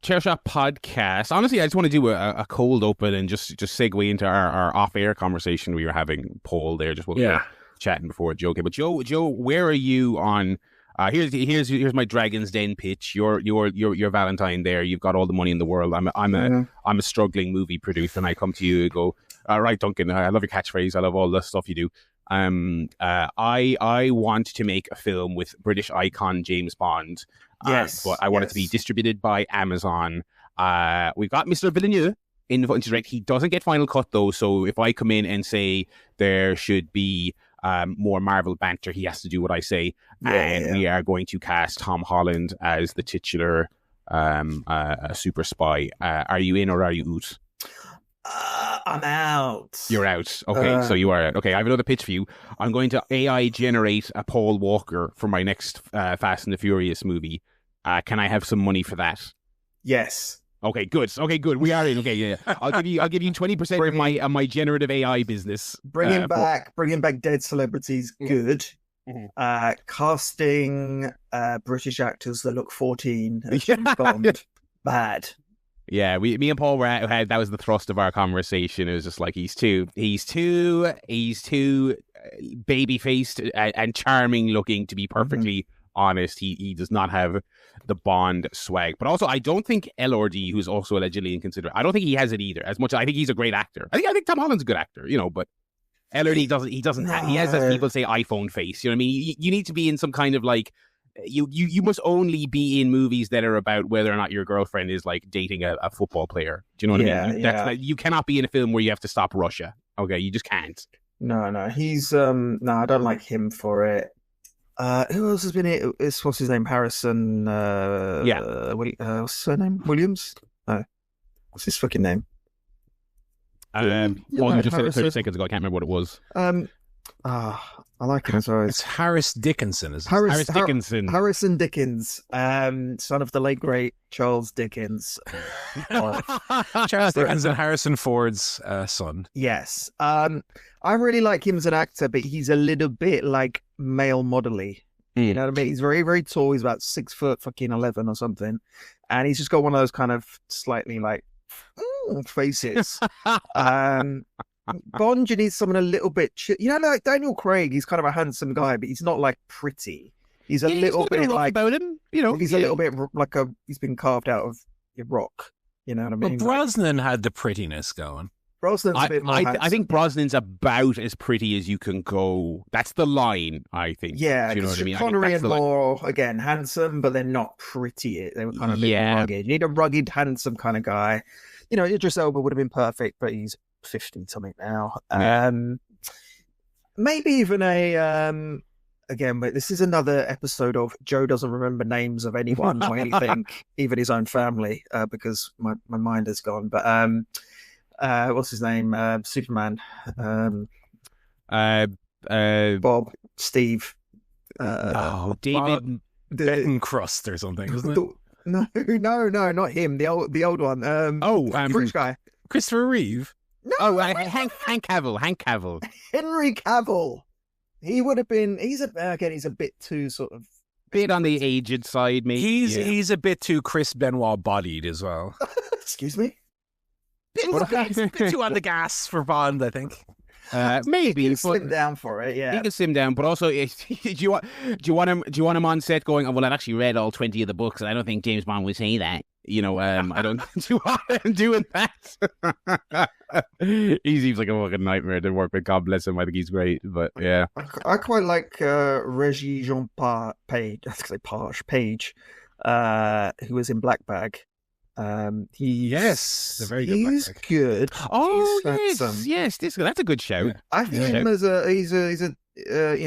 ChairShot Podcast. Honestly, I just want to do a cold open and just segue into our off-air conversation we were having, Paul, there, just while we were chatting before Joe came. But Joe, where are you on... here's my Dragon's Den pitch. You're Valentine there. You've got all the money in the world. I'm a struggling movie producer, and I come to you and go, all right, Duncan, I love your catchphrase. I love all the stuff you do. I want to make a film with British icon James Bond. Yes, but I want it to be distributed by Amazon. We've got Mr. Villeneuve in the direct. He doesn't get final cut though. So if I come in and say there should be more Marvel banter, he has to do what I say. We are going to cast Tom Holland as the titular super spy. Are you in or are you out? I'm out. You're out. Okay, so you are out. Okay, I have another pitch for you. I'm going to AI generate a Paul Walker for my next Fast and the Furious movie. Can I have some money for that? Yes. Okay, good. We are in. Okay, yeah. I'll give you 20% of my generative AI business. Bringing back dead celebrities. Good. Mm-hmm. Casting British actors that look 14 as James Bond. Bad. Yeah, me and Paul that was the thrust of our conversation. It was just like he's too baby-faced and charming looking, to be perfectly honest. He does not have the Bond swag. But also, I don't think LRD, who's also allegedly inconsiderate, I don't think he has it either. As much as I think he's a great actor. I think Tom Holland's a good actor, but LRD doesn't. He doesn't. He has, as people say, iPhone face. You know what I mean? You need to be in some kind of like. You must only be in movies that are about whether or not your girlfriend is like dating a football player. Do you know what I mean? Like, you cannot be in a film where you have to stop Russia. Okay, you just can't. No, he's no, I don't like him for it. Who else has been it? What's his name? Harrison. What's his surname? Williams. No, what's his fucking name? Just 30 seconds ago, I can't remember what it was. I like him. Sorry, it's Harris Dickinson. Harris Dickinson. Harrison Dickens, son of the late great Charles Dickens. Charles Dickens and Harrison Ford's son. Yes. I really like him as an actor, but he's a little bit like male model-y. You know what I mean? He's very, very tall. He's about 6'11" or something, and he's just got one of those kind of slightly like faces. Bond, you need someone a little bit, like Daniel Craig. He's kind of a handsome guy, but he's not like pretty. He's a little bit like about him, He's a little bit like he's been carved out of rock. You know what I mean? But Brosnan had the prettiness going. Brosnan's a bit more handsome. I think Brosnan's about as pretty as you can go. That's the line, I think. Yeah, you know what I mean? Connery and more again handsome, but they're not pretty. They were kind of a bit rugged. You need a rugged, handsome kind of guy. Idris Elba would have been perfect, but he's 50 something now. Maybe even again, but this is another episode of Joe doesn't remember names of anyone or anything, even his own family, because my mind has gone. But what's his name? Superman. Bob, Steve. David Bettencrust or something, isn't it? No, not him. The old one. British guy. Christopher Reeve. No, Hank Cavill. Henry Cavill. He would have been. He's a bit too sort of bit on the aged side, maybe. He's a bit too Chris Benoit bodied as well. Excuse me. Bit too on the gas for Bond, I think. Maybe he can slim down for it. Yeah, he can slim down, but also, do you want him on set going? Oh, well, I've actually read all 20 of the books, and I don't think James Bond would say that. I don't do want him doing that. He seems like a fucking nightmare to work with. God bless him. I think he's great, but yeah, I quite like Regis Jean Page. I think Page, who was in Black Bag. Yes, the very good. He's good. Oh, yes. That's a good shout. Yeah. I think him as he's a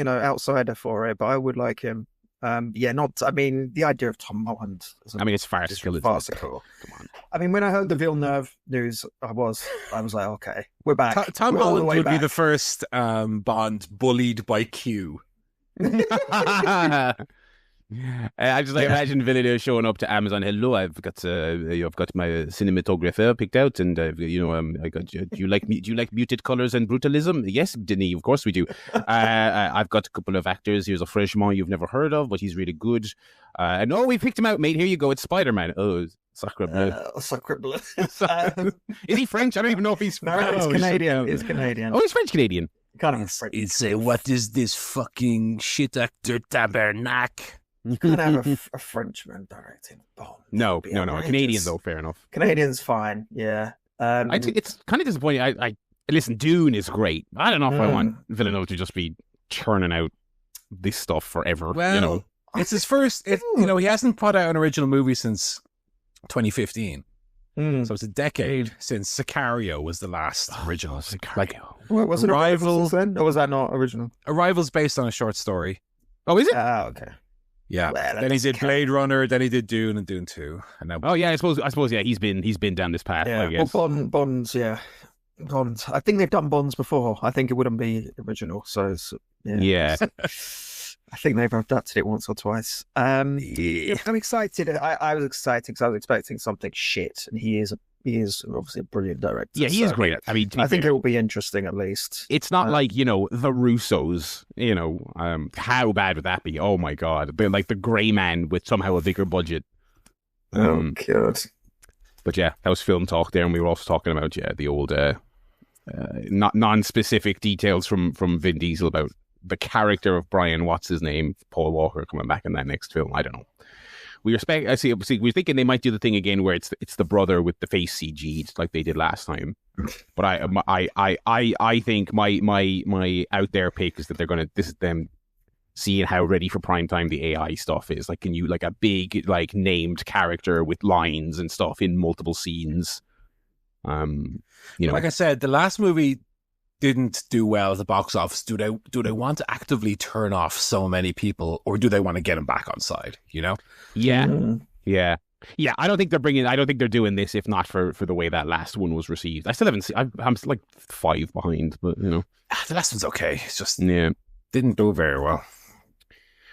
outsider for it, but I would like him. The idea of Tom Holland. It's farcical. Farcical. Come on. I mean, when I heard the Villeneuve news, I was like, okay, we're back. Tom Holland would be the first Bond bullied by Q. I just imagine Villeneuve showing up to Amazon. Hello, I've got my cinematographer picked out, and I got. Do you like muted colors and brutalism? Yes, Denis, of course we do. I've got a couple of actors. Here's a freshman you've never heard of, but he's really good. We picked him out, mate. Here you go. It's Spider-Man. Oh, Sacre bleu. Sacre bleu. Is he French? I don't even know if he's No, he's Canadian. He's Canadian. Oh, he's French-Canadian. Kind of French. He'd say, "What is this fucking shit actor tabernacle?" You can't have a Frenchman directing Bond. No, It'd be a outrageous. Canadian though. Fair enough. Canadian's fine. Yeah. I think it's kind of disappointing. I listen. Dune is great. I don't know if I want Villeneuve to just be churning out this stuff forever. Well, it's his first. He hasn't put out an original movie since 2015. So it's a decade since Sicario was the last original. Sicario. Like, was it Arrival then? Or was that not original? Arrival's based on a short story. Oh, is it? Okay. Yeah. Well, then he did Blade Runner. Then he did Dune and Dune 2. And now, Oh yeah, I suppose. Yeah, he's been down this path. Yeah. I guess. Well, Bonds. Yeah. Bonds. I think they've done Bonds before. I think it wouldn't be original. So Yeah. I think they've adapted it once or twice. I'm excited. I was excited because I was expecting something shit, and he is obviously a brilliant director. Yeah, he is great. I mean, I think it will be interesting at least. It's not like, the Russos, how bad would that be? Oh my God. They're like the Grey Man with somehow a bigger budget. Oh, God. But yeah, that was film talk there. And we were also talking about, the old, not non-specific details from Vin Diesel about the character of Brian, what's his name? Paul Walker coming back in that next film. I don't know. We're thinking they might do the thing again where it's the brother with the face CG'd like they did last time. But I think my out there pick is that this is them seeing how ready for prime time the AI stuff is. Like, can you like a big like named character with lines and stuff in multiple scenes? Like I said, the last movie didn't do well at the box office. Do they want to actively turn off so many people, or do they want to get them back on side? Yeah. I don't think they're doing this if not for the way that last one was received. I still haven't seen. I'm like 5 behind, but the last one's okay. It's just didn't do very well.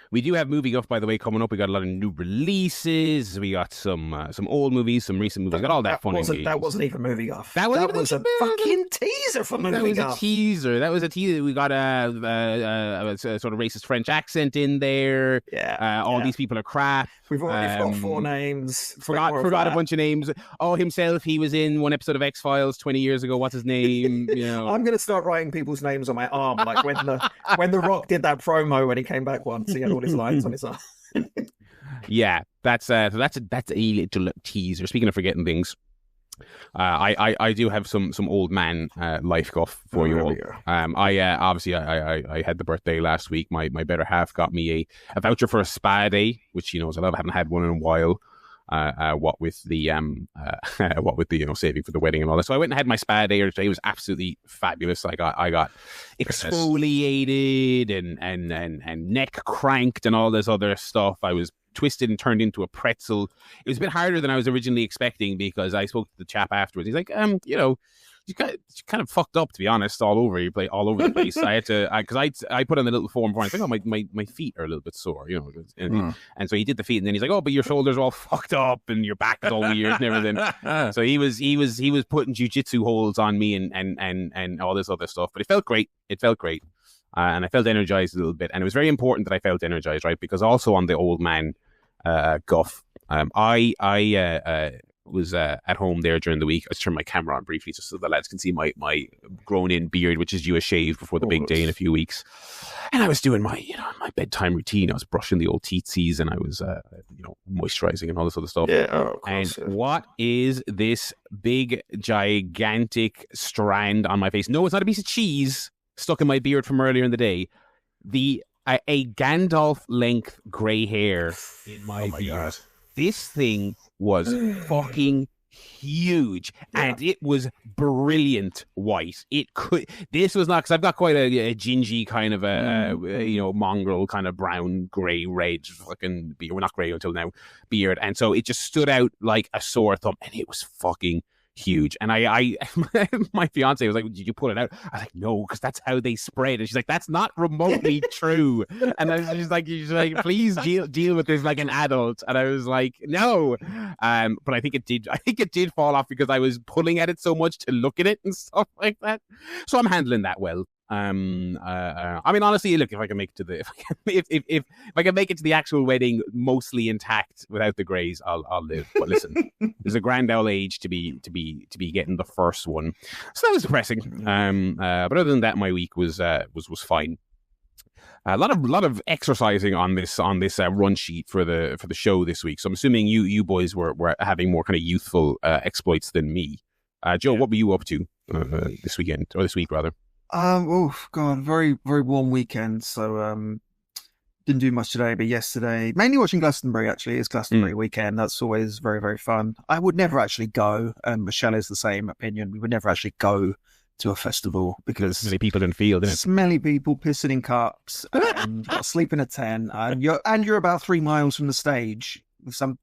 We do have movie guff, by the way, coming up. We got a lot of new releases. We got some old movies, some recent movies. Got all that fun. That wasn't even movie guff. That was a fucking teaser for movie guff. That was a teaser. We got a sort of racist French accent in there. Yeah. All these people are crap. We've already got 4 names. Forgot a bunch of names. Oh, himself. He was in one episode of X-Files 20 years ago. What's his name? I'm going to start writing people's names on my arm, like when the Rock did that promo when he came back once. He had all his lines on his arm. Yeah, that's a little teaser. Speaking of forgetting things, I do have some old man life guff for you all. I had the birthday last week. My better half got me a voucher for a spa day, which I haven't had one in a while. What with the saving for the wedding and all that. So I went and had my spa day today. It was absolutely fabulous. I got exfoliated and neck cranked and all this other stuff. I was twisted and turned into a pretzel. It was a bit harder than I was originally expecting because I spoke to the chap afterwards. He's like, you kind of fucked up, to be honest, all over the place. I had to, because I put on the little form for him. I was like, my feet are a little bit sore, and so he did the feet, and then he's like, oh, but your shoulders are all fucked up, and your back is all weird and everything. So he was putting jiu-jitsu holds on me and all this other stuff, but it felt great. And I felt energized a little bit, and it was very important that I felt energized, right? Because also on the old man guff, I was at home there during the week. I just turned my camera on briefly just so the lads can see my grown-in beard, which is due a shave before the big day in a few weeks. And I was doing my bedtime routine. I was brushing the old teetsies, and I was moisturizing and all this other stuff. Yeah, of course, and what is this big, gigantic strand on my face? No, it's not a piece of cheese stuck in my beard from earlier in the day. A Gandalf length grey hair in my beard. God. This thing was fucking huge, and it was brilliant white. This was not, because I've got quite a gingy kind of mongrel kind of brown, grey, red fucking beard. We're not grey until now, beard, and so it just stood out like a sore thumb, and it was fucking huge. And my fiance was like, did you pull it out? I was like, no, because that's how they spread. And she's like, that's not remotely true. And I was like, please deal with this like an adult. And I was like, no. But I think it did fall off because I was pulling at it so much to look at it and stuff like that. So I'm handling that well. I mean, honestly, look, if I can make it to the if I can make it to the actual wedding mostly intact without the greys, I'll live. But listen, there's a grand old age to be getting the first one, so that was depressing. But other than that, my week was fine. A lot of exercising on this run sheet for the show this week. So I'm assuming you boys were having more kind of youthful exploits than me. Joe, what were you up to this weekend, or this week rather? Oh God, very, very warm weekend. So didn't do much today, but yesterday, mainly watching Glastonbury. Actually, it's Glastonbury weekend. That's always very, very fun. I would never actually go, and Michelle is the same opinion. We would never actually go to a festival because many people in the field, isn't it? Smelly people pissing in cups, and sleep in a tent, and you're about 3 miles from the stage with some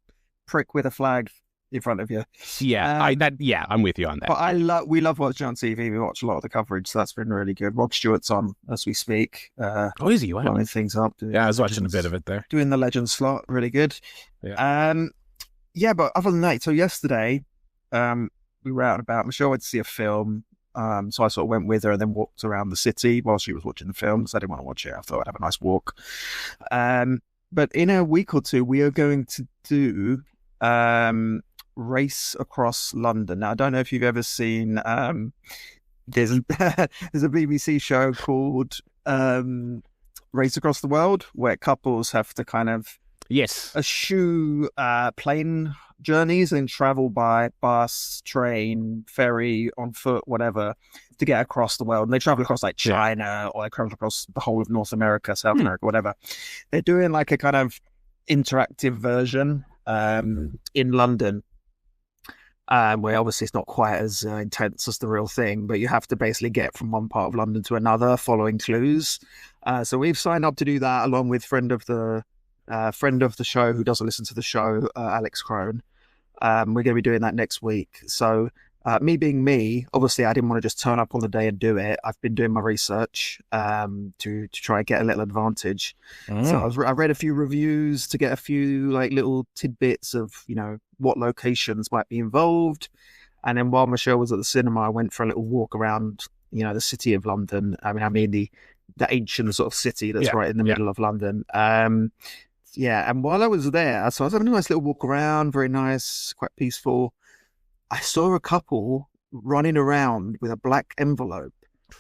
prick with a flag in front of you. Yeah, I'm with you on that. But we love watching on TV. We watch a lot of the coverage, so that's been really good. Rod Stewart's on as we speak. Oh, is he? Wow. Blowing things up. I was watching a bit of it there. Doing the Legends slot, really good. Yeah. But other than that, so yesterday, we were out and about. Michelle went to see a film, so I sort of went with her and then walked around the city while she was watching the film, because I didn't want to watch it. I thought I'd have a nice walk. But in a week or two, we are going to do Race Across London. Now, I don't know if you've ever seen there's a BBC show called Race Across the World, where couples have to kind of eschew plane journeys and travel by bus, train, ferry, on foot, whatever, to get across the world. And they travel across like China, or they travel across the whole of North America, South America, whatever. They're doing like a kind of interactive version in London, where obviously it's not quite as intense as the real thing, but you have to basically get from one part of London to another following clues. So we've signed up to do that along with friend of the show who doesn't listen to the show, Alex Crone. We're going to be doing that next week. So me being me, obviously I didn't want to just turn up on the day and do it. I've been doing my research to try and get a little advantage. So I read a few reviews to get a few like little tidbits of, what locations might be involved. And then while Michelle was at the cinema, I went for a little walk around, the city of London. I mean the ancient sort of city that's right in the middle of London. And while I was there, so I was having a nice little walk around, very nice, quite peaceful. I saw a couple running around with a black envelope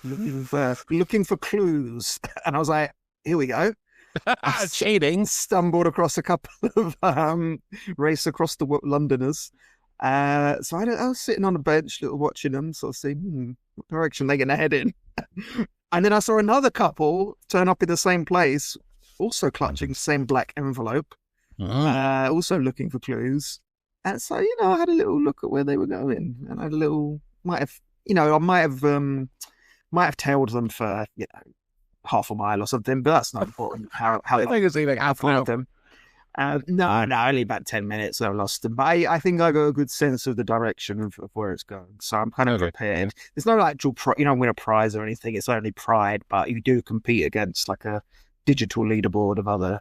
looking for clues. And I was like, here we go. Cheating. Stumbled across a couple of Race Across the Londoners. So I was sitting on a bench, watching them, sort of seeing what direction they're going to head in. And then I saw another couple turn up in the same place, also clutching the same black envelope, also looking for clues. And so, I had a little look at where they were going, and I had a little, I might have tailed them for, half a mile or something, but that's not important. How I think it's like half a mile. Them. No, only about 10 minutes I lost them. But I think I got a good sense of the direction of where it's going. So I'm kind of prepared. There's no actual, win a prize or anything. It's only pride, but you do compete against like a digital leaderboard of other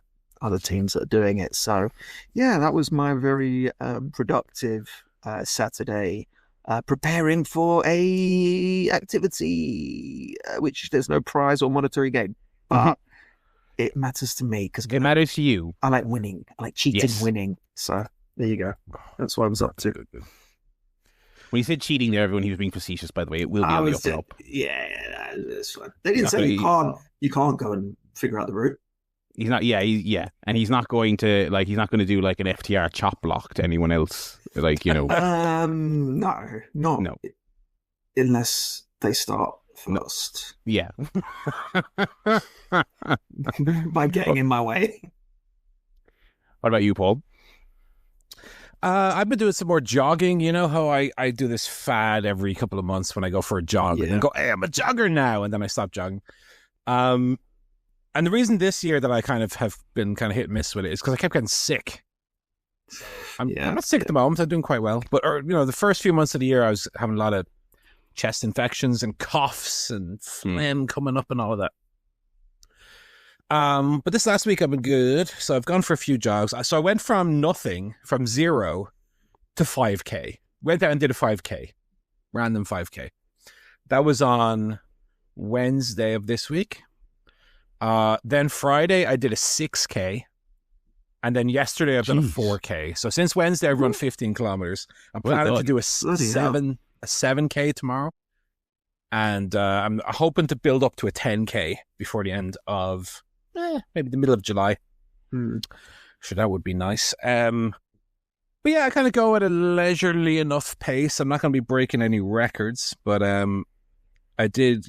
teams that are doing it. So yeah, that was my very productive Saturday, preparing for a activity which there's no prize or monetary gain, but it matters to me because it matters to you. I like winning. I like cheating, winning. So there you go. That's what I was up to. When you said cheating there, everyone, he was being facetious, by the way. It will be on the up and up. Yeah, it's fine. They didn't say you can't go and figure out the route. He's not, and he's not going to he's not going to do like an FTR chop block to anyone else, No, unless they start first. Yeah, by getting in my way. What about you, Paul? I've been doing some more jogging. You know how I do this fad every couple of months when I go for a jog and go, hey, I'm a jogger now, and then I stop jogging. And the reason this year that I kind of have been kind of hit and miss with it is because I kept getting sick. I'm not sick at the moment. I'm doing quite well. But, the first few months of the year, I was having a lot of chest infections and coughs and phlegm coming up and all of that. But this last week, I've been good. So I've gone for a few jogs. So I went from 0 to 5K. Went out and did a 5K. Random 5K. That was on Wednesday of this week. Then Friday, I did a 6K. And then yesterday, I've done a 4K. So since Wednesday, I've run 15 kilometers. I'm planning to do a 7K tomorrow. And I'm hoping to build up to a 10K before the end of maybe the middle of July. Sure, that would be nice. But yeah, I kind of go at a leisurely enough pace. I'm not going to be breaking any records, but I did,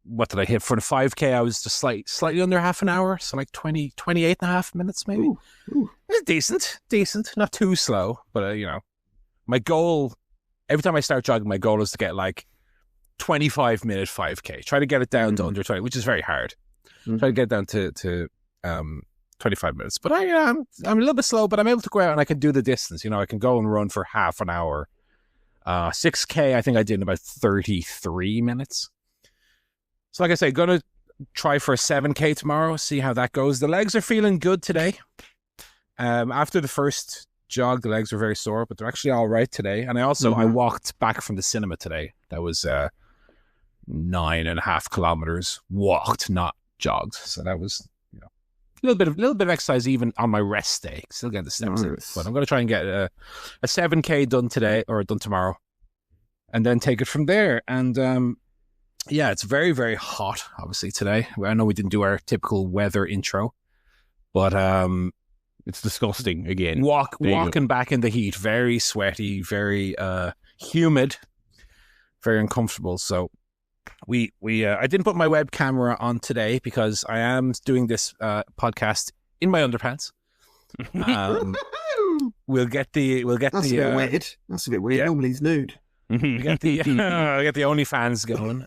what did I hit? For the 5K, I was just slightly under half an hour, so like 28 and a half minutes maybe. Ooh. Decent, not too slow, but my goal, every time I start jogging, my goal is to get like 25-minute 5K. Try to get it down to under 20, which is very hard. Try to get it down to 25 minutes. But I'm a little bit slow, but I'm able to go out and I can do the distance. I can go and run for half an hour. 6K, I think I did in about 33 minutes. So like I say, going to try for a 7K tomorrow, see how that goes. The legs are feeling good today. After the first jog, the legs were very sore, but they're actually all right today. And I walked back from the cinema today. That was 9.5 kilometers walked, not jogged. So that was a little bit of exercise even on my rest day. Still getting the steps in. But I'm going to try and get a 7K done today or done tomorrow, and then take it from there. And it's very, very hot, obviously, today. I know we didn't do our typical weather intro, but it's disgusting again. Walking back in the heat, very sweaty, very humid, very uncomfortable. So I didn't put my web camera on today because I am doing this podcast in my underpants. We'll get the. That's a bit weird. That's a bit weird. Yeah. Normally he's nude. We get the OnlyFans going.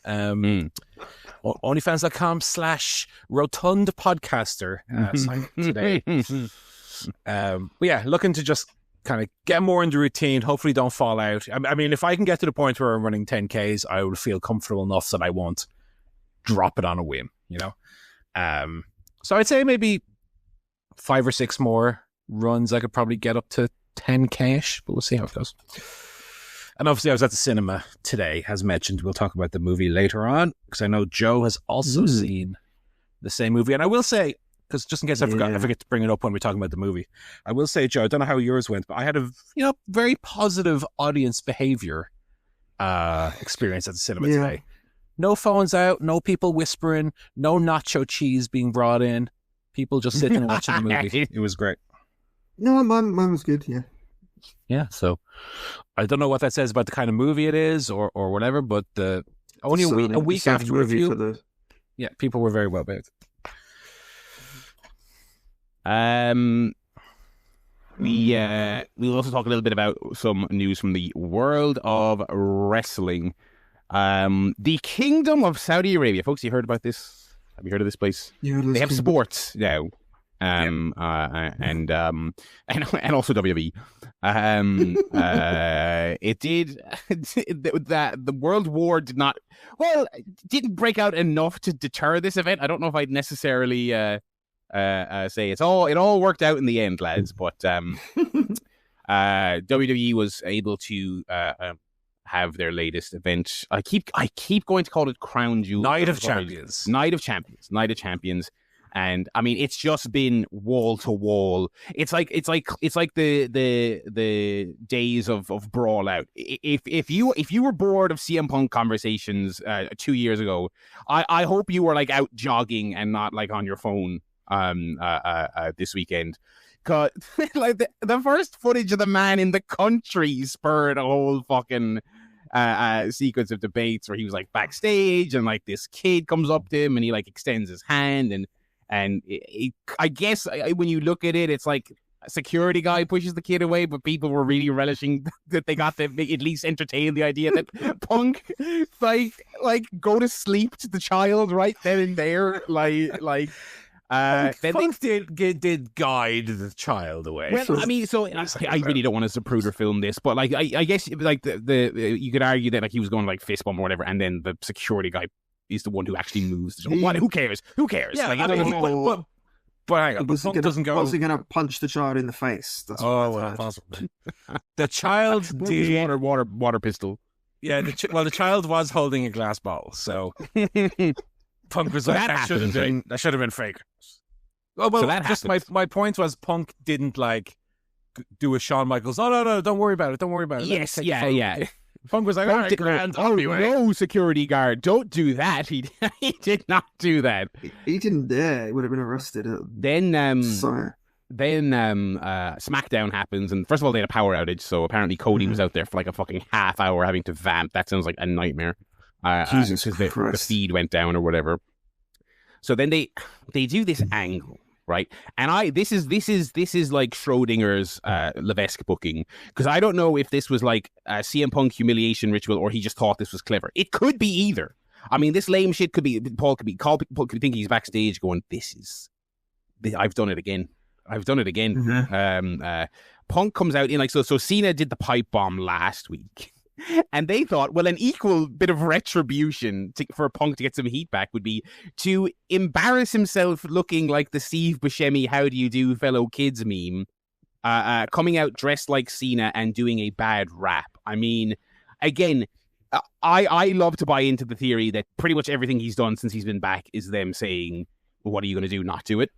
OnlyFans.com/rotund podcaster today. But yeah, looking to just kind of get more into routine. Hopefully don't fall out. I mean, if I can get to the point where I'm running 10Ks, I will feel comfortable enough that I won't drop it on a whim, So I'd say maybe 5 or 6 more runs. I could probably get up to 10K-ish, but we'll see how it goes. And obviously I was at the cinema today, as mentioned. We'll talk about the movie later on, because I know Joe has also seen the same movie. And I will say, because just in case I forget to bring it up when we're talking about the movie, I will say, Joe, I don't know how yours went, but I had a very positive audience behavior experience at the cinema today. No phones out, no people whispering, no nacho cheese being brought in. People just sitting and watching the movie. It was great. No, mine was good, yeah. Yeah, so I don't know what that says about the kind of movie it is or whatever, but only a week after review, people were very well behaved. We'll also talk a little bit about some news from the world of wrestling. The Kingdom of Saudi Arabia, folks. You heard about this? Have you heard of this place? Yeah, they have sports now. And also WWE. It did that. The World War didn't break out enough to deter this event. I don't know if I'd necessarily say it all worked out in the end, lads. But WWE was able to have their latest event. I keep going to call it Crown Jewel. Night of Champions. And I mean, it's just been wall to wall. It's like the days of Brawl Out. If you were bored of CM Punk conversations 2 years ago, I hope you were like out jogging and not like on your phone this weekend. Cause like the first footage of the man in the country spurred a whole fucking sequence of debates where he was like backstage and like this kid comes up to him and he like extends his hand and I guess when you look at it, it's like a security guy pushes the kid away, but people were really relishing that they got to at least entertain the idea that Punk like go to sleep to the child right then and there, Punk did guide the child away. Well, I mean, so I really don't want to Zapruder film this, but like I guess like the you could argue that like he was going to like fist bump or whatever, and then the security guy is the one who actually moves. What? Who cares? Yeah, like, but hang on, Punk doesn't go. Was he going to punch the child in the face? That's possible. The child did water pistol. Yeah, the child was holding a glass bottle, so Punk was like, that should have been fake. Oh, well, So that just my point was Punk didn't like do a Shawn Michaels. Oh, no, don't worry about it. Don't worry about it. Yes, yeah. Punk was like, all right, grand. No, security guard, don't do that. He did not do that. He didn't dare. He would have been arrested. Then SmackDown happens, and first of all, they had a power outage, so apparently Cody was out there for like a fucking half hour having to vamp. That sounds like a nightmare. Jesus Because Christ. the feed went down or whatever. So then they do this angle, right? And this is like Schrodinger's Levesque booking, because I don't know if this was like a CM Punk humiliation ritual or he just thought this was clever. It could be either. I mean, this lame shit could be Paul could think he's backstage going, I've done it again. Mm-hmm. Punk comes out in like so Cena did the pipe bomb last week. And they thought, well, an equal bit of retribution for Punk to get some heat back would be to embarrass himself looking like the Steve Buscemi "How do you do, fellow kids" meme, coming out dressed like Cena and doing a bad rap. I mean, again, I love to buy into the theory that pretty much everything he's done since he's been back is them saying, well, what are you going to do? Not do it?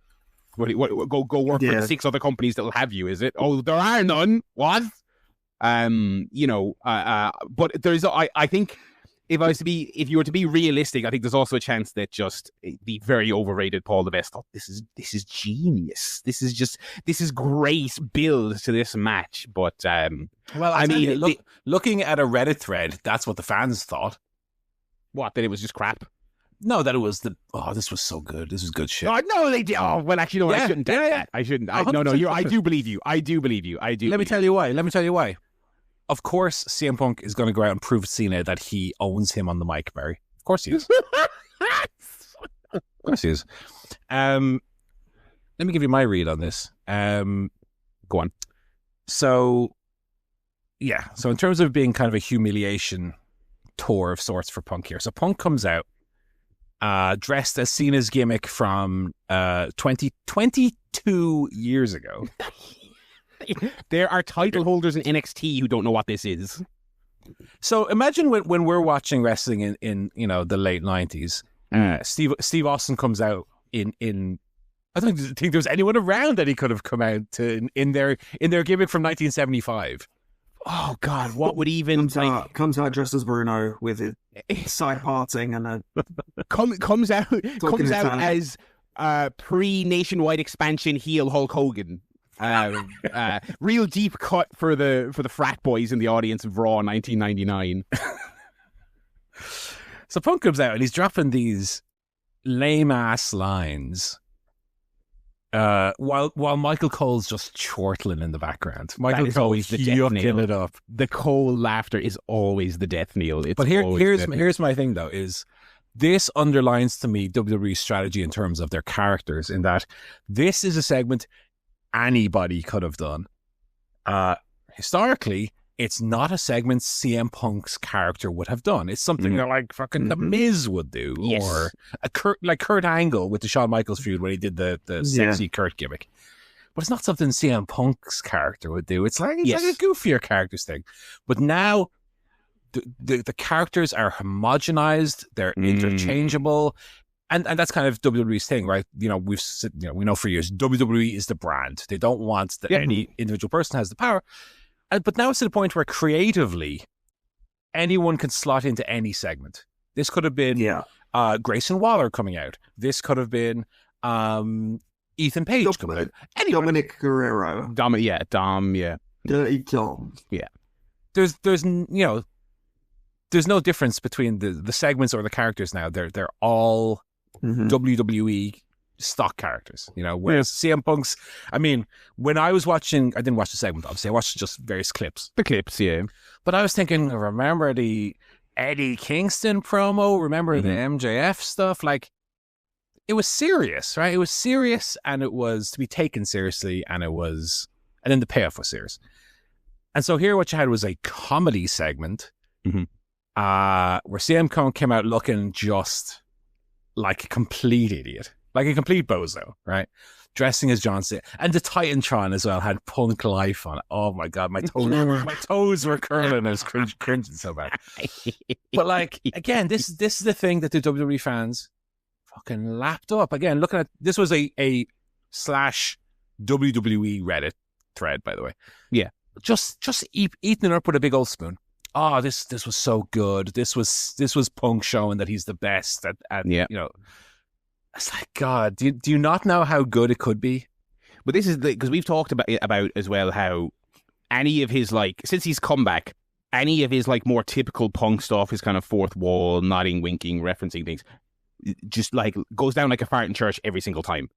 Go work for the 6 other companies that will have you, is it? Oh, there are none. What? But there's, I think if you were to be realistic, I think there's also a chance that just the very overrated Paul Levesque thought this is genius. This is great build to this match. But well, I mean, looking at a Reddit thread, that's what the fans thought. What, that it was just crap? No, that it was this was so good. This was good shit. Oh, no, they did. Oh, well, actually, no, I shouldn't. I shouldn't. No, I do believe you. I do. Let me tell you why. Of course, CM Punk is going to go out and prove to Cena that he owns him on the mic, Barry. Of course he is. Of course he is. Let me give you my read on this. Go on. So in terms of being kind of a humiliation tour of sorts for Punk here. So Punk comes out dressed as Cena's gimmick from 22 years ago. There are title holders in NXT who don't know what this is. So imagine when we're watching wrestling in the late 90s, Steve Austin comes out in I don't think there was anyone around that he could have come out to in their gimmick from 1975. Oh God, what would even comes out dressed as Bruno with his side parting and comes out as pre-nationwide expansion heel Hulk Hogan. Real deep cut for the frat boys in the audience of Raw 1999. So Punk comes out and he's dropping these lame ass lines, while Michael Cole's just chortling in the background. Michael Cole is the death knell. It up. The Cole laughter is always the death knell. But here's my thing though: is this underlines to me WWE's strategy in terms of their characters, in that this is a segment anybody could have done. Historically, it's not a segment CM Punk's character would have done. It's something that like fucking The Miz would do, or Kurt Angle with the Shawn Michaels feud when he did the sexy Kurt gimmick. But it's not something CM Punk's character would do. It's like a goofier characters thing. But now the characters are homogenized. They're interchangeable. And that's kind of WWE's thing, right? We know for years WWE is the brand. They don't want that any individual person has the power. But now it's to the point where creatively anyone can slot into any segment. This could have been Grayson Waller coming out. This could have been Ethan Page coming out. Dominic Guerrero. Dirty Dom. Yeah. There's no difference between the segments or the characters now. They're all WWE stock characters, whereas CM Punk's, I mean, when I was watching, I didn't watch the segment, obviously, I watched just various clips. The clips, yeah. But I was thinking, remember the Eddie Kingston promo? Remember the MJF stuff? Like, it was serious, right? It was serious, and it was to be taken seriously, and then the payoff was serious. And so here what you had was a comedy segment where CM Punk came out looking just like a complete idiot. like a complete bozo, right? Dressing as John Cena. And the Titantron as well had Punk Life on it. Oh my God, my toes were curling. I was cringing so bad. But like, again, this is the thing that the WWE fans fucking lapped up. Again, looking at, this was a /WWE Reddit thread, by the way. Yeah. Just eating it up with a big old spoon. Oh, this was so good. This was Punk showing that he's the best at you know. It's like, God, do you not know how good it could be? But this is because we've talked about as well how any of his, like, since he's come back, any of his like more typical Punk stuff, his kind of fourth wall, nodding, winking, referencing things, just like goes down like a fart in church every single time.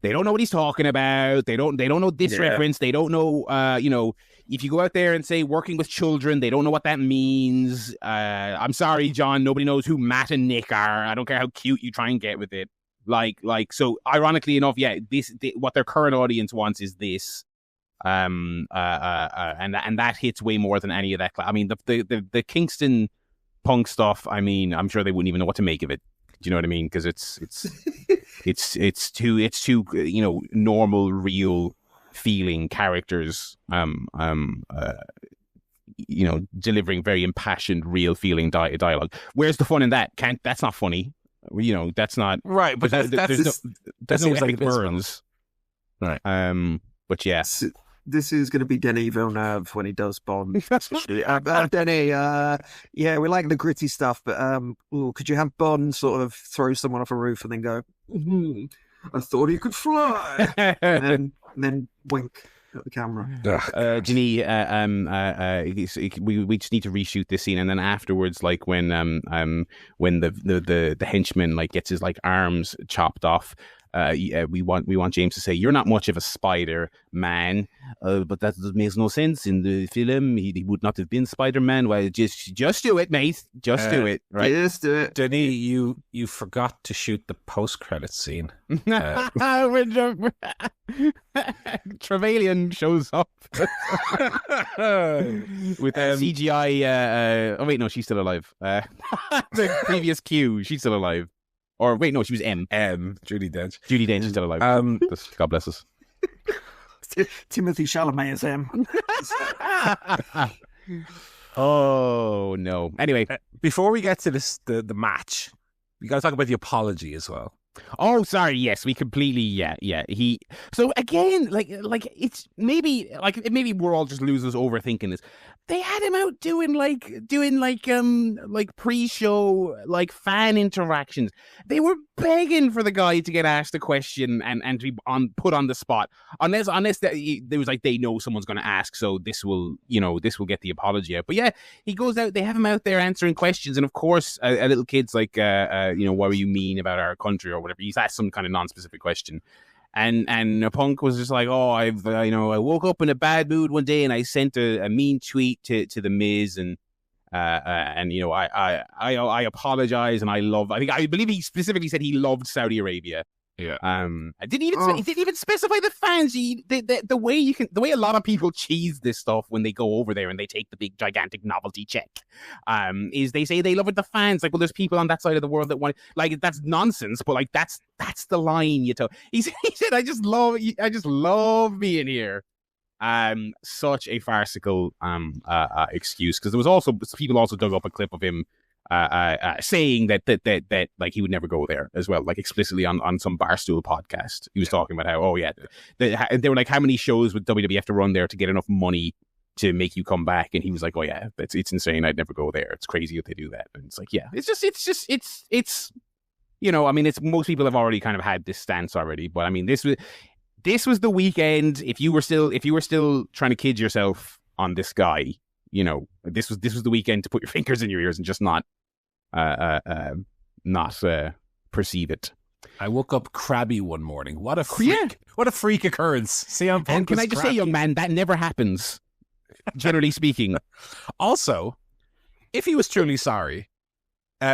They don't know what he's talking about. They don't know this reference. They don't know, you know, if you go out there and say working with children, they don't know what that means. I'm sorry, John. Nobody knows who Matt and Nick are. I don't care how cute you try and get with it. Like, so ironically enough, yeah, what their current audience wants is this. And that hits way more than any of that. I mean, the Kingston Punk stuff, I mean, I'm sure they wouldn't even know what to make of it. Do you know what I mean? Because it's too you know, normal, real feeling characters, you know, delivering very impassioned, real feeling dialogue. Where's the fun in that? That's not funny. You know, that's not right. But there's no epic burns. Right. But yeah. This is going to be Denny Villeneuve when he does Bond. Denny, yeah, we like the gritty stuff, but could you have Bond sort of throw someone off a roof and then go, I thought he could fly, and then wink at the camera. Ginny, we just need to reshoot this scene, and then afterwards, like when the henchman like gets his like arms chopped off. We want James to say, "You're not much of a Spider Man," but that makes no sense in the film. He would not have been Spider-Man. Well, just do it, mate. Just do it, right? Just do it. Denny, you forgot to shoot the post-credit scene. Trevelyan shows up with CGI. Oh wait, no, she's still alive. The previous Q, she's still alive. Or wait, no, she was M. Judi Dench. Judi Dench is still alive. God bless us. Timothy Chalamet is M. Oh no. Anyway, before we get to this, the match, we got to talk about the apology as well. Oh, sorry. Yes, we completely. Yeah. So again, like it's maybe we're all just losers overthinking this. They had him out doing pre-show like fan interactions. They were begging for the guy to get asked a question and to be put on the spot. Unless there was like, they know someone's going to ask, so this will get the apology out. But yeah, he goes out. They have him out there answering questions, and of course, a little kid's like, what do you mean about our country or whatever. He's asked some kind of non-specific question. And Punk was just like, oh, I woke up in a bad mood one day and I sent a mean tweet to the Miz and I apologize and I believe he specifically said he loved Saudi Arabia. Yeah. He didn't even specify the fans. The way a lot of people cheese this stuff when they go over there and they take the big gigantic novelty check, is they say they love it the fans. Like, well, there's people on that side of the world that want, like, that's nonsense. But like that's the line you tell. He said, I just love being here. Such a farcical excuse, because there was also people also dug up a clip of him saying that like he would never go there as well, like explicitly on some Barstool podcast. He was talking about how, they were like, how many shows would WWE have to run there to get enough money to make you come back? And he was like, oh yeah, it's insane. I'd never go there. It's crazy if they do that. And it's like, yeah, it's you know, I mean, it's most people have already kind of had this stance already, but I mean, this was the weekend. If you were still trying to kid yourself on this guy, you know, this was the weekend to put your fingers in your ears and just not perceive it. I woke up crabby one morning. What a freak! Yeah. What a freak occurrence. CM Punk. And can I just say, young man, that never happens. Generally speaking. Also, if he was truly sorry,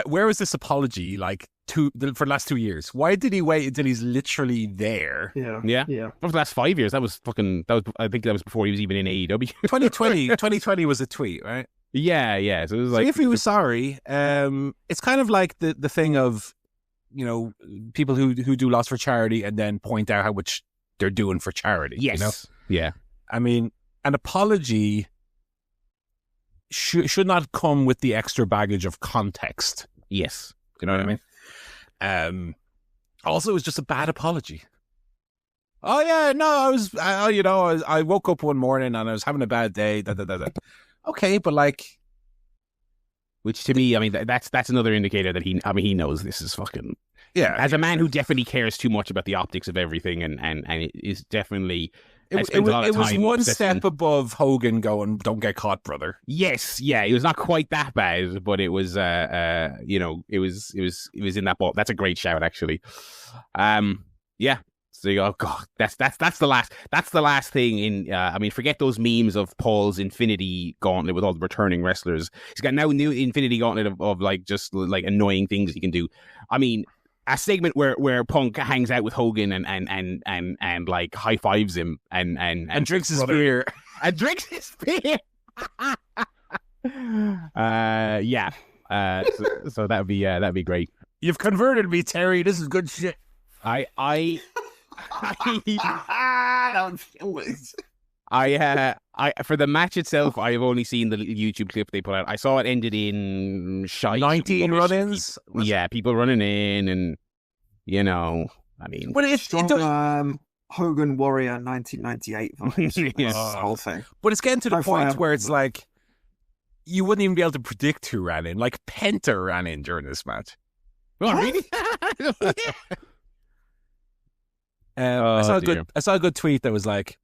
where was this apology? Like for the last 2 years, why did he wait until he's literally there? Yeah. For the last 5 years, I think that was before he was even in AEW. 2020 was a tweet, right? Yeah. So it was like, if he was sorry, it's kind of like the thing of people who do lots for charity and then point out how much they're doing for charity. Yes. Yeah. I mean, an apology should not come with the extra baggage of context. Yes. You know what I mean? Also, it was just a bad apology. Oh yeah, no, I woke up one morning and I was having a bad day. Okay, but like, which to me, I mean, that's another indicator that he knows this is fucking. Yeah, as a man who definitely cares too much about the optics of everything, and it is definitely. It was one step above Hogan going, "Don't get caught, brother." Yes, yeah, it was not quite that bad, but it was, it was in that ball. That's a great shout, actually. Yeah. So you go, God, that's the last thing in. I mean, forget those memes of Paul's Infinity Gauntlet with all the returning wrestlers. He's got now a new Infinity Gauntlet of like just like annoying things he can do. I mean, a segment where Punk hangs out with Hogan and like high fives him and drinks his beer and drinks his beer. Yeah. So that'd be great. You've converted me, Terry. This is good shit. I for the match itself, I have only seen the little YouTube clip they put out. I saw it ended in 19 run-ins. Yeah, people running in, and I mean, but it's strong, Hogan Warrior 1998 vibes. Yeah. The whole thing. But it's getting to the point where it's like you wouldn't even be able to predict who ran in. Like Penta ran in during this match. Oh, really? I saw a good tweet that was like,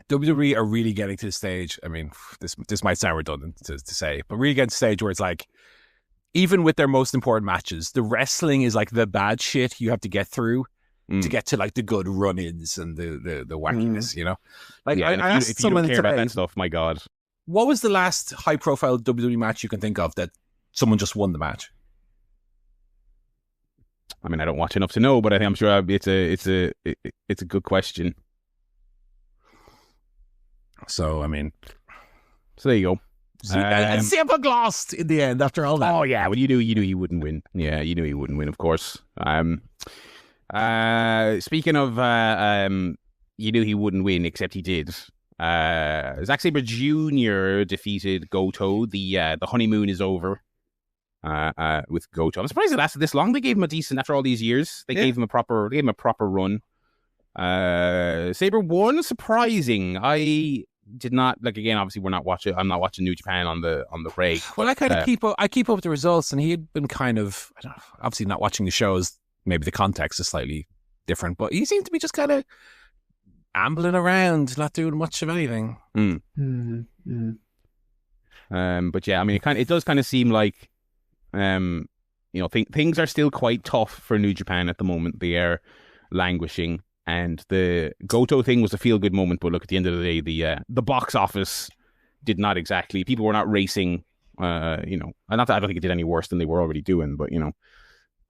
WWE are really getting to the stage. I mean, this might sound redundant to say, but really getting to the stage where it's like, even with their most important matches, the wrestling is like the bad shit you have to get through to get to like the good run-ins and the wackiness, Like, yeah, I asked if you someone don't care today, about that stuff, my God. what was the last high-profile WWE match you can think of that someone just won the match? I mean, I don't watch enough to know, but I'm sure it's a good question. So, I mean, so there you go. Simple lost in the end after all that. Oh yeah, well you knew he wouldn't win. Yeah, you knew he wouldn't win, of course. Speaking of you knew he wouldn't win, except he did. Zack Sabre Jr. defeated Goto. The honeymoon is over. With Goto, I'm surprised it lasted this long. They gave him a decent after all these years. They gave him a proper run. Sabre won, surprising. I did not like. Again, obviously, I'm not watching New Japan on the break. Well, I kind of keep up with the results, and he had been kind of, I don't know, obviously not watching the shows. Maybe the context is slightly different, but he seemed to be just kind of ambling around, not doing much of anything. But yeah, I mean, it does kind of seem like. Things are still quite tough for New Japan at the moment. They are languishing, and the Goto thing was a feel-good moment. But look, at the end of the day, the box office did not exactly. People were not racing. Not that I don't think it did any worse than they were already doing, but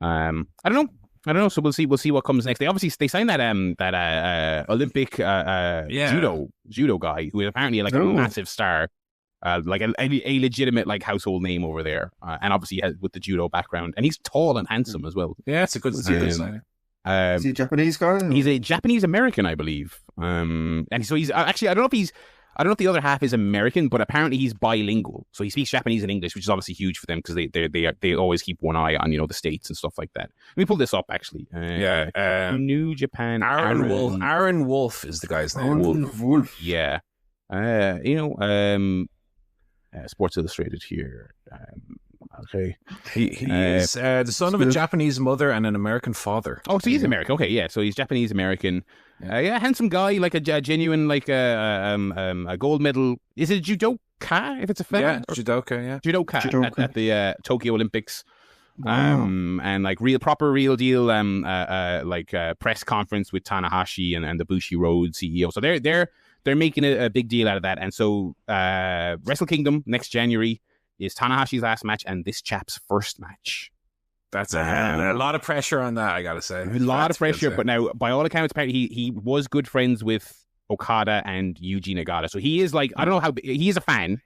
I don't know. So we'll see what comes next. They signed that Olympic judo guy who is apparently like a massive star. Like a legitimate like household name over there, and obviously has, with the judo background, and he's tall and handsome as well. Yeah, it's a good signing. Is he a Japanese guy? He's a Japanese American, I believe. And so he's actually I don't know if the other half is American, but apparently he's bilingual, so he speaks Japanese and English, which is obviously huge for them because they always keep one eye on the States and stuff like that. Let me pull this up actually. New Japan. Aaron Wolf is the guy's name. Wolf. Yeah. Sports Illustrated here. Okay. He's the son of a Japanese mother and an American father. Oh, so he's American. Okay, yeah. So he's Japanese American. Handsome guy, like a genuine, like a gold medal. Is it a judoka? If it's a fan? Yeah, judoka. Judoka. At the Tokyo Olympics. Wow. And like real deal. Press conference with Tanahashi and the Bushiroad CEO. So they're making a big deal out of that. And so Wrestle Kingdom next January is Tanahashi's last match and this chap's first match. That's a lot of pressure on that, I gotta say. A lot of pressure, but now, by all accounts, apparently he was good friends with Okada and Yuji Nagata. So he is like, I don't know how, he is a fan.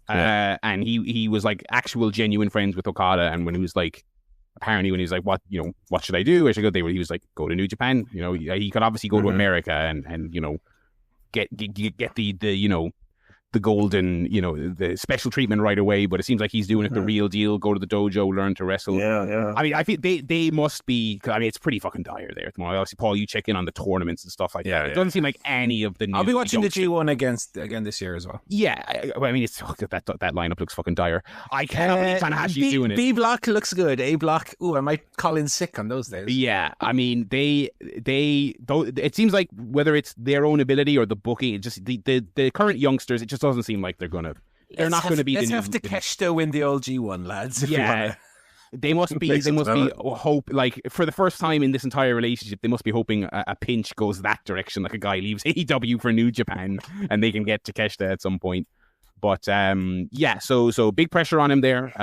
And he was like actual genuine friends with Okada. And when he was like, apparently when he was like, what should I do? Where should I go? He was like, go to New Japan. He could obviously go to America and get the golden, the special treatment right away, but it seems like he's doing it the real deal. Go to the dojo, learn to wrestle. Yeah. I mean, I feel they must be, I mean, it's pretty fucking dire there at the moment. Obviously, Paul, you check in on the tournaments and stuff like that. It doesn't seem like any of the new... I'll be watching the G1 again this year as well. Yeah, I mean, that lineup looks fucking dire. I can't believe Tanahashi's doing it. B block looks good. A block, I might call in sick on those days. Yeah, I mean, it seems like whether it's their own ability or the booking, it just the current youngsters, it just doesn't seem like they're not going to be. Let's have Takeshita win the old G1, lads. Yeah, they must be hope, like, for the first time in this entire relationship, they must be hoping a pinch goes that direction, like a guy leaves AEW for New Japan and they can get Takeshita at some point. But so big pressure on him there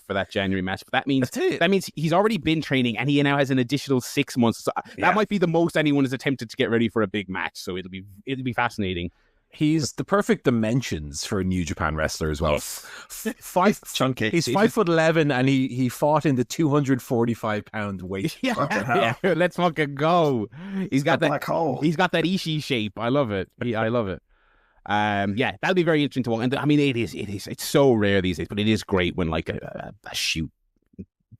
for that January match. But that means he's already been training, and he now has an additional 6 months. So that might be the most anyone has attempted to get ready for a big match. So it'll be fascinating. He's the perfect dimensions for a New Japan wrestler as well. Yes. Chunky. He's 5'11", and he fought in the 245-pound weight. Yeah, let's fucking go. He's got that black hole. He's got that Ishii shape. I love it. I love it. That'll be very interesting to watch. And I mean, it's so rare these days, but it is great when like a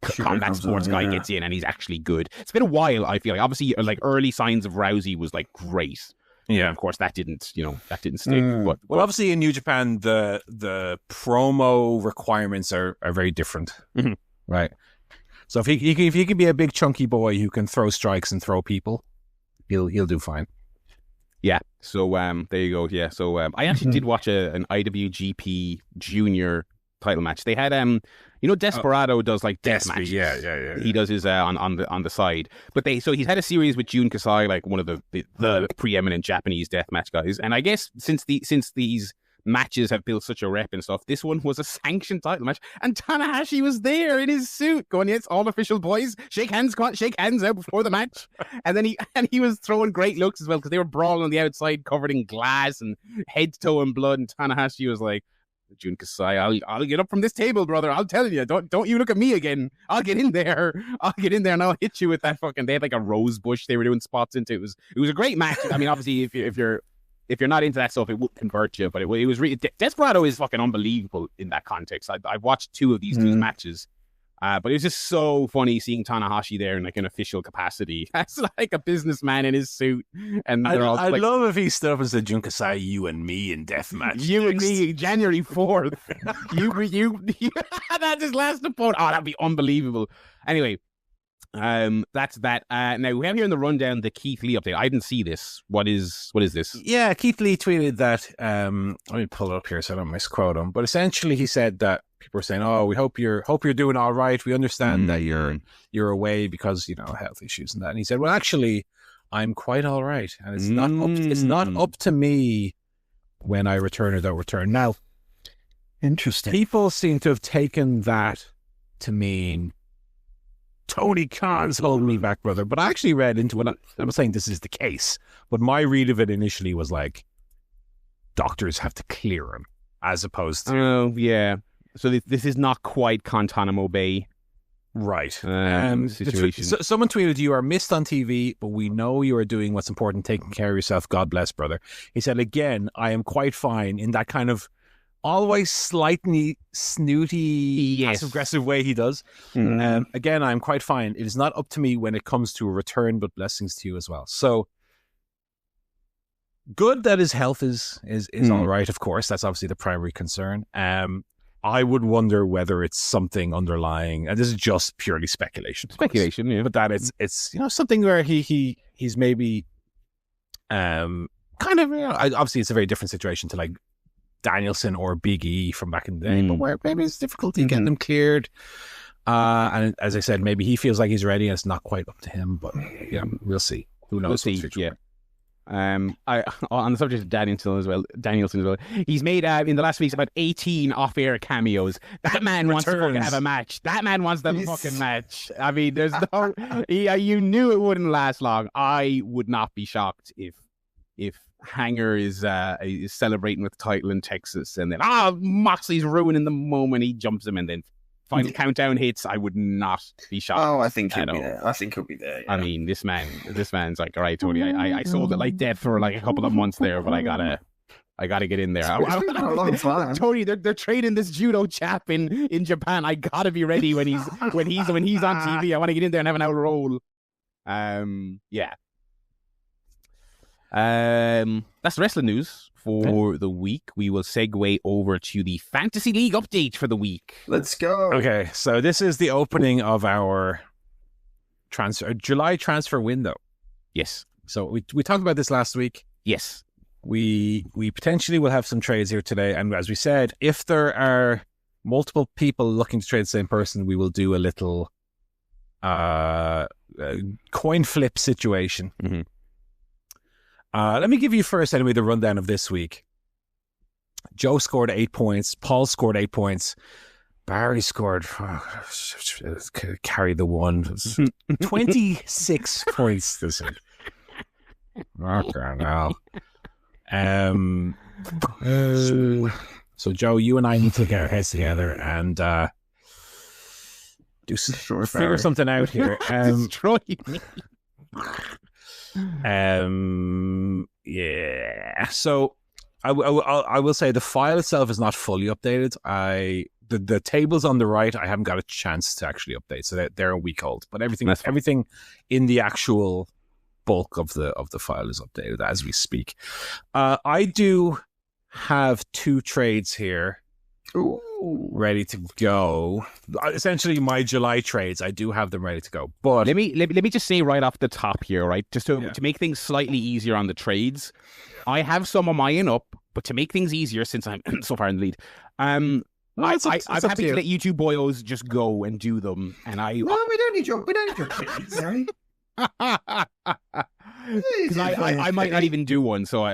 combat sports guy gets in and he's actually good. It's been a while. I feel like obviously like early signs of Rousey was like great. Yeah, of course that didn't stick. But obviously in New Japan the promo requirements are very different, right? So if he can be a big chunky boy who can throw strikes and throw people, he'll do fine. Yeah. So there you go. Yeah. So I actually did watch an IWGP Junior title match. They had Desperado does like death matches. Yeah. He does his on the side. But he's had a series with Jun Kasai, like one of the preeminent Japanese death match guys. And I guess since these matches have built such a rep and stuff, this one was a sanctioned title match, and Tanahashi was there in his suit going, yes, all official boys, shake hands out before the match. And then he was throwing great looks as well, because they were brawling on the outside covered in glass and head to toe in blood, and Tanahashi was like, Jun Kasai, I'll get up from this table, brother. I'll tell you, don't you look at me again. I'll get in there and I'll hit you with that fucking. They had like a rose bush they were doing spots into. It was a great match. I mean, obviously, if you're not into that stuff, it would convert you. But it was really Desperado is fucking unbelievable in that context. I've watched two of these matches. But it was just so funny seeing Tanahashi there in like an official capacity as like a businessman in his suit. And I'd love if he stood up and said, Jun Kasai, you and me in deathmatch. You and me, January 4th. you that's his last opponent. Oh, that'd be unbelievable. Anyway, that's that. Now we have here in the rundown the Keith Lee update. I didn't see this. What is this? Yeah, Keith Lee tweeted that. Let me pull it up here so I don't misquote him. But essentially, he said that people were saying, "Oh, we hope you're doing all right. We understand that you're away because health issues and that." And he said, "Well, actually, I'm quite all right, and it's not up to me when I return or don't return." Now, interesting. People seem to have taken that to mean Tony Khan's holding me back, brother. But I actually read into it. I'm not saying this is the case, but my read of it initially was like, doctors have to clear him, as opposed to... Oh, yeah. So this is not quite Guantanamo Bay. Right. Situation. Someone tweeted, "You are missed on TV, but we know you are doing what's important, taking care of yourself. God bless, brother." He said, "Again, I am quite fine," in that kind of always slightly snooty, passive-aggressive way he does. Again, I'm quite fine. It is not up to me when it comes to a return, but blessings to you as well. So, good that his health is all right, of course. That's obviously the primary concern. I would wonder whether it's something underlying, and this is just purely speculation. Speculation, yeah. But that it's something where he's maybe kind of, obviously it's a very different situation to like Danielson or Big E from back in the day, but where maybe it's difficulty getting them cleared. And as I said, maybe he feels like he's ready and it's not quite up to him, but yeah, we'll see. Who knows? We'll see, yeah. On the subject of Danielson as well, he's made in the last weeks about 18 off-air cameos. That man wants to fucking have a match. That man wants the fucking match. I mean, there's no... you knew it wouldn't last long. I would not be shocked if Hanger is celebrating with the title in Texas, and then Moxley's ruining the moment, he jumps him, and then final countdown hits, I would not be shocked. Oh, I think he'll be there. I think he'll be there. Yeah. I mean, this man's like, all right, Tony, I sold it like death for like a couple of months there, but I gotta get in there. It's been a long time. Tony, they're trading this judo chap in Japan. I gotta be ready when he's on TV. I want to get in there and have an out roll. Yeah. That's the wrestling news for the week. We will segue over to the Fantasy League update for the week. Let's go. Okay, so this is the opening of our July transfer window. Yes. So we talked about this last week. Yes. We potentially will have some trades here today, and as we said, if there are multiple people looking to trade the same person, we will do a little coin flip situation. Mm-hmm. Let me give you first, anyway, the rundown of this week. Joe scored 8 points. Paul scored 8 points. Barry scored, carry the one, 26 points this week. Okay, now. So Joe, you and I need to get our heads together and figure something out here. Destroy me. Yeah. So I will say the file itself is not fully updated. The tables on the right, I haven't got a chance to actually update, so they're a week old. But everything in the actual bulk of the file is updated as we speak. I do have 2 trades here. Ooh. Ready to go. Essentially, my July trades, I do have them ready to go. But let me just say right off the top here, right, just to make things slightly easier on the trades. I have some of mine up, but to make things easier, since I'm so far in the lead, I'm happy to let you two boyos just go and do them. And we don't need your trades, sorry. Because I might not even do one, so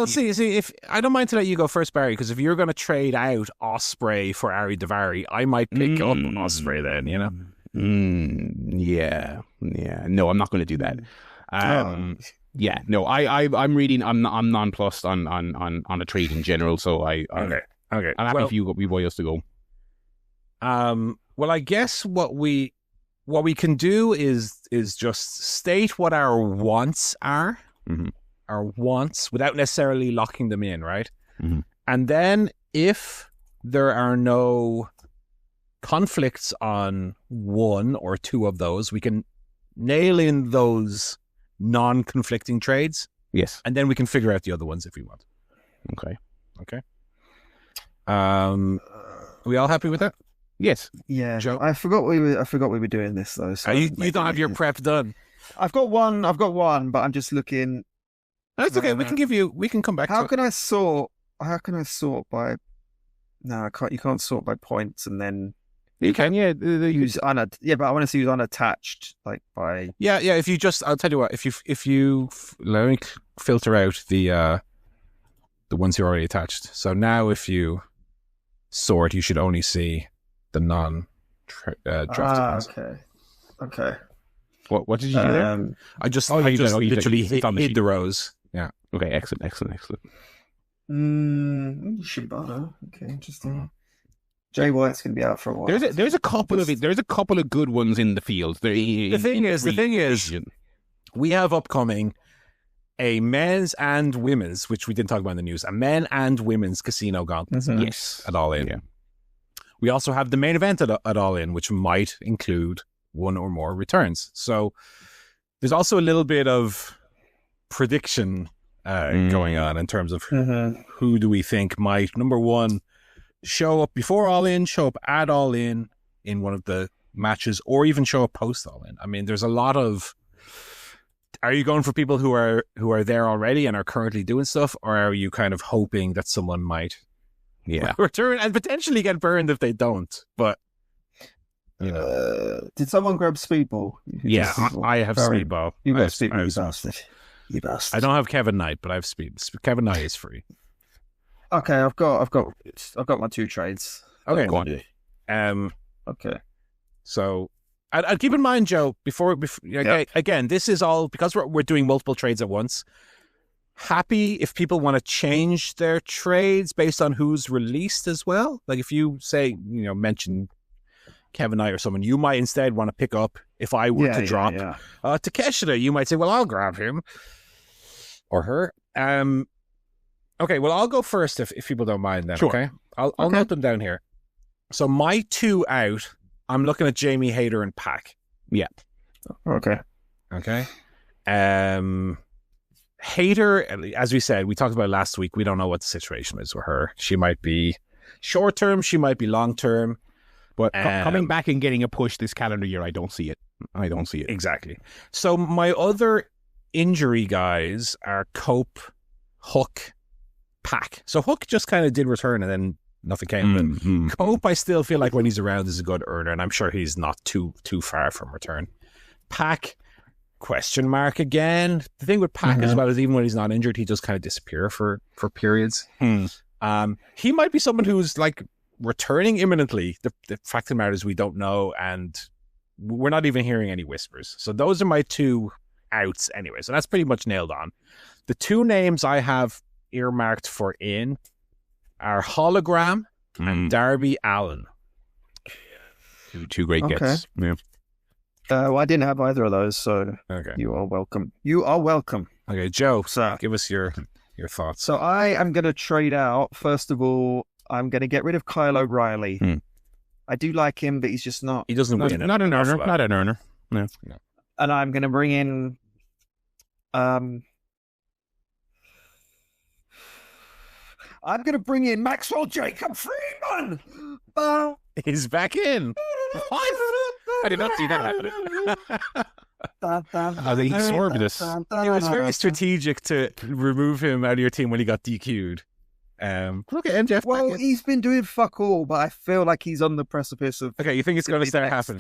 see, if I don't mind to let you go first, Barry, because if you're going to trade out Osprey for Ari Daivari, I might pick up Osprey then, you know. Yeah. No, I'm not going to do that. Yeah, no, I'm reading. I'm nonplussed on a trade in general, so okay. I'm happy for you boys to go. Well, I guess what we can do is just state what our wants are, our wants, without necessarily locking them in, right? Mm-hmm. And then if there are no conflicts on 1 or 2 of those, we can nail in those non-conflicting trades. Yes. And then we can figure out the other ones if we want. Okay. Are we all happy with that? Yes. Yeah. Joe? I forgot we were doing this though. So you don't have your prep done. I've got one, but I'm just looking. That's okay. We can come back to it. How can I sort by? No, I can't. You can't sort by points and then. You can, yeah. But I want to use unattached, like by. Yeah. If you just, I'll tell you what. If you let me filter out the ones you already attached. So now, if you sort, you should only see the non-drafted ones. Okay. What did you do there? I just literally hid the rows. Yeah. Okay. Excellent. Shibata. Okay. Interesting. Jay White's going to be out for a while. There's a couple of good ones in the field. The thing is, we have upcoming a men's and women's, which we didn't talk about in the news, a men and women's casino gauntlet. Mm-hmm. Yes, at All In. Yeah. We also have the main event at All In, which might include 1 or more returns. So there's also a little bit of prediction going on in terms of who do we think might, number 1, show up before All In, show up at All In one of the matches, or even show up post All In. I mean, there's a lot of. Are you going for people who are there already and are currently doing stuff, or are you kind of hoping that someone might return and potentially get burned if they don't? But did someone grab Speedball? Yeah, I have Speedball. You got Speedball, you bastard. I don't have Kevin Knight, but I have Speed. Kevin Knight is free. Okay, I've got my 2 trades. Okay, go on. Okay. So, I'd keep in mind, Joe, before again, this is all because we're doing multiple trades at once. Happy if people want to change their trades based on who's released as well. Like if you say, mention Kevin Knight or someone, you might instead want to pick up if I were to drop Takeshita. You might say, well, I'll grab him or her. Okay, well, I'll go first if people don't mind then, okay? I'll note them down here. So my 2 out, I'm looking at Jamie Hayter and Pac. Yeah. Okay. Hayter, as we said, we talked about it last week, we don't know what the situation is with her. She might be short-term, she might be long-term. But coming back and getting a push this calendar year, I don't see it. Exactly. So my other injury guys are Cope, Hook, Pac. So Hook just kind of did return and then nothing came of it. Cope, I still feel like when he's around is a good earner, and I'm sure he's not too far from return. Pac, question mark again. The thing with Pac as well is even when he's not injured, he just kind of disappear for periods. He might be someone who's like returning imminently. The fact of the matter is we don't know, and we're not even hearing any whispers. So those are my 2 outs anyway. So that's pretty much nailed on. The 2 names I have earmarked for in are Hologram and Darby Allin. Two great gets. Yeah. Well, I didn't have either of those, so you are welcome. Okay, Joe, so, give us your thoughts. So I am going to trade out. First of all, I'm going to get rid of Kyle O'Reilly. I do like him, but he's just not. He doesn't win. Not an earner. No. And I'm going to bring in. I'm going to bring in Maxwell Jacob Freeman. He's back in. What? I did not see that happening. He swerved this. It was very strategic to remove him out of your team when he got DQ'd. Look at MJF. Well, he's been doing fuck all, but I feel like he's on the precipice of. Okay, you think it's going to start happening?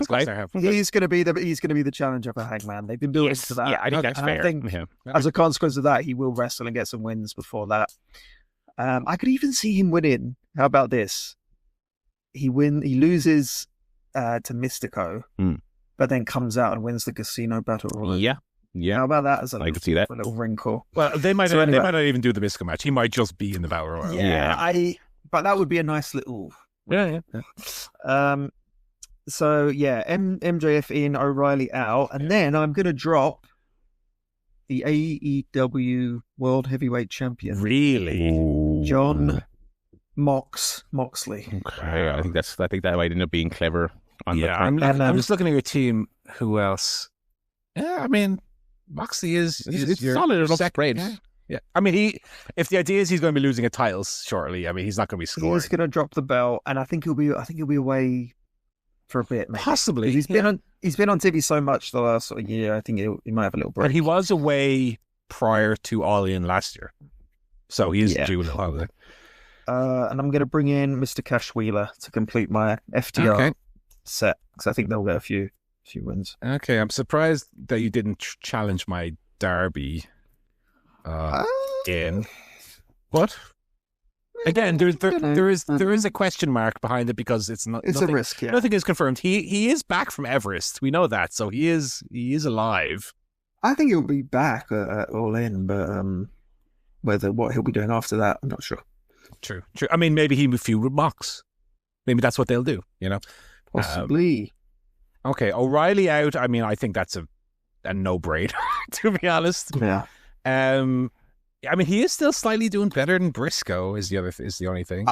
He's going to be the challenger for Hangman. They've been building to that. Yeah, I think that's fair. I think as a consequence of that, he will wrestle and get some wins before that. I could even see him winning. How about this? He loses to Mystico, but then comes out and wins the Casino Battle Royal. Yeah. How about that as I could see that. a little wrinkle? Well, they might not even do the Mystico match. He might just be in the Battle Royal. Yeah. But that would be a nice little. Yeah. So yeah, MJF in, O'Reilly out, and then I'm going to drop the AEW World Heavyweight Champion. Really? John Moxley. Okay, I think that might end up being clever. I'm just looking at your team. Who else? Yeah, I mean, Moxley is your solid enough spread. Yeah. I mean, if the idea is he's going to be losing a title shortly, I mean, he's not going to be scoring. He's going to drop the belt, and I think he'll be away for a bit, maybe. Possibly. He's been on TV so much the last sort of year. I think he might have a little break. But he was away prior to All In last year, so he is due a little holiday. And I'm going to bring in Mr. Cash Wheeler to complete my FTR set, because I think they'll get a few wins. Okay, I'm surprised that you didn't challenge my Derby in. What? Again, there is a question mark behind it because it's not. It's nothing, a risk. Yeah. Nothing is confirmed. He is back from Everest. We know that, so he is alive. I think he'll be back at All In, but what he'll be doing after that, I'm not sure. True. I mean, maybe he will feud with Mox. Maybe that's what they'll do. Possibly. Okay, O'Reilly out. I mean, I think that's a no-brainer, to be honest. Yeah. I mean, he is still slightly doing better than Briscoe. Is the only thing.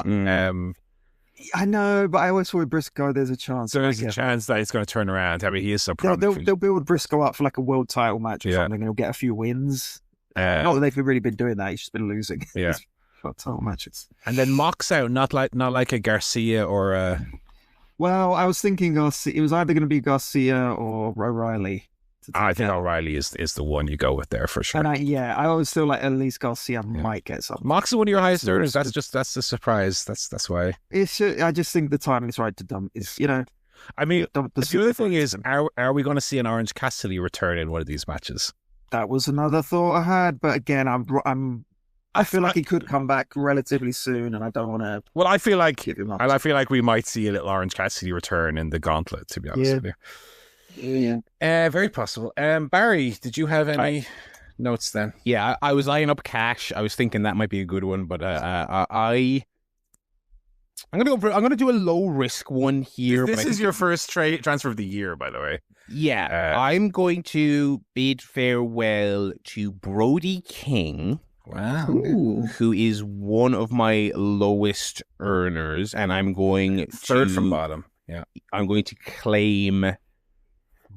I know, but I always thought with Briscoe, there's a chance. There's a chance that it's going to turn around. I mean, he is so promising. They'll build Briscoe up for like a world title match or something, and he'll get a few wins. Not that they've really been doing that. He's just been losing. Yeah. For title matches. And then Mox out, not like a Garcia or a. Well, I was thinking Garcia. It was either going to be Garcia or O'Reilly. I think O'Reilly is the one you go with there for sure. And I always feel like at least Garcia might get something. Mox is one of your highest earners. That's the surprise. That's why. I just think the timing is right to dump. I mean, the other thing is, are we going to see an Orange Cassidy return in one of these matches? That was another thought I had, but again, I feel like he could come back relatively soon, and I don't want to. Well, I feel like we might see a little Orange Cassidy return in the Gauntlet. To be honest with you. Yeah. Very possible. Barry, did you have any notes then? Yeah, I was eyeing up Cash. I was thinking that might be a good one, but I'm gonna do a low risk one here. This is your first transfer of the year, by the way. Yeah, I'm going to bid farewell to Brody King. Wow. Who is one of my lowest earners, and I'm going third from bottom. Yeah, I'm going to claim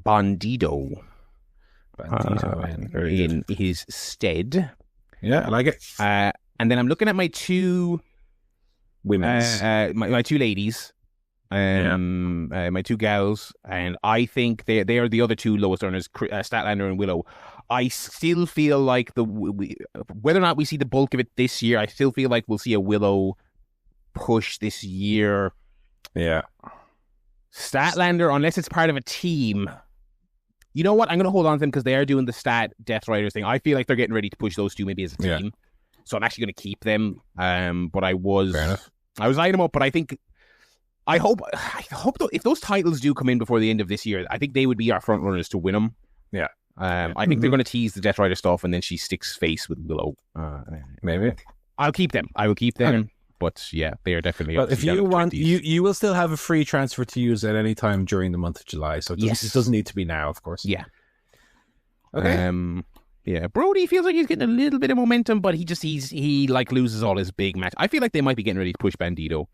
Bandido in his stead. Yeah, I like it. And then I'm looking at my two women's, my two ladies, my two gals, and I think they are the other two lowest earners, Statlander and Willow. I still feel like whether or not we see the bulk of it this year, I still feel like we'll see a Willow push this year. Yeah. Statlander, unless it's part of a team, you know what? I'm going to hold on to them because they are doing the Stat Death Riders thing. I feel like they're getting ready to push those two maybe as a team. Yeah. So I'm actually going to keep them. But I was eyeing them up, but I hope if those titles do come in before the end of this year, I think they would be our front runners to win them. Yeah. I think they're going to tease the Death Rider stuff, and then she sticks face with Willow. Maybe. I'll keep them. I will keep them. Okay. But yeah, they are definitely. But if you want, you will still have a free transfer to use at any time during the month of July. So it doesn't need to be now, of course. Yeah. Okay. Yeah, Brody feels like he's getting a little bit of momentum, but he loses all his big match. I feel like they might be getting ready to push Bandido.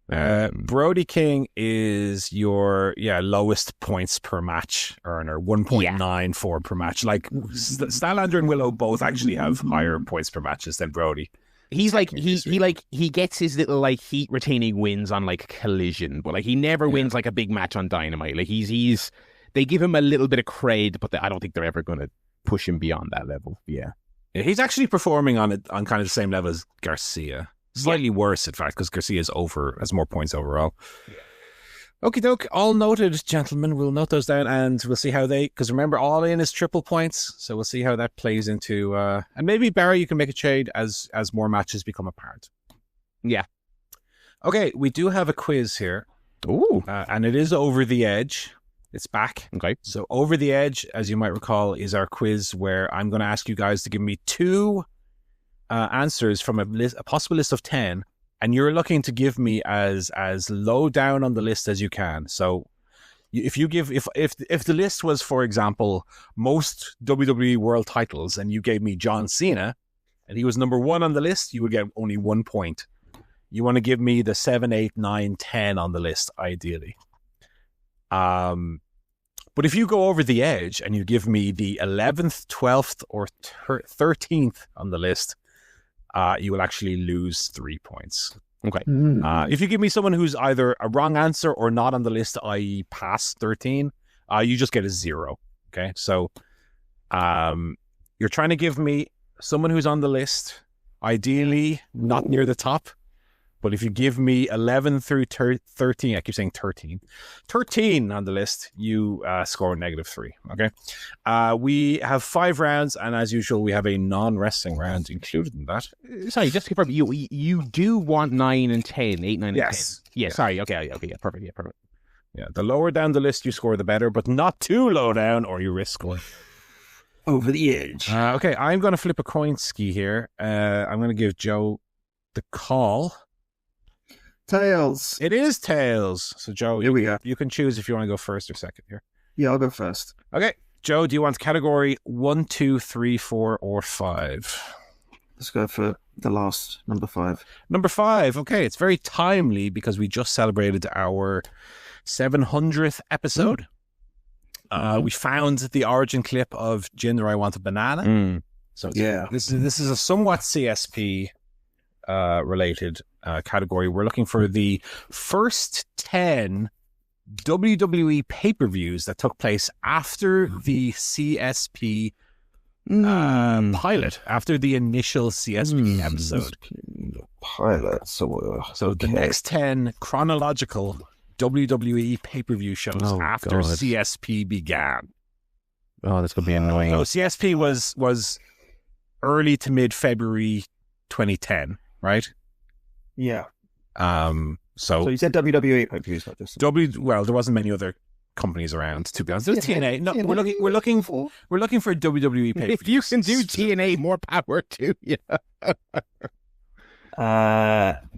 Brody King is your lowest points per match earner, 1.94 per match. Like Statlander and Willow both actually have higher points per matches than Brody. He's like he gets his little like heat retaining wins on like Collision, but like he never wins like a big match on Dynamite. Like he's they give him a little bit of cred, but I don't think they're ever going to push him beyond that level. Yeah, he's actually performing on kind of the same level as Garcia. Slightly worse, in fact, because Garcia has more points overall. Yeah. Okie doke, all noted, gentlemen. We'll note those down and we'll see how because remember, all in is triple points. So we'll see how that plays into, and maybe Barry, you can make a trade as more matches become apparent. Yeah. Okay, we do have a quiz here. Ooh. And it is Over the Edge. It's back. Okay. So Over the Edge, as you might recall, is our quiz where I'm going to ask you guys to give me two answers from a possible list of 10, and you're looking to give me as low down on the list as you can. So if the list was, for example, most WWE world titles, and you gave me John Cena and he was number 1 on the list, you would get only 1 point. You want to give me the 7, 8, 9, 10 on the list, ideally. But if you go over the edge and you give me the 11th, 12th, or 13th on the list, you will actually lose 3 points. Okay. If you give me someone who's either a wrong answer or not on the list, i.e. past 13, you just get a 0. Okay. So you're trying to give me someone who's on the list, ideally not near the top. But if you give me 11 through 13, I keep saying 13 on the list, you score -3. Okay. We have 5 rounds, and as usual, we have a non-wrestling round included in that. Sorry, just to confirm, you do want 9 and 10, 8, 9, and 10. Yes. Yeah, sorry. Okay, yeah, perfect. Yeah, perfect. Yeah, the lower down the list you score, the better, but not too low down or you risk scoring over the edge. Okay, I'm going to flip a coin ski here. I'm going to give Joe the call. Tails. It is tails. So, Joe, here we go. You can choose if you want to go first or second here. Yeah, I'll go first. Okay. Joe, do you want category 1, 2, 3, 4, or 5? Let's go for the last, number 5. Number 5. Okay. It's very timely because we just celebrated our 700th episode. We found the origin clip of Jinder, I Want a Banana. So this is a somewhat CSP related category. We're looking for the first 10 WWE pay-per-views that took place after the CSP pilot, after the initial CSP episode. Pilot. So the next 10 chronological WWE pay-per-view shows after CSP began. Oh, that's going to be annoying. So CSP was early to mid-February 2010, right? Yeah. So you said WWE pay-per-views, not just well, there wasn't many other companies around, to be honest. There's TNA. No, TNA. We're looking for WWE pay-per-views. If you can do TNA, more power to you.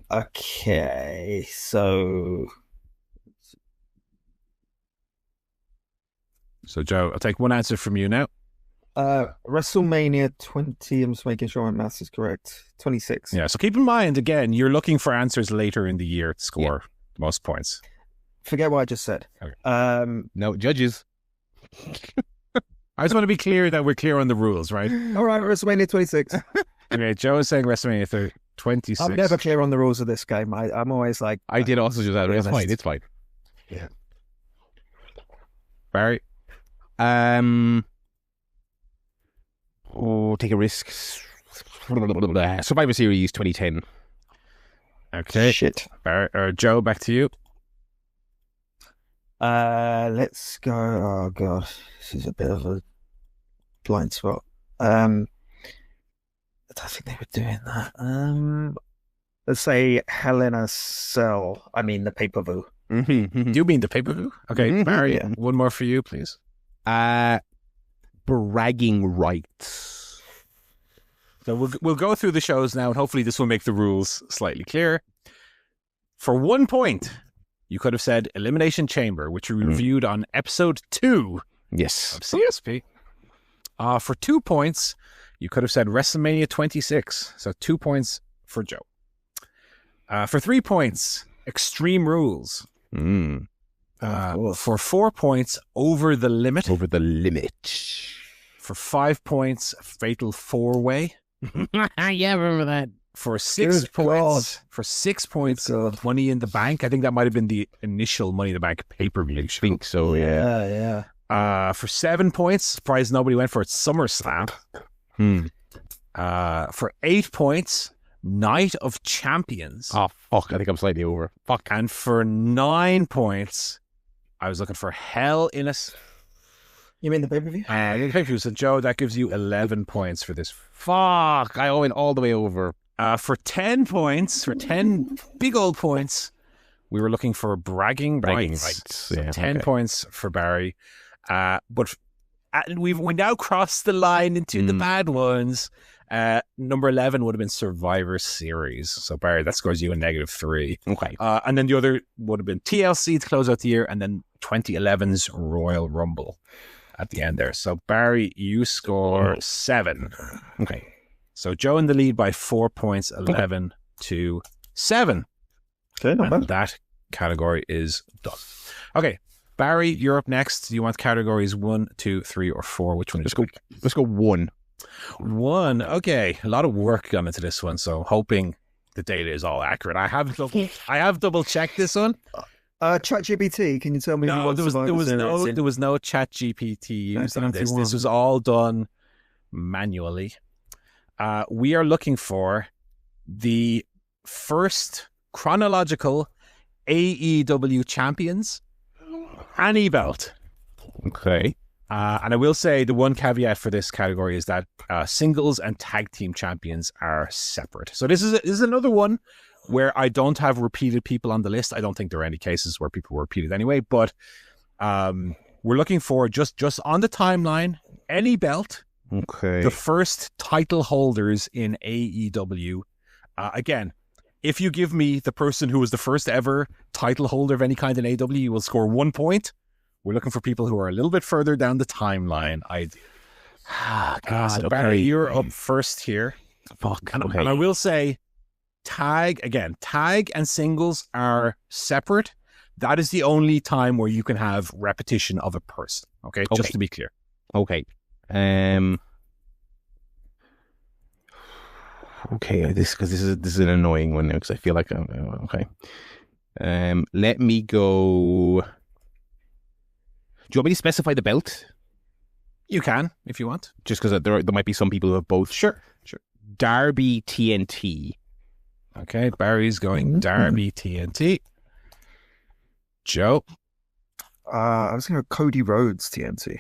Okay, so Joe, I'll take one answer from you now. WrestleMania 20. I'm just making sure my maths is correct. 26. Yeah. So keep in mind, again, you're looking for answers later in the year to score the most points. Forget what I just said. Okay. No judges. I just want to be clear that we're clear on the rules, right? All right, WrestleMania 26. Okay, Joe is saying WrestleMania 26. I'm never clear on the rules of this game. I'm always like... I did also just that. It's fine. It's fine. Yeah. Barry? Take a risk. Survivor Series 2010. Okay. Shit. Barry, Joe, back to you. Let's go. Oh god, this is a bit of a blind spot. I don't think they were doing that. Let's say Hell in a Cell. I mean the pay-per-view. Do you mean the pay-per-view? Okay, Barry, one more for you, please. Bragging rights. So we'll go through the shows now, and hopefully this will make the rules slightly clearer. For 1 point, you could have said Elimination Chamber, which we reviewed on episode 2 Yes. of CSP. For 2 points, you could have said WrestleMania 26. So 2 points for Joe. For 3 points, Extreme Rules. For 4 points, Over the Limit. Over the Limit. For 5 points, Fatal 4-Way. Yeah, remember that. For 6 points, Money in the Bank. I think that might have been the initial Money in the Bank pay-per-view. I think so, yeah. For 7 points, surprised nobody went for it, SummerSlam. For 8 points, Night of Champions. Oh, fuck. I think I'm slightly over. Fuck. And for 9 points, I was looking for Hell in a... You mean the pay-per-view? So, Joe, that gives you 11 points for this. Fuck. I went all the way over. For 10 points, for 10 big old points, we were looking for Bragging Rights. So Yeah, 10 points for Barry. But we now crossed the line into the bad ones. Number 11 would have been Survivor Series. So, Barry, that scores you a -3. Okay. And then the other would have been TLC to close out the year, and then 2011's Royal Rumble at the end there. So, Barry, you score 7. Okay. So, Joe in the lead by 4 points, 11 to 7. Okay, not And bad. that category is done. Okay, Barry, you're up next. Do you want categories 1, 2, 3, or 4? Which one? Let's go 1. 1. Okay, a lot of work gone into this one, so hoping the data is all accurate. I have double checked this one. ChatGPT, can you tell me? No, there was no ChatGPT used on this. This was all done manually. We are looking for the first chronological AEW champions, any belt. Okay. And I will say the one caveat for this category is that singles and tag team champions are separate. So this is another one where I don't have repeated people on the list. I don't think there are any cases where people were repeated anyway, but we're looking for just on the timeline, any belt. Okay. The first title holders in AEW. Again, if you give me the person who was the first ever title holder of any kind in AEW, you will score 1 point. We're looking for people who are a little bit further down the timeline. God, so okay. Barry, you're up first here. Fuck. And, Okay. and I will say, tag and singles are separate. That is the only time where you can have repetition of a person. Okay, just to be clear. Okay. Okay. This is an annoying one now because I feel like okay. Let me go. Do you want me to specify the belt? You can if you want. Just because there might be some people who have both. Sure. Darby TNT. Okay, Barry's going Darby TNT. Joe. I was going to go Cody Rhodes TNT.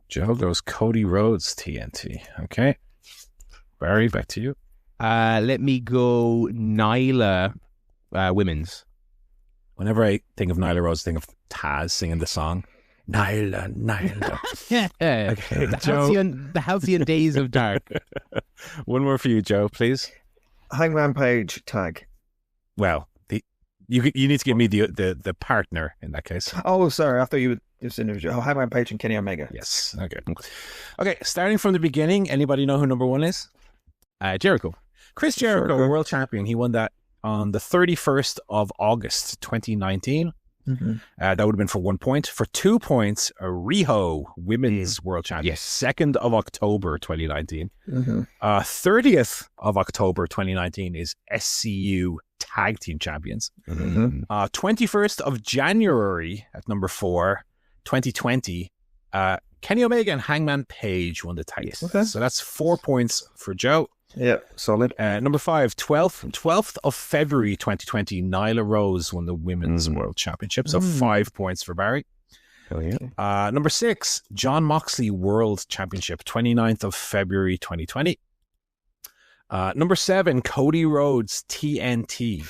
Joe goes Cody Rhodes TNT. Okay. Barry, back to you. Let me go Nyla women's. Whenever I think of Nyla Rhodes, I think of Taz singing the song. Nyla. Yeah. Okay, The halcyon days of dark. One more for you, Joe, please. Hangman Page tag. Well, you need to give me the partner in that case. Oh, sorry. I thought you were just individual. Oh, Hangman Page and Kenny Omega. Yes. Okay. Starting from the beginning, anybody know who number 1 is? Jericho. Chris Jericho, world champion. He won that on the 31st of August, 2019. Mm-hmm. That would have been for 1 point. For 2 points, Riho, women's world champion. Yes. 2nd of October, 2019. Mm-hmm. 30th of October, 2019 is SCU tag team champions. Mm-hmm. 21st of January at number 4, 2020, Kenny Omega and Hangman Page won the tag. Yes. Okay. So that's 4 points for Joe. Yeah, solid. Number 5, 12th of February 2020, Nyla Rose won the Women's World Championship. So 5 points for Barry. Hell yeah. Number 6, John Moxley World Championship, 29th of February 2020. Number 7, Cody Rhodes TNT,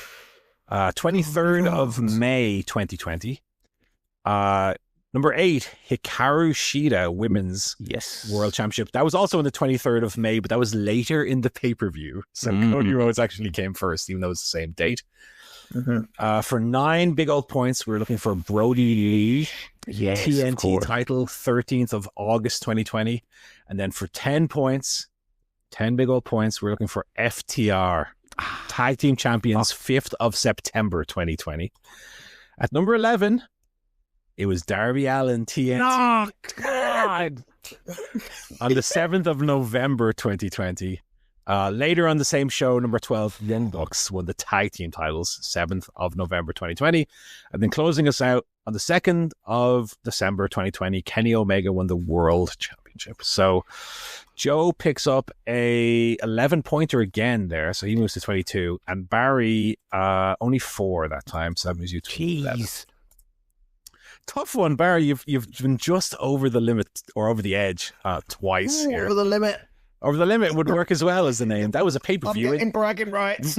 23rd of May 2020. Number 8, Hikaru Shida Women's World Championship. That was also on the 23rd of May, but that was later in the pay-per-view. So Cody Rhodes actually came first, even though it's the same date. Mm-hmm. For 9 big old points, we're looking for Brody Lee. TNT title, 13th of August 2020. And then for 10 points, 10 big old points, we're looking for FTR. Tag Team Champions, 5th of September 2020. At number 11... it was Darby Allin TNT. Oh, God. On the 7th of November 2020. Later on the same show, number 12, Young Bucks won the tag team titles, 7th of November 2020. And then closing us out on the 2nd of December 2020, Kenny Omega won the World Championship. So Joe picks up a 11-pointer again there, so he moves to 22. And Barry, only 4 that time, so that moves you to 11. Tough one, Barry. You've been just over the limit or over the edge twice here. Over the limit. Over the limit would work as well as the name. That was a pay-per-view. I'm getting bragging rights.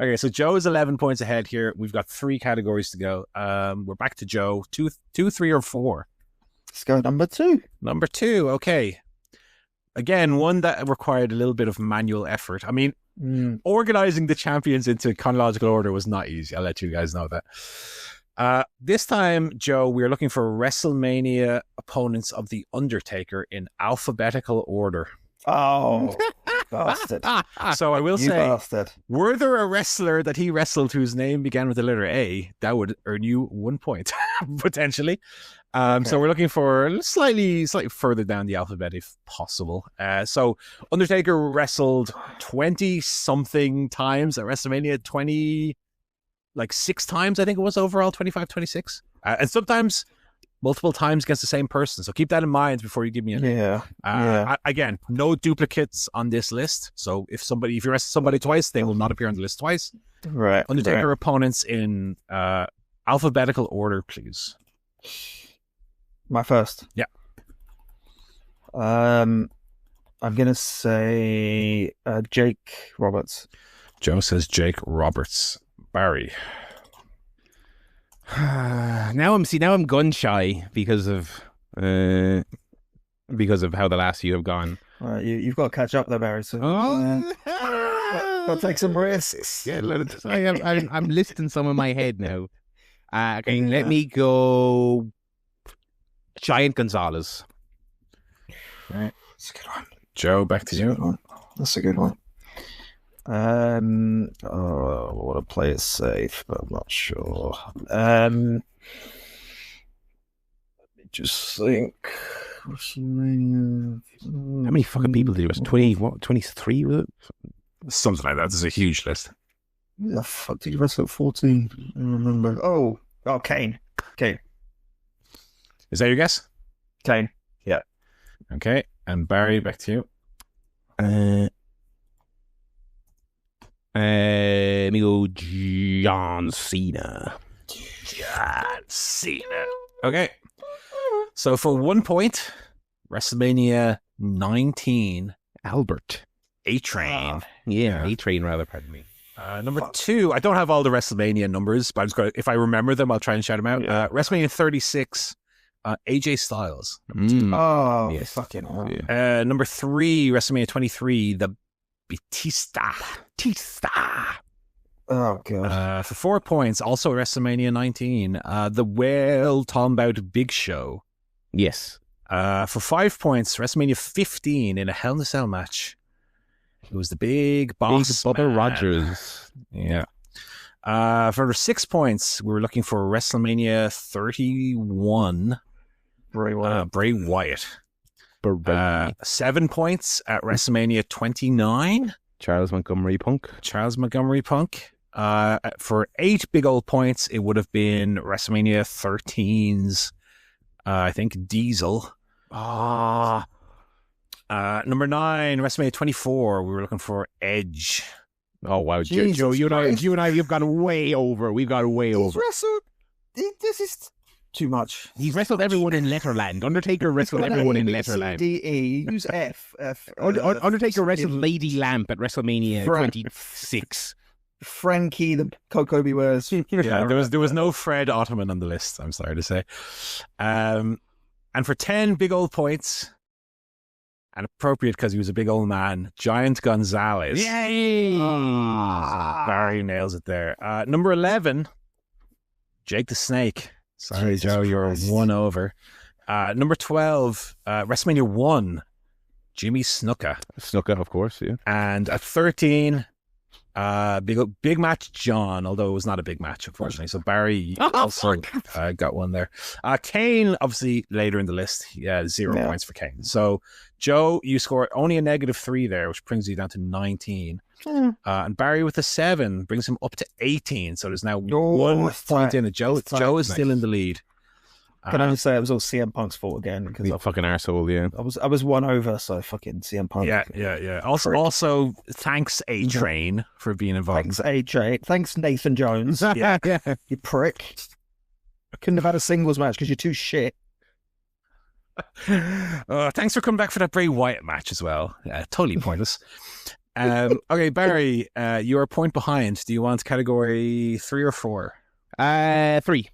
Okay, so Joe is 11 points ahead here. We've got 3 categories to go. We're back to Joe. 2, 3, or 4? Let's go number 2. Number 2, okay. Again, one that required a little bit of manual effort. I mean, organizing the champions into chronological order was not easy. I'll let you guys know that. This time, Joe, we're looking for WrestleMania opponents of The Undertaker in alphabetical order. Oh, bastard. So I will say, bastard. Were there a wrestler that he wrestled whose name began with the letter A, that would earn you 1 point, potentially. Okay. So we're looking for slightly further down the alphabet if possible. So Undertaker wrestled 20-something times at WrestleMania, 6 times, I think it was overall, 25, 26. And sometimes multiple times against the same person. So keep that in mind before you give me a name. Again, no duplicates on this list. So if you wrestle somebody twice, they will not appear on the list twice. Right. Undertaker opponents in alphabetical order, please. My first. Yeah. I'm gonna say Jake Roberts. Joe says Jake Roberts. Barry. Now I'm gun shy because of how the last few have gone. You've got to catch up there, Barry. So got to take some risks. Yeah, I'm listing some in my head now. Okay, let me go. Giant Gonzalez. Right, that's a good one. Joe, back to you. That's a good one. I want to play it safe, but I'm not sure. Let me just think. WrestleMania. How many fucking people did he wrestle? 23 was it? Something like that. This is a huge list. The fuck did you wrestle at 14? I don't remember. Oh, Kane. Is that your guess? Kane. Yeah. Okay. And Barry, back to you. Let me go John Cena. Okay. So for 1 point, WrestleMania 19, Albert. A-Train. A-Train rather, pardon me. Number 2, I don't have all the WrestleMania numbers, but I'm just going to, if I remember them, I'll try and shout them out. Yeah. WrestleMania 36, AJ Styles. Oh, yes. fucking hell. Number 3, WrestleMania 23, the Batista. Oh, God. For 4 points, also WrestleMania 19, the well-talked about Big Show. Yes. For 5 points, WrestleMania 15 in a Hell in a Cell match. It was the big boss, Big Bubba man. Rogers. Yeah. For 6 points, we were looking for WrestleMania 31. Bray Wyatt. Bray Wyatt. 7 points at WrestleMania 29. Charles Montgomery Punk. For 8 big old points, it would have been WrestleMania 13's, I think, Diesel. Number 9, WrestleMania 24, we were looking for Edge. Oh, wow. Jesus Joe, you Christ. and I, we've gone way over. We've gone way He's over. wrestled. This is too much. He's wrestled everyone in Letterland. Undertaker wrestled everyone in Letterland. D-E. Use F. Undertaker wrestled Lady Lamp at WrestleMania Frank. 26. Frankie, the Kobe wears. Yeah, there was no Fred Ottoman on the list, I'm sorry to say. And for 10 big old points, and appropriate because he was a big old man, Giant Gonzalez. Yay! Barry nails it there. Number 11, Jake the Snake. Sorry, Jesus Joe, you're Christ. 1 over. Number 12, WrestleMania 1, Jimmy Snuka. Snuka, of course, yeah. And at 13, big match John, although it was not a big match, unfortunately. So Barry also got one there. Kane, obviously, later in the list. Yeah, 0 points for Kane. So, Joe, you scored only a -3 there, which brings you down to 19. And Barry with a 7 brings him up to 18. So there's now 1 point in it. Joe is still in the lead. Can I only say it was all CM Punk's fault again because He's a fucking arsehole, yeah. I was 1 over, so fucking CM Punk. Yeah. Also, thanks A-Train for being involved. Thanks AJ. Thanks Nathan Jones. Yeah. You prick. Couldn't have had a singles match because you're too shit. Thanks for coming back for that Bray Wyatt match as well. Totally pointless. Okay, Barry, you're a point behind. Do you want category 3 or 4? 3.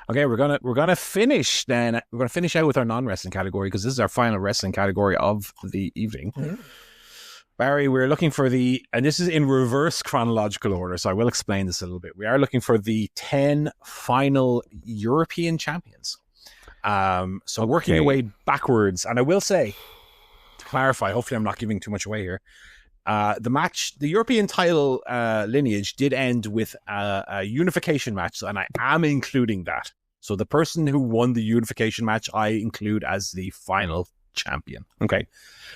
Okay, we're gonna finish then. We're gonna finish out with our non-wrestling category because this is our final wrestling category of the evening. Mm-hmm. Barry, we're looking for and this is in reverse chronological order, so I will explain this a little bit. We are looking for the 10 final European champions. So working your way backwards, and I will say, to clarify, hopefully I'm not giving too much away here. The European title lineage did end with a unification match, and I am including that. So the person who won the unification match, I include as the final champion. Okay.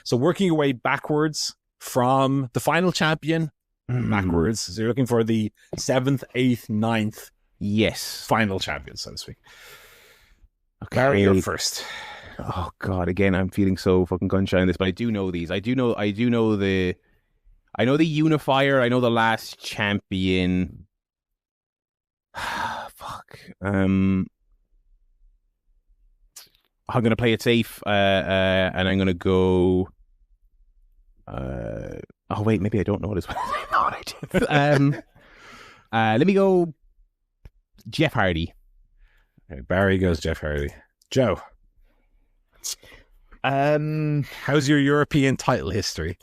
So working your way backwards from the final champion backwards. So you're looking for the 7th, 8th, 9th final champion, so to speak. Okay, Barry, you're first. Oh God! Again, I'm feeling so fucking gun shy on this, but I do know these. I know the unifier. I know the last champion. Fuck. I'm gonna play it safe, and I'm gonna go. Oh wait, maybe I don't know this one. Let me go. Jeff Hardy. Okay, Barry goes Jeff Hardy. Joe. How's your European title history?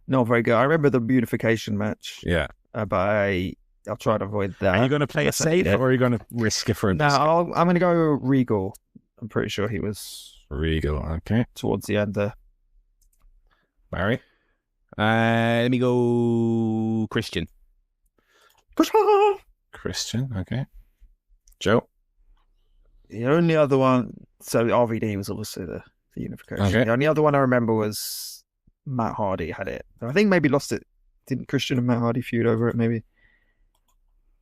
Not very good. I remember the unification match. Yeah. But I'll try to avoid that. Are you going to play it safe or are you going to risk it for a No, I'm going to go Regal. I'm pretty sure he was Regal. Okay. towards the end there. Barry? Let me go Christian. Christian. Okay. Joe? The only other one, so RVD was obviously the unification. Okay. The only other one I remember was Matt Hardy had it. I think maybe lost it. Didn't Christian and Matt Hardy feud over it maybe?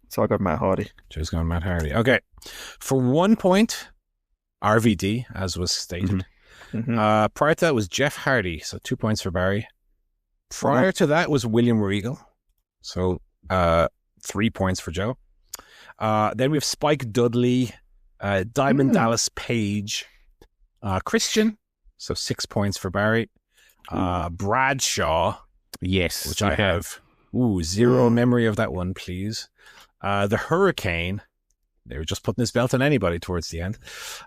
So I got Matt Hardy. Joe's going Matt Hardy. Okay. For 1 point, RVD, as was stated. Mm-hmm. Prior to that was Jeff Hardy, so 2 points for Barry. Prior to that was William Regal, so 3 points for Joe. Then we have Spike Dudley, Diamond Dallas Page, Christian, so 6 points for Barry. Bradshaw, Yes, which I have. Zero memory of that one, please. The Hurricane, they were just putting his belt on anybody towards the end.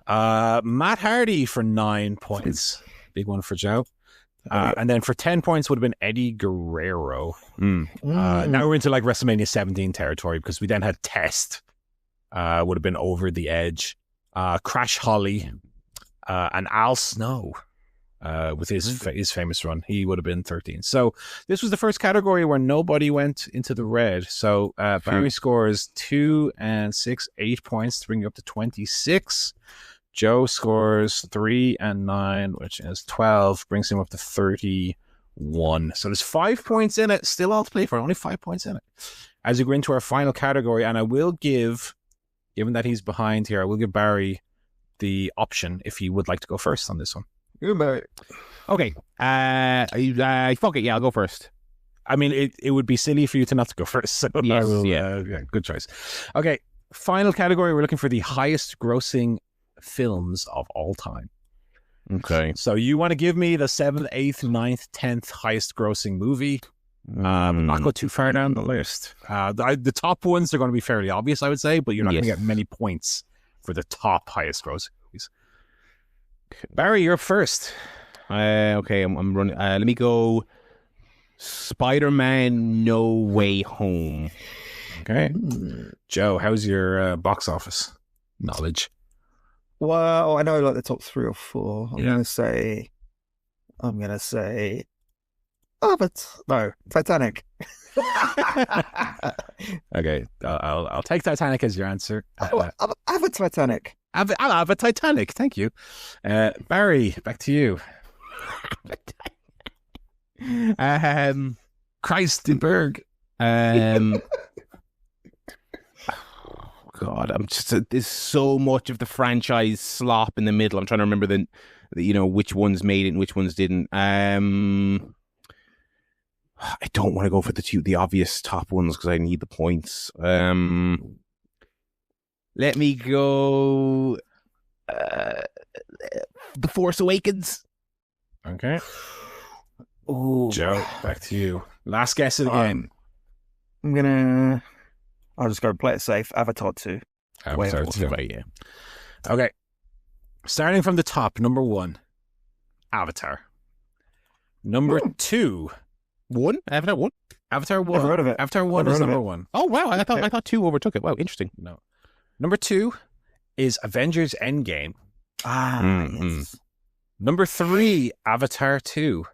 Matt Hardy for 9 points. Big one for Joe. And then for 10 points would have been Eddie Guerrero. Now we're into like WrestleMania 17 territory because we then had Test. Would have been Over the Edge. Crash Holly. And Al Snow. With his famous run. He would have been 13. So this was the first category where nobody went into the red. So Barry scores 2 and 6, 8 points to bring you up to 26. Joe scores 3 and 9, which is 12, brings him up to 31. So there's 5 points in it, still all to play for, only 5 points in it. As we go into our final category, and I will give, given that he's behind here, I will give Barry the option if he would like to go first on this one. Good, Barry. Okay. Fuck it. Yeah, I'll go first. I mean, it would be silly for you to not to go first. So yes, I will, yeah, good choice. Okay, final category. We're looking for the highest grossing films of all time. Okay. So you want to give me the 7th, 8th, 9th, 10th highest grossing movie. Not go too far down the list. The top ones are going to be fairly obvious, I would say, but you're not going to get many points for the top highest grossing movies. Barry, you're up first. Okay, I'm running. Let me go. Spider-Man: No Way Home. Okay. Joe, how's your box office knowledge? Well, I know like the top 3 or 4. I'm gonna say Titanic. Okay, I'll take Titanic as your answer. I'll have a Titanic. I'll have a Titanic. Thank you, Barry. Back to you. Christenberg. God, I'm just there's so much of the franchise slop in the middle. I'm trying to remember the which ones made it and which ones didn't. I don't want to go for the obvious top ones because I need the points. Let me go. The Force Awakens. Okay. Ooh. Joe, back to you. Last guess of the game. I'll just go play it safe. Avatar 2. Avatar 2. Yeah. Okay. Starting from the top, number 1, Avatar. Number 2, Avatar 1. Avatar 1. Never heard of it. Avatar 1 is number 1. Oh wow! I thought 2 overtook it. Wow, interesting. No. Number 2 is Avengers Endgame. Yes. Number 3, Avatar 2.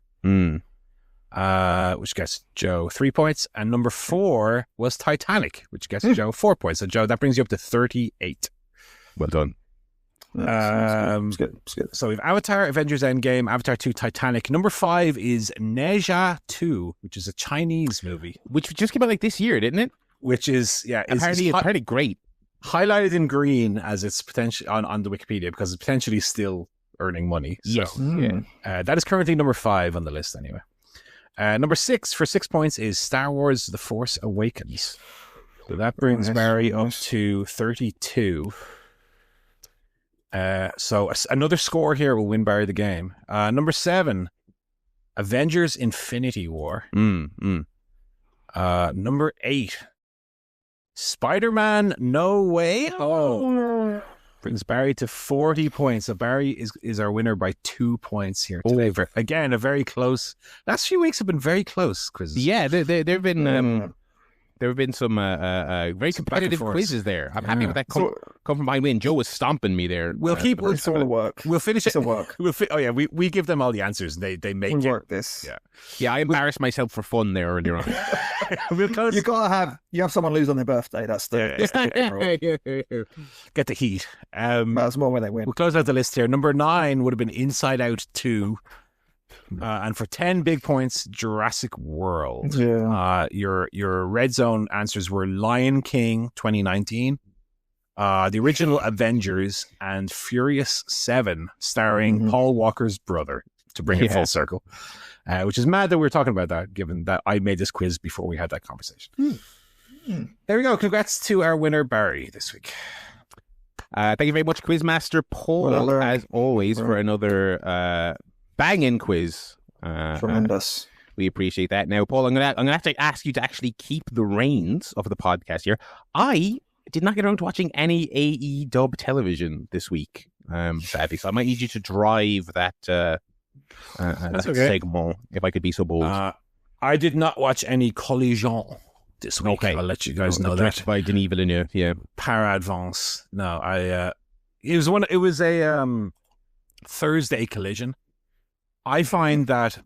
Which gets Joe 3 points, and number 4 was Titanic, which gets Joe 4 points. So Joe, that brings you up to 38. Well done. It's good. So we have Avatar, Avengers Endgame, Avatar 2, Titanic. Number 5 is Neja 2, which is a Chinese movie, Which just came out like this year, didn't it? which is Apparently great. highlighted in green as it's potential on the Wikipedia because it's potentially still earning money. So, Yes. Yeah. that is currently number 5 on the list anyway. Number 6 for 6 points is Star Wars The Force Awakens. So that brings Barry up to 32. So another score here will win Barry the game. Number 7, Avengers Infinity War. Number 8, Spider-Man No Way Home. Brings Barry to 40 points. So Barry is our winner by 2 points here today. Again, a very close. Last few weeks have been very close quizzes. Yeah, there have been some very competitive quizzes there. I'm happy with that. Come from my win. Joe was stomping me there. We'll keep. It's all the work. We'll finish It's it. a work. We give them all the answers. And they make We it. work this. Yeah, I embarrassed myself for fun there earlier on. We'll close. You have someone lose on their birthday. That's the Get the heat. that's more when they win. We'll close out the list here. Number 9 would have been Inside Out 2. And for 10 big points, Jurassic World. Yeah. Your red zone answers were Lion King 2019, the original Avengers, and Furious 7, starring Paul Walker's brother, to bring it full circle. Which is mad that we're talking about that, given that I made this quiz before we had that conversation. There we go. Congrats to our winner, Barry, this week. Thank you very much, Quizmaster Paul, as always, for another banging quiz. Tremendous. We appreciate that. Now, Paul, I'm gonna have to ask you to actually keep the reins of the podcast here. I did not get around to watching any AE dub television this week, sadly, so I might need you to drive that that segment, if I could be so bold. I did not watch any Collision this week. Okay. I'll let you guys know that. By Denis Villeneuve, yeah. Par advance. No, it was a Thursday Collision. I find that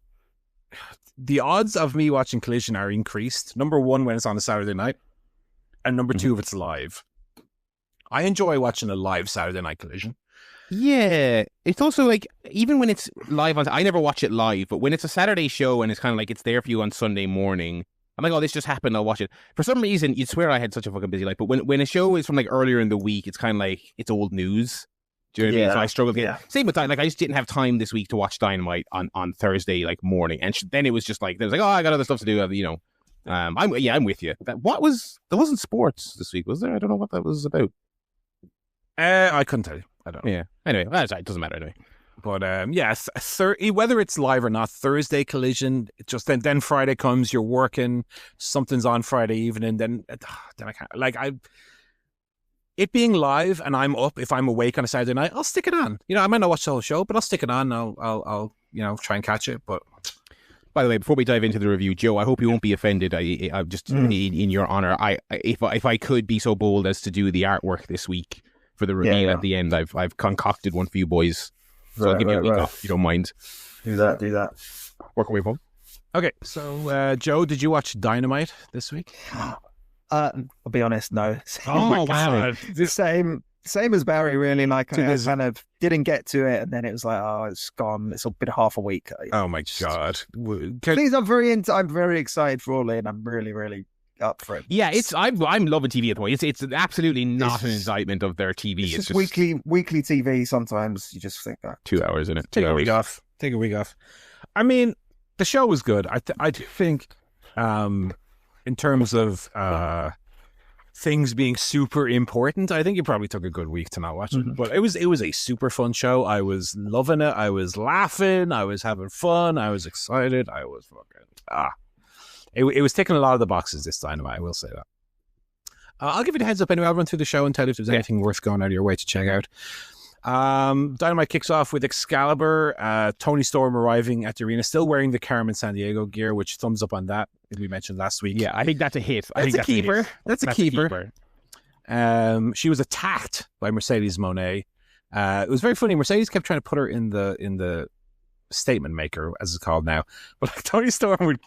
the odds of me watching Collision are increased. Number one, when it's on a Saturday night, and number two, if it's live. I enjoy watching a live Saturday night Collision. Yeah, it's also like, even when it's live I never watch it live, but when it's a Saturday show and it's kind of like it's there for you on Sunday morning, I'm like, oh, this just happened, I'll watch it. For some reason, you'd swear I had such a fucking busy life, but when a show is from like earlier in the week, it's kind of like, it's old news. Do you know what I mean? So I struggle to get... Same with Dynamite. Like, I just didn't have time this week to watch Dynamite on Thursday like morning, and then it was just like, there was like, oh, I got other stuff to do, you know. I'm with you. There wasn't sports this week, was there? I don't know what that was about. I couldn't tell you. I don't know. Yeah. Anyway, it doesn't matter anyway. But whether it's live or not, Thursday Collision. Just then Friday comes, you're working, something's on Friday evening. Then I can't. It being live and I'm up. If I'm awake on a Saturday night, I'll stick it on. You know, I might not watch the whole show, but I'll stick it on. I'll try and catch it. But by the way, before we dive into the review, Joe, I hope you won't be offended. I just in your honor, if I could be so bold as to do the artwork this week for the review at the end, I've concocted one for you boys. So I'll give you a week off if you don't mind. Do that. Work away, Paul. Okay, so Joe, did you watch Dynamite this week? I'll be honest, no. Oh wow, same as Barry, really. Like, I kind of didn't get to it, and then it was like, oh, it's gone. It's been half a week. Oh my god! Please, I'm very excited for all in. I'm really, really up for it. Yeah, I'm loving TV at the point. It's absolutely not an indictment of their TV. It's just weekly TV. Sometimes you just think that 2 hours in it. Take a week off. I mean, the show was good. I do think, in terms of things being super important, I think you probably took a good week to not watch it. But it was a super fun show. I was loving it. I was laughing. I was having fun. I was excited. I was fucking It was ticking a lot of the boxes this Dynamite, I will say that. I'll give you the heads up anyway. I'll run through the show and tell you if there's anything worth going out of your way to check out. Dynamite kicks off with Excalibur, Tony Storm arriving at the arena, still wearing the Carmen Sandiego gear, which thumbs up on that, as we mentioned last week. Yeah, I think that's a hit. That's a keeper. That's a keeper. She was attacked by Mercedes Moné. It was very funny. Mercedes kept trying to put her in the statement maker, as it's called now. But like, Tony Storm would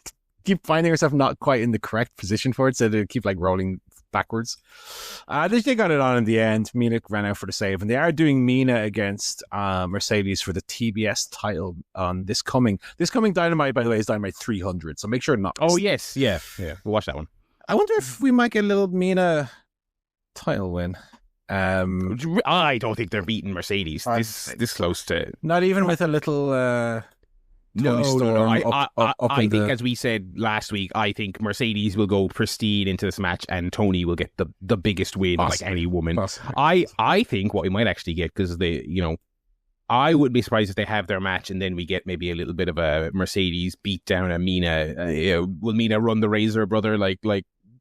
keep finding herself not quite in the correct position for it, so they keep like rolling backwards. They got it on in the end. Mina ran out for the save, and they are doing Mina against Mercedes for the TBS title on this coming Dynamite, by the way, is Dynamite 300, so make sure not. Oh yes, yeah, we'll watch that one. I wonder if we might get a little Mina title win. I don't think they're beating Mercedes this close to, not even with a little No. I think, as we said last week, I think Mercedes will go pristine into this match, and Tony will get the biggest win, like any woman. I think what we might actually get, because I wouldn't be surprised if they have their match and then we get maybe a little bit of a Mercedes beat down at Mina. Will Mina run the Razor brother like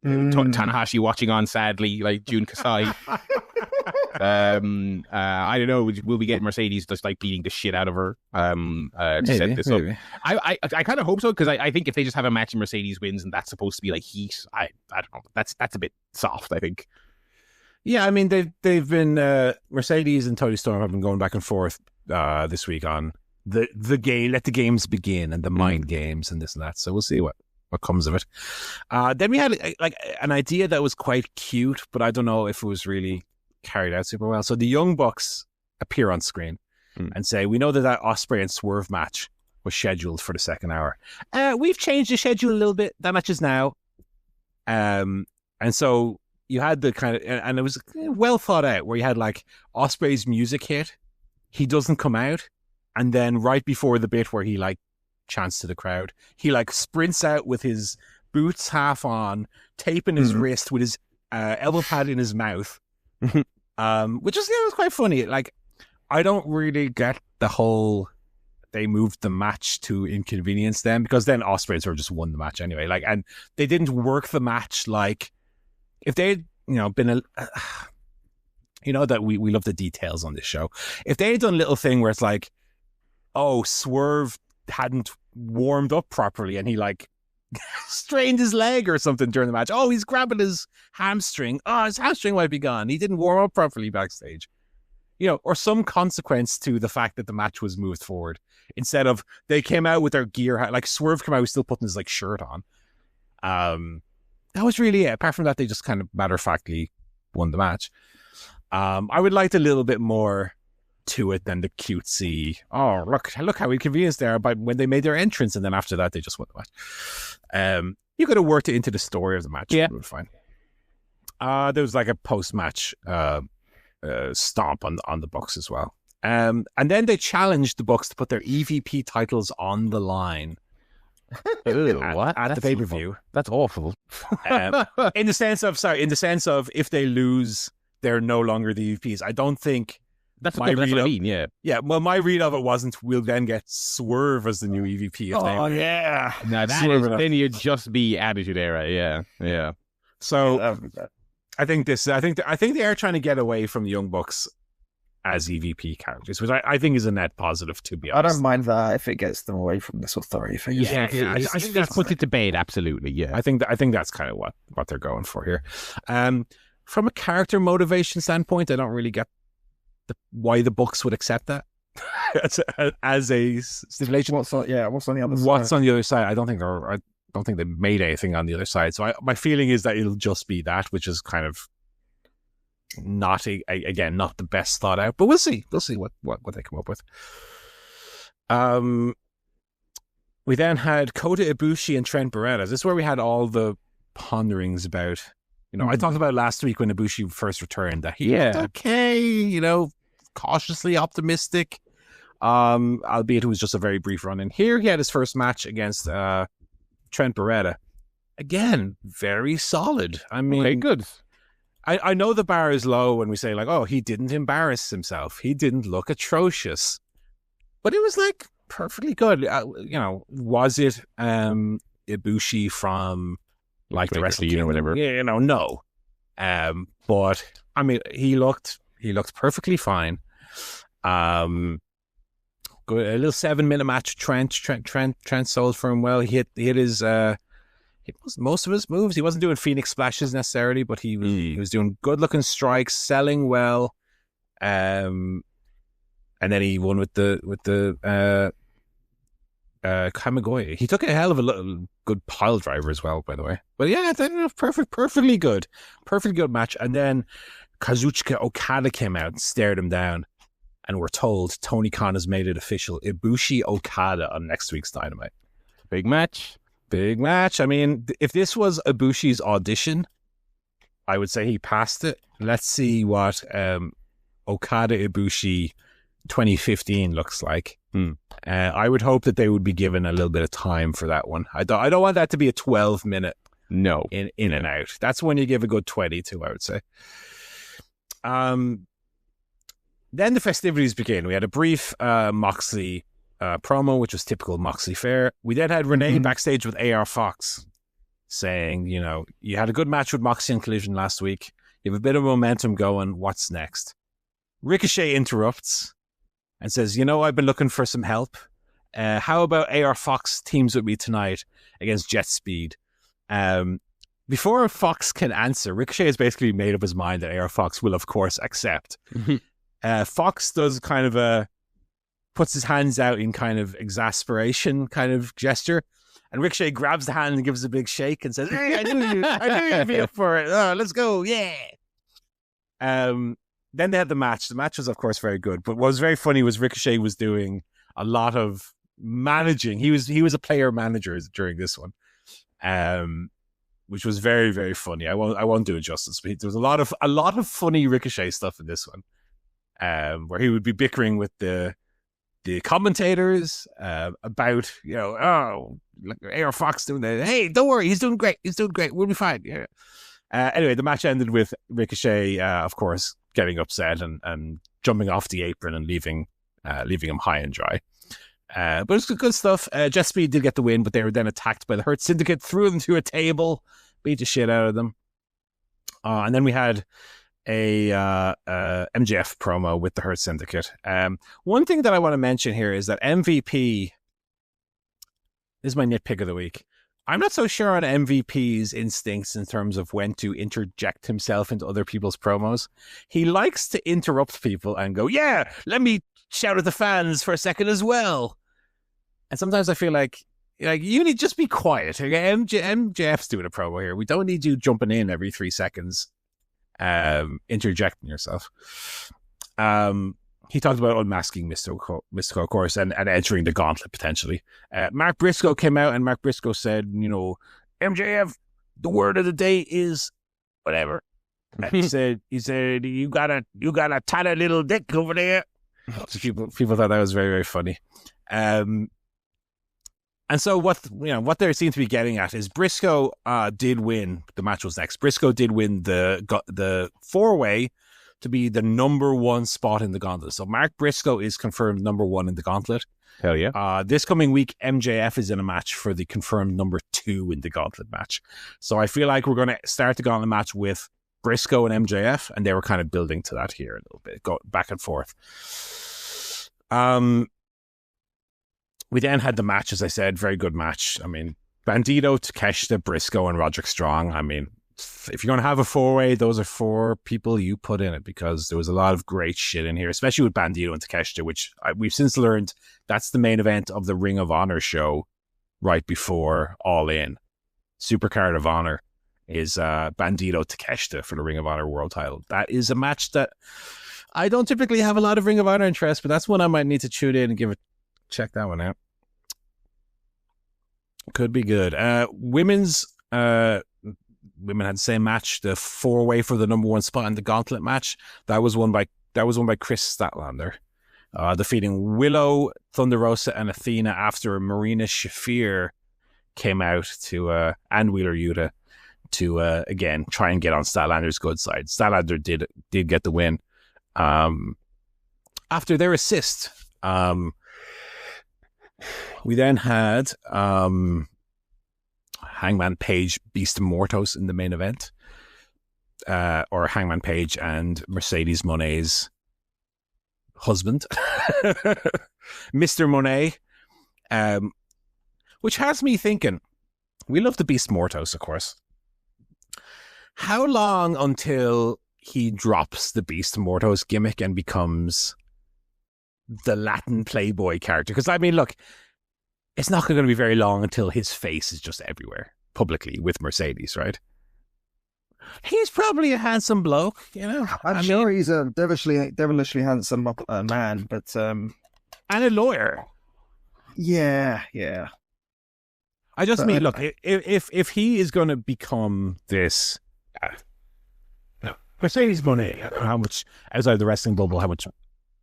Tanahashi watching on sadly, like Jun Kasai? I don't know. Will we get Mercedes just like beating the shit out of her to set this up? I kind of hope so, because I think if they just have a match and Mercedes wins and that's supposed to be like heat, I don't know. That's a bit soft, I think. Yeah, I mean they've been Mercedes and Tony Storm have been going back and forth this week on the game. Let the games begin, and the mind games and this and that. So we'll see what comes of it. Then we had like an idea that was quite cute, but I don't know if it was really carried out super well. So the Young Bucks appear on screen and say, we know that Ospreay and Swerve match was scheduled for the second hour. We've changed the schedule a little bit. That match is now. And so you had the kind of, and it was well thought out, where you had like Ospreay's music hit. He doesn't come out. And then right before the bit where he like chants to the crowd, he like sprints out with his boots half on, tape in his wrist, with his elbow pad in his mouth. Which was quite funny. Like, I don't really get the whole they moved the match to inconvenience them, because then Ospreay sort of just won the match anyway. Like, and they didn't work the match like if they'd been that we love the details on this show. If they had done a little thing where it's like, oh, Swerve hadn't warmed up properly, and he like strained his leg or something during the match. Oh, he's grabbing his hamstring. Oh, his hamstring might be gone. He didn't warm up properly backstage. Or some consequence to the fact that the match was moved forward. Instead of they came out with their gear, like Swerve came out, was still putting his like shirt on. That was really it. Apart from that, they just kind of matter-of-factly won the match. I would like a little bit more to it than the cutesy, oh, look how inconvenienced they are by when they made their entrance, and then after that, they just won the match. You could have worked it into the story of the match. Yeah. It would be fine. There was like a post-match stomp on the Bucks as well. And then they challenged the Bucks to put their EVP titles on the line. Ew, what? At the pay-per-view. That's awful. In the sense of if they lose, they're no longer the EVPs. I don't think that's what I mean. Yeah. Yeah. Well, my read of it wasn't we'll then get Swerve as the new EVP. Yeah. No, then you'd just be Attitude Era. Yeah. Yeah. So I think they are trying to get away from the Young Bucks as EVP characters, which I think is a net positive, to be honest. I don't mind that if it gets them away from this authority thing. Yeah, I think that's put it to bed. Absolutely, yeah. I think that's kind of what they're going for here. From a character motivation standpoint, I don't really get why the Bucks would accept that as a stipulation. What's on the other side? What's on the other side? I don't think they made anything on the other side. So my feeling is that it'll just be that, which is kind of not not the best thought out, but we'll see what they come up with. We then had Kota Ibushi and Trent Beretta. This is where we had all the ponderings about, I talked about last week when Ibushi first returned that he looked okay, cautiously optimistic, albeit it was just a very brief run. And here he had his first match against Trent Beretta. Again, very solid. I mean, okay, good. I know the bar is low when we say like, oh, he didn't embarrass himself. He didn't look atrocious. But it was like perfectly good. Was it Ibushi from like the rest of the whatever? Yeah, no. But I mean, he looked perfectly fine. Good, a little 7-minute match. Trent sold for him well. He hit his most of his moves. He wasn't doing Phoenix splashes necessarily, but he was doing good looking strikes, selling well. And then he won with the Kamigoye. He took a hell of a good pile driver as well, by the way. But yeah, perfectly good match. And then Kazuchika Okada came out and stared him down, and we're told Tony Khan has made it official: Ibushi Okada on next week's Dynamite. Big match. I mean, if this was Ibushi's audition, I would say he passed it. Let's see what Okada Ibushi 2015 looks like. I would hope that they would be given a little bit of time for that one. I don't want that to be a 12-minute in and out. That's when you give a good 22, I would say. Then the festivities begin. We had a brief Moxley promo, which was typical Moxley fare. We then had Renee backstage with AR Fox saying, you had a good match with Moxley and Collision last week. You have a bit of momentum going. What's next? Ricochet interrupts and says, I've been looking for some help. How about AR Fox teams with me tonight against Jet Speed? Before Fox can answer, Ricochet has basically made up his mind that AR Fox will, of course, accept. Fox does kind of puts his hands out in kind of exasperation kind of gesture, and Ricochet grabs the hand and gives a big shake and says, "Hey, I knew you'd be up for it. Oh, let's go, yeah." Then they had the match. The match was, of course, very good. But what was very funny was Ricochet was doing a lot of managing. He was a player manager during this one, which was very, very funny. I won't do it justice, but there was a lot of funny Ricochet stuff in this one, where he would be bickering with the commentators about, AR Fox doing that. Hey, don't worry, he's doing great. We'll be fine. Yeah. Anyway, the match ended with Ricochet, of course, getting upset and jumping off the apron and leaving him high and dry. But it's good stuff. Jet Speed did get the win, but they were then attacked by the Hurt Syndicate, threw them to a table, beat the shit out of them. And then we had a MJF promo with the Hurt Syndicate. One thing that I want to mention here is that MVP This is my nitpick of the week. I'm not so sure on MVP's instincts in terms of when to interject himself into other people's promos. He likes to interrupt people and go, yeah, let me shout at the fans for a second as well. And sometimes I feel like you need to just be quiet. MJF's doing a promo here. We don't need you jumping in every 3 seconds, interjecting yourself. He talked about unmasking Mystico, of course, and entering the gauntlet potentially. Mark Briscoe came out, and Mark Briscoe said, MJF, the word of the day is whatever. He said, you got a tiny little dick over there. So people thought that was very, very funny. And so what they seem to be getting at is Briscoe did win. The match was next. Briscoe did win the 4-way to be the number 1 spot in the gauntlet. So Mark Briscoe is confirmed number 1 in the gauntlet. Hell yeah. This coming week, MJF is in a match for the confirmed number 2 in the gauntlet match. So I feel like we're going to start the gauntlet match with Briscoe and MJF, and they were kind of building to that here a little bit, go back and forth. We then had the match, as I said, very good match. I mean, Bandito, Takeshita, Briscoe, and Roderick Strong. I mean, if you're going to have a 4-way, those are 4 people you put in it, because there was a lot of great shit in here, especially with Bandito and Takeshita, which we've since learned that's the main event of the Ring of Honor show right before All In. Supercard of Honor is Bandito Takeshita for the Ring of Honor World title. That is a match that I don't typically have a lot of Ring of Honor interest, but that's one I might need to tune in and check that one out. Could be good. Women had the same match, the 4-way for the number 1 spot in the gauntlet match. That was won by Chris Statlander, defeating Willow, Thunder Rosa, and Athena after Marina Shafir came out to and Wheeler Yuta to again try and get on Statlander's good side. Statlander did get the win. After their assist, we then had Hangman Page, Beast Mortos in the main event, or Hangman Page and Mercedes Monet's husband, Mr. Monet, which has me thinking, we love the Beast Mortos, of course. How long until he drops the Beast Mortos gimmick and becomes the Latin Playboy character? Because, I mean, look, it's not going to be very long until his face is just everywhere publicly with Mercedes, right? He's probably a handsome bloke, I'm sure he's a devilishly handsome man, but and a lawyer. Yeah. I just mean, look, if he is going to become this Mercedes Monet, I don't know how much outside of the wrestling bubble, how much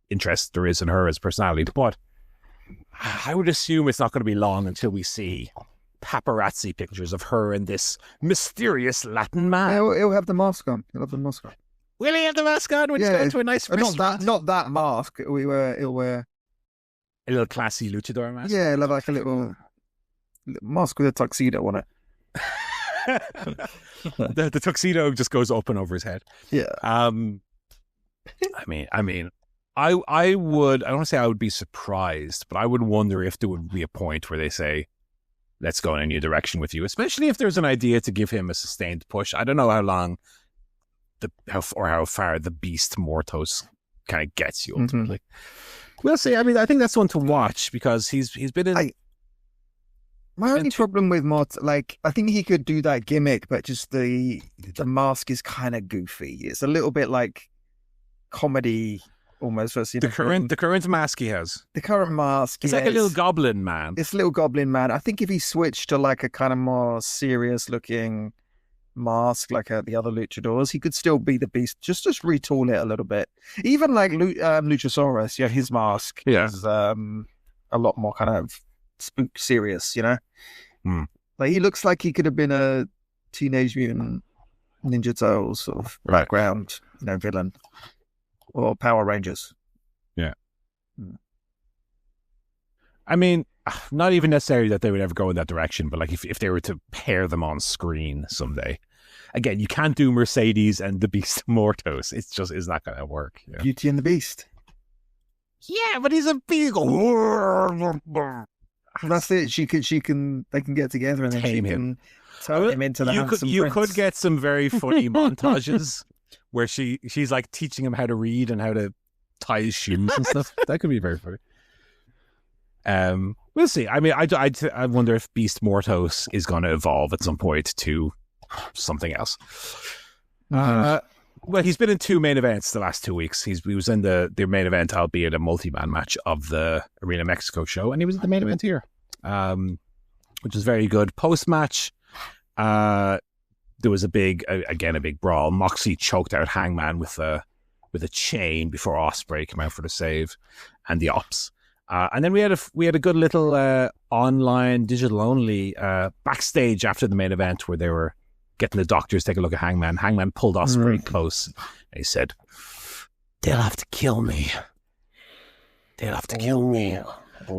interest there is in her as a personality, but I would assume it's not going to be long until we see paparazzi pictures of her and this mysterious Latin man. Yeah, he'll have the mask on. Will he have the mask on when he's going to a nice restaurant? Not that mask. He'll wear a little classy luchador mask. Yeah, he'll have like a little mask with a tuxedo on it. the tuxedo just goes up and over his head. Yeah. I don't want to say I would be surprised, but I would wonder if there would be a point where they say, let's go in a new direction with you, especially if there's an idea to give him a sustained push. I don't know how long how far the Beast Mortos kind of gets you ultimately. Mm-hmm. We'll see. I mean, I think that's one to watch because he's been in... My only problem with Mort, I think he could do that gimmick, but just the mask is kind of goofy. It's a little bit like comedy almost. The current mask he has. The current mask. It's like a little goblin man. It's a little goblin man. I think if he switched to like a kind of more serious looking mask, like the other luchadors, he could still be the Beast. Just retool it a little bit. Even like Luchasaurus, his mask is a lot more kind of spook serious, Like he looks like he could have been a Teenage Mutant Ninja Turtles sort of background, villain, or Power Rangers. Yeah. I mean, not even necessarily that they would ever go in that direction, but like if they were to pair them on screen someday, again, you can't do Mercedes and the Beast Mortos. It's not going to work. Beauty and the Beast. Yeah, but he's a big. That's it. They can get together and then Tame she him. can turn him into the handsome You prince. could get some very funny montages where she's like teaching him how to read and how to tie his shoes and stuff. That could be very funny. We'll see. I mean, I wonder if Beast Mortos is going to evolve at some point to something else. Well, he's been in 2 main events the last 2 weeks. He was in the main event, albeit a multi-man match of the Arena Mexico show, and he was at the main event here, which is very good. Post-match, there was a big brawl. Moxley choked out Hangman with a chain before Ospreay came out for the save, and the Ops. And then we had a good little online digital only backstage after the main event where they were getting the doctors to take a look at Hangman. Hangman pulled Ospreay close. And he said, "They'll have to kill me. They'll have to kill me."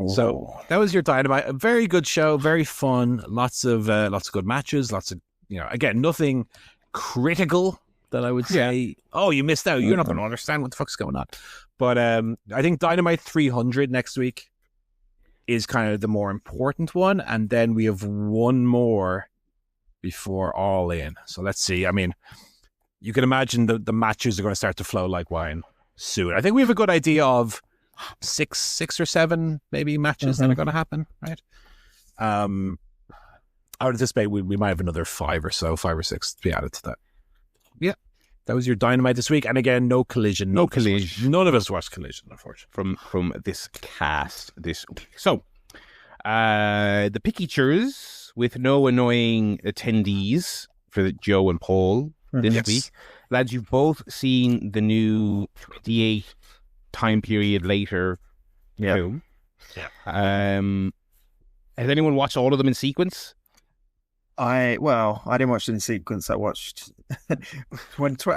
So that was your Dynamite. A very good show, very fun. Lots of good matches. Lots of again, nothing critical that I would say. Oh, you missed out. You're not going to understand what the fuck's going on. But I think Dynamite 300 next week is kind of the more important one, and then we have one more before All In. So let's see. I mean, you can imagine the matches are going to start to flow like wine soon. I think we have a good idea of six or seven maybe matches that are going to happen, right? I would anticipate we might have another 5 or 6 to be added to that. Yeah. That was your Dynamite this week. And again, no Collision. No Collision. None of us watched Collision, unfortunately. From this cast this week. So, the pictures with no annoying attendees for Joe and Paul this week. Lads, you've both seen the new 28 time period later film. Yeah. Has anyone watched all of them in sequence? I didn't watch it in sequence. I watched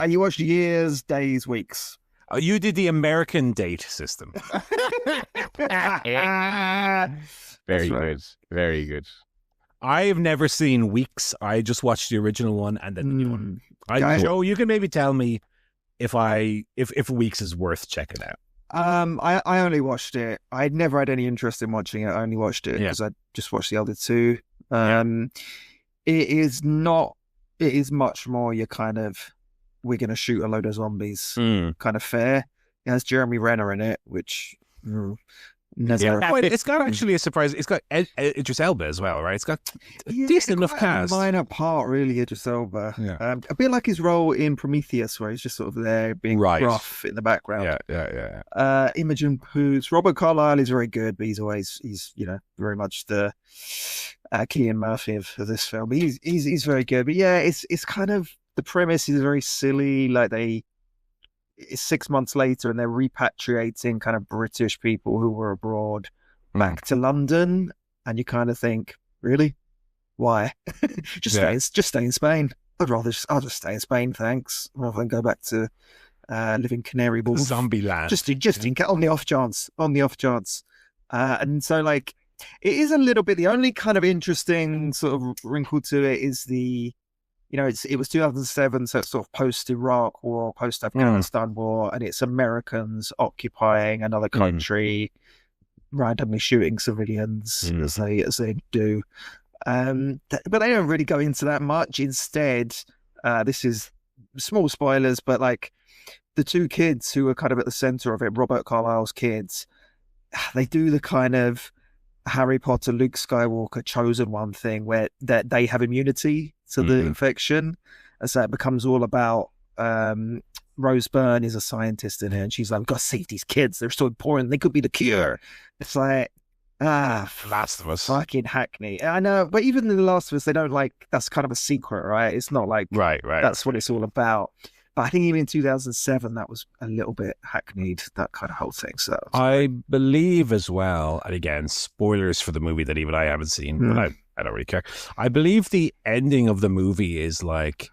you watched years, days, weeks. Oh, you did the American date system. Very good. Very good. I have never seen Weeks. I just watched the original one and then the new one. Joe, you can maybe tell me if Weeks is worth checking out. I only watched it. I'd never had any interest in watching it. I only watched it because I just watched the other two. It is much more your kind of, we're going to shoot a load of zombies kind of fare. It has Jeremy Renner in it, which it's got actually a surprise. It's got Idris Elba as well, right? It's got a decent enough cast. A minor part, really, Idris Elba. Yeah. A bit like his role in Prometheus, where he's just sort of there being rough in the background. Yeah. Imogen Poots. Robert Carlyle is very good, but he's very much the Cillian Murphy of this film. He's very good, but yeah, it's kind of, the premise is very silly. Like it's 6 months later and they're repatriating kind of British people who were abroad back to London, and you kind of think, really, why? just stay in Spain. I'll just stay in Spain, thanks, rather than go back to live in Canary Wharf, zombie land. Just on the off chance. And so like, it is a little bit, the only kind of interesting sort of wrinkle to it is it was 2007, so it's sort of post-Iraq war, post-Afghanistan war, and it's Americans occupying another country, randomly shooting civilians as they do. But they don't really go into that much. Instead, this is small spoilers, but like the two kids who are kind of at the center of it, Robert Carlyle's kids, they do the kind of Harry Potter, Luke Skywalker chosen one thing where that they have immunity to the infection, and so it becomes all about Rose Byrne is a scientist in here, and she's like, we've got to save these kids, they're so important, they could be the cure. It's like, Last of Us, fucking hackney. I know, but even in The Last of Us, they don't like, that's kind of a secret, right? It's not like right that's what it's all about. But I think even in 2007, that was a little bit hackneyed, that kind of whole thing. So I believe as well, and again, spoilers for the movie that even I haven't seen, but I don't really care. I believe the ending of the movie is like,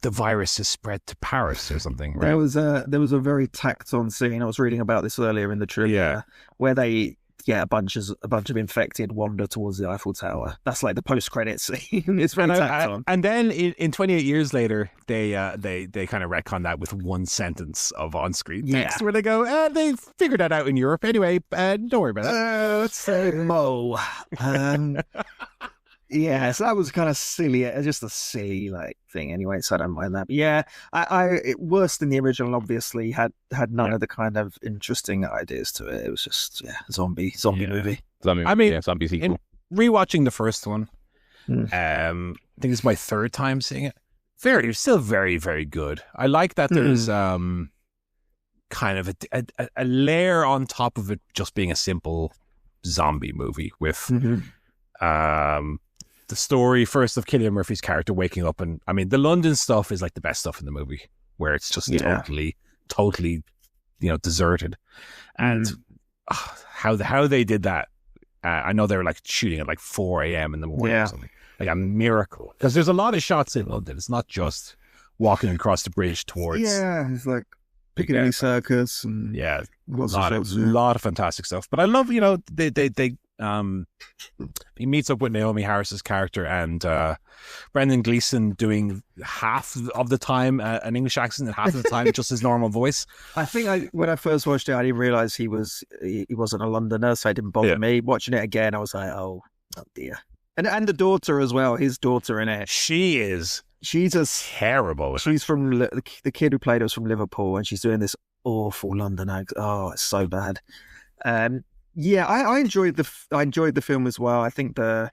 the virus has spread to Paris or something. Right? There was a very tacked on scene. I was reading about this earlier in the trivia, where they a bunch of infected wander towards the Eiffel Tower. That's like the post-credits scene. It's very tacked on. And then in 28 years later, they kind of retcon that with one sentence of on-screen text where they go, they figured that out in Europe anyway. Don't worry about that. Let's say Mo. Yeah, so that was kind of silly, just a silly like thing anyway, so I don't mind that. But yeah, it worse than the original, obviously, had none of the kind of interesting ideas to it. It was just, zombie movie. Zombie sequel. In rewatching the first one, I think it's my third time seeing it. Still very, very good. I like that there's kind of a layer on top of it just being a simple zombie movie with the story first of Cillian Murphy's character waking up, and I mean the London stuff is like the best stuff in the movie, where it's just totally, deserted, and how they did that. I know they were like shooting at like 4 a.m. in the morning or something, like a miracle, because there's a lot of shots in London. It's not just walking across the bridge towards. Yeah, it's like Piccadilly Circus and a lot of fantastic stuff. But I love, they he meets up with Naomi Harris's character and Brendan Gleeson doing half of the time an English accent and half of the time just his normal voice. I think when I first watched it, I didn't realize he wasn't a Londoner, so it didn't bother me. Watching it again, I was like, oh dear. And the daughter as well, his daughter in it. She's just terrible. She's from the kid who played us from Liverpool, and she's doing this awful London accent. Oh, it's so bad. I enjoyed the film as well. I think the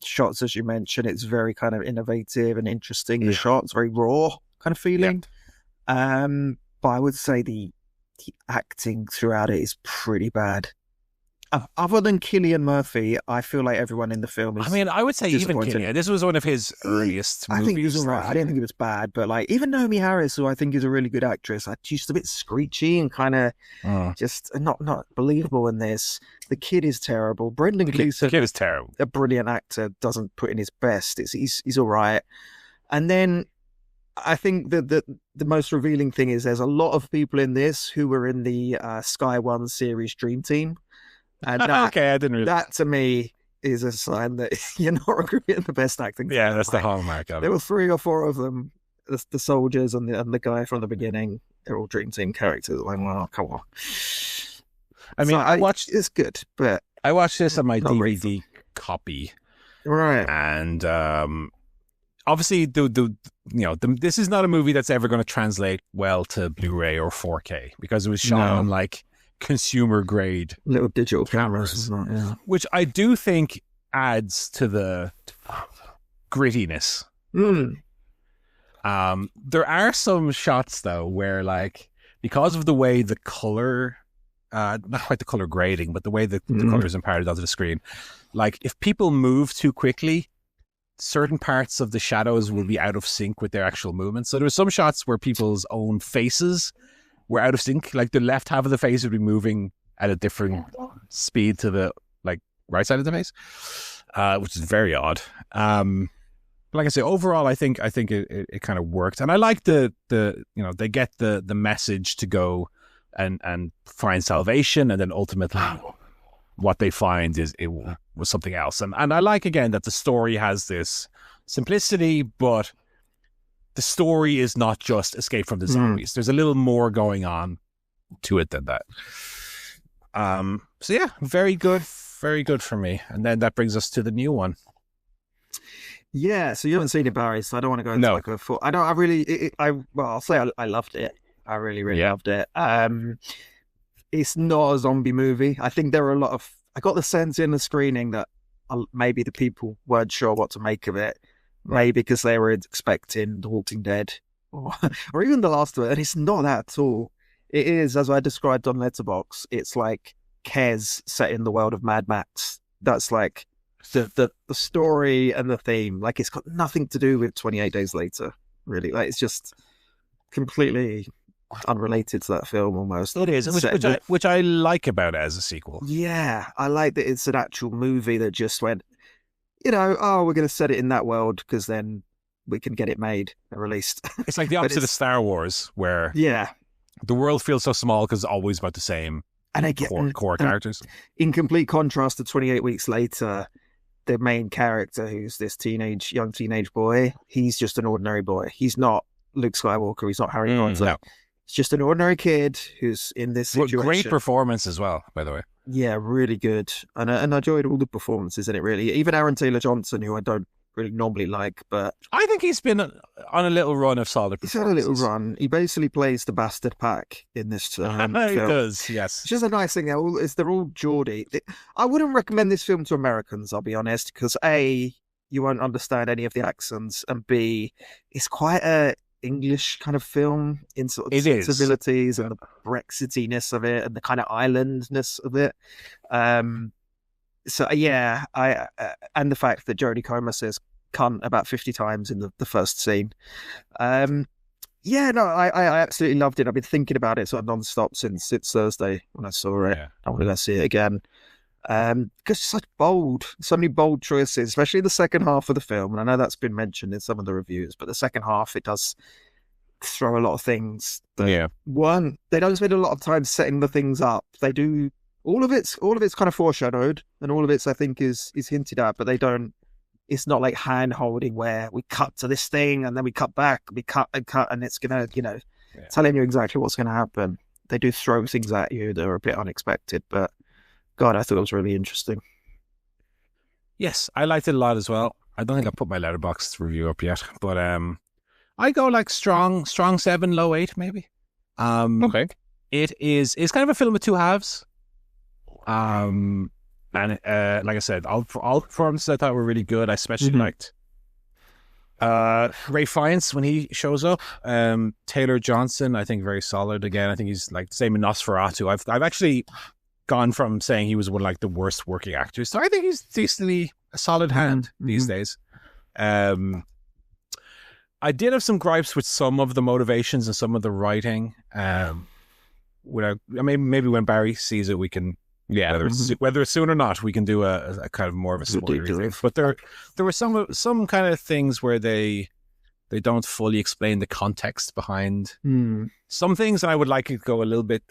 shots, as you mentioned, it's very kind of innovative and interesting. The shots, very raw kind of feeling. But I would say the acting throughout it is pretty bad. Other than Cillian Murphy, I feel like everyone in the film is. I mean, I would say even Cillian. This was one of his earliest movies. I think he was alright. I didn't think he was bad, but like even Naomi Harris, who I think is a really good actress, she's just a bit screechy and kind of just not believable in this. The kid is terrible. Brendan Gleeson, the kid is terrible. A brilliant actor, doesn't put in his best. He's all right. And then I think that the most revealing thing is there's a lot of people in this who were in the Sky One series Dream Team. And okay, I didn't really. That to me is a sign that you're not getting the best acting. Yeah, that's the hallmark of it. There were 3 or 4 of them, the soldiers and the guy from the beginning. They're all Dream Team characters. Like, well, come on. I mean, it's good, but I watched this on my DVD copy, right? And obviously, this is not a movie that's ever going to translate well to Blu-ray or 4K because it was shot on like consumer grade little digital cameras, which I do think adds to the grittiness. There are some shots though where, like, because of the way the color, not quite the color grading, but the way the color is imparted onto the screen, like if people move too quickly, certain parts of the shadows will be out of sync with their actual movement. So there were some shots where people's own faces were out of sync. Like the left half of the face would be moving at a different speed to the right side of the face, which is very odd. But like I say, overall, I think it kind of worked, and I like the they get the message to go and find salvation, and then ultimately what they find is it was something else. And I like again that the story has this simplicity, but the story is not just escape from the zombies. There's a little more going on to it than that. So yeah, very good for me. And then that brings us to the new one. Yeah, so you haven't seen it, Barry, so I don't want to go into like a full. I'll say I loved it. I really loved it. It's not a zombie movie. I think there are I got the sense in the screening that maybe the people weren't sure what to make of it. Maybe because they were expecting The Walking Dead or even The Last of It, and it's not that at all. It is, as I described on Letterboxd, it's like Kes set in the world of Mad Max. That's like the story and the theme. Like it's got nothing to do with 28 Days Later, really. Like it's just completely unrelated to that film almost. It is, which I like about it as a sequel. Yeah, I like that it's an actual movie that just went, we're going to set it in that world because then we can get it made and released. It's like the opposite of Star Wars, where the world feels so small because it's always about the same And again, core characters. In complete contrast to 28 Weeks Later, the main character, who's this young teenage boy, he's just an ordinary boy. He's not Luke Skywalker. He's not Harry Potter. No. He's just an ordinary kid who's in this situation. Great performance as well, by the way. Yeah, really good. And I enjoyed all the performances in it, really. Even Aaron Taylor-Johnson, who I don't really normally like, but I think he's been on a little run of solid he's had a little run. He basically plays the bastard pack in this film. He does, yes. It's just a nice thing. They're all Geordie. I wouldn't recommend this film to Americans, I'll be honest, because A, you won't understand any of the accents, and B, it's quite a English kind of film in sort of sensibilities and the Brexitiness of it and the kind of islandness of it. So yeah, and the fact that Jodie Comer says cunt about 50 times in the first scene. Yeah, no, I absolutely loved it. I've been thinking about it sort of non-stop since Thursday when I saw it. I want to go see it again. Because so many bold choices, especially the second half of the film. And I know that's been mentioned in some of the reviews, but the second half, it does throw a lot of things. One, they don't spend a lot of time setting the things up. They do. All of it's kind of foreshadowed, and all of it's, I think, is hinted at, but they don't. It's not like hand holding where we cut to this thing and then we cut back, we cut and cut, and it's gonna, telling you exactly what's gonna happen. They do throw things at you that are a bit unexpected, but God, I thought it was really interesting. Yes, I liked it a lot as well. I don't think I put my Letterboxd review up yet, but I go like strong 7, low 8 maybe. Okay. It's kind of a film with two halves. And like I said, all performances I thought were really good. I especially liked Ray Fiennes when he shows up. Taylor Johnson, I think, very solid again. I think he's like the same in Nosferatu. I've actually gone from saying he was one of like the worst working actors, so I think he's decently a solid hand these days. I did have some gripes with some of the motivations and some of the writing. Maybe when Barry sees it, we can. Yeah, whether it's soon or not, we can do a kind of more of a spoiler thing. But there were some kind of things where they don't fully explain the context behind some things, and I would like it to go a little bit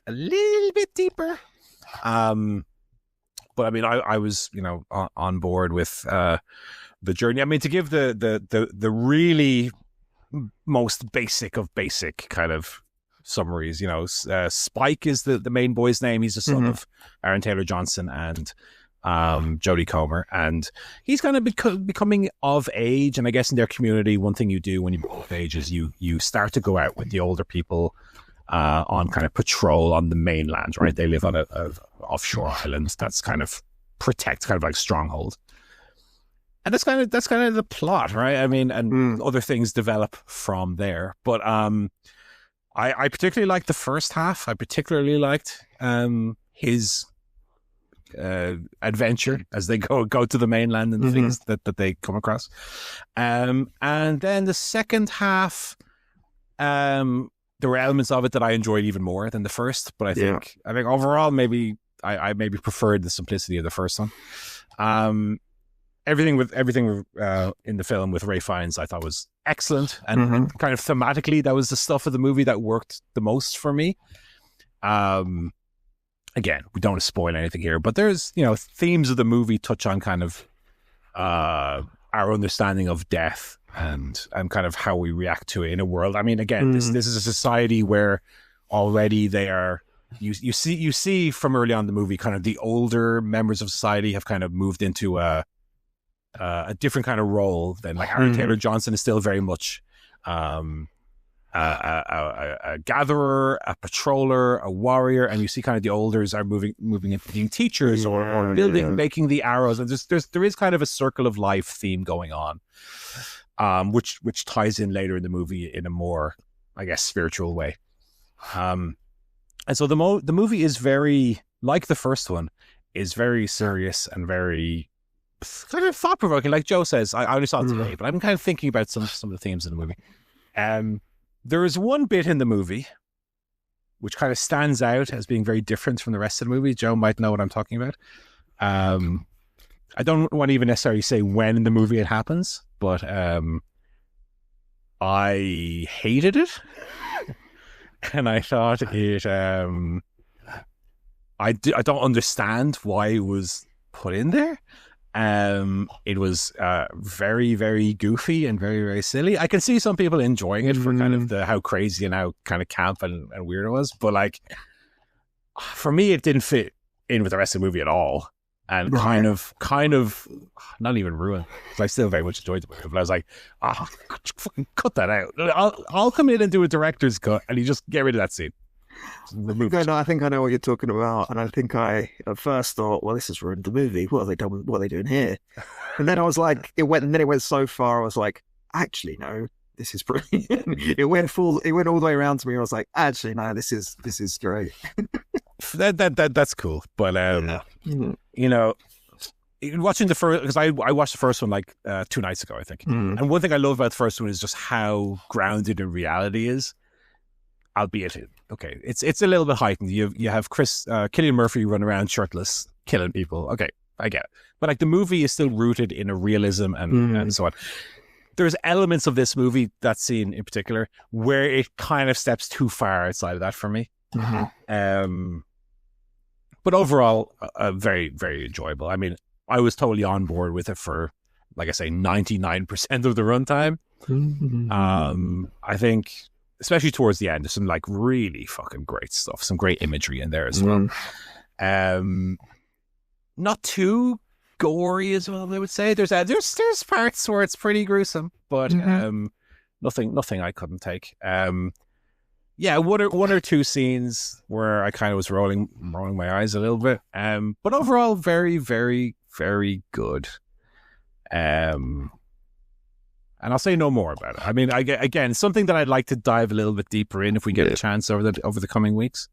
deeper. But I mean, I was on board with the journey. I mean, to give the really most basic of basic kind of summaries, Spike is the main boy's name. He's the son of Aaron Taylor Johnson and Jodie Comer, and he's kind of becoming of age. And I guess in their community, one thing you do when you become of age is you start to go out with the older people on kind of patrol on the mainland, right? They live on a offshore island that's kind of like stronghold. And that's kind of the plot, right? I mean, and other things develop from there. But I particularly liked the first half. I particularly liked his adventure as they go to the mainland and the things that they come across. And then the second half, there were elements of it that I enjoyed even more than the first. But I think overall, maybe I maybe preferred the simplicity of the first one. Everything in the film with Ray Fiennes, I thought was excellent, and kind of thematically, that was the stuff of the movie that worked the most for me. Again, we don't want to spoil anything here, but there's themes of the movie touch on kind of our understanding of death and kind of how we react to it in a world. I mean, again, this is a society where already they are. You see from early on in the movie, kind of the older members of society have kind of moved into a different kind of role than like Aaron Taylor Johnson is still very much a gatherer, a patroller, a warrior, and you see kind of the olders are moving into being teachers or building, making the arrows, and there is kind of a circle of life theme going on, which ties in later in the movie in a more, I guess, spiritual way. And so the movie is very, like the first one, is very serious and very kind of thought-provoking. Like Joe says, I only saw it today, but I'm kind of thinking about some of the themes in the movie. There is one bit in the movie which kind of stands out as being very different from the rest of the movie. Joe might know what I'm talking about. I don't want to even necessarily say when in the movie it happens, but I hated it. And I thought it I don't understand why it was put in there. It was very, very goofy and very, very silly. I can see some people enjoying it for kind of how crazy and how kind of camp and weird it was, but like for me, it didn't fit in with the rest of the movie at all, and kind of not even ruined. I still very much enjoyed the movie, but I was like, fucking cut that out. I'll come in and do a director's cut, and you just get rid of that scene. I think I know what you're talking about, and I think I at first thought, well, this has ruined the movie. What have they done? What are they doing here? And then I was like, it went so far. I was like, actually, no, this is brilliant. It went all the way around to me. I was like, actually, no, this is great. That's cool, but you know, watching the first, because I watched the first one like 2 nights ago, I think. And one thing I love about the first one is just how grounded in reality is. Albeit, okay, it's a little bit heightened. You have Cillian Murphy run around shirtless, killing people. Okay, I get it. But like the movie is still rooted in a realism and so on. There's elements of this movie, that scene in particular, where it kind of steps too far outside of that for me. But overall, very, very enjoyable. I mean, I was totally on board with it for, like I say, 99% of the runtime. I think, especially towards the end, there's some like really fucking great stuff, some great imagery in there as well. Not too gory as well, I would say. There's parts where it's pretty gruesome, but nothing I couldn't take. Yeah, one or two scenes where I kind of was rolling my eyes a little bit. But overall, very, very, very good. And I'll say no more about it. I mean, again, something that I'd like to dive a little bit deeper in if we get a chance over the coming weeks.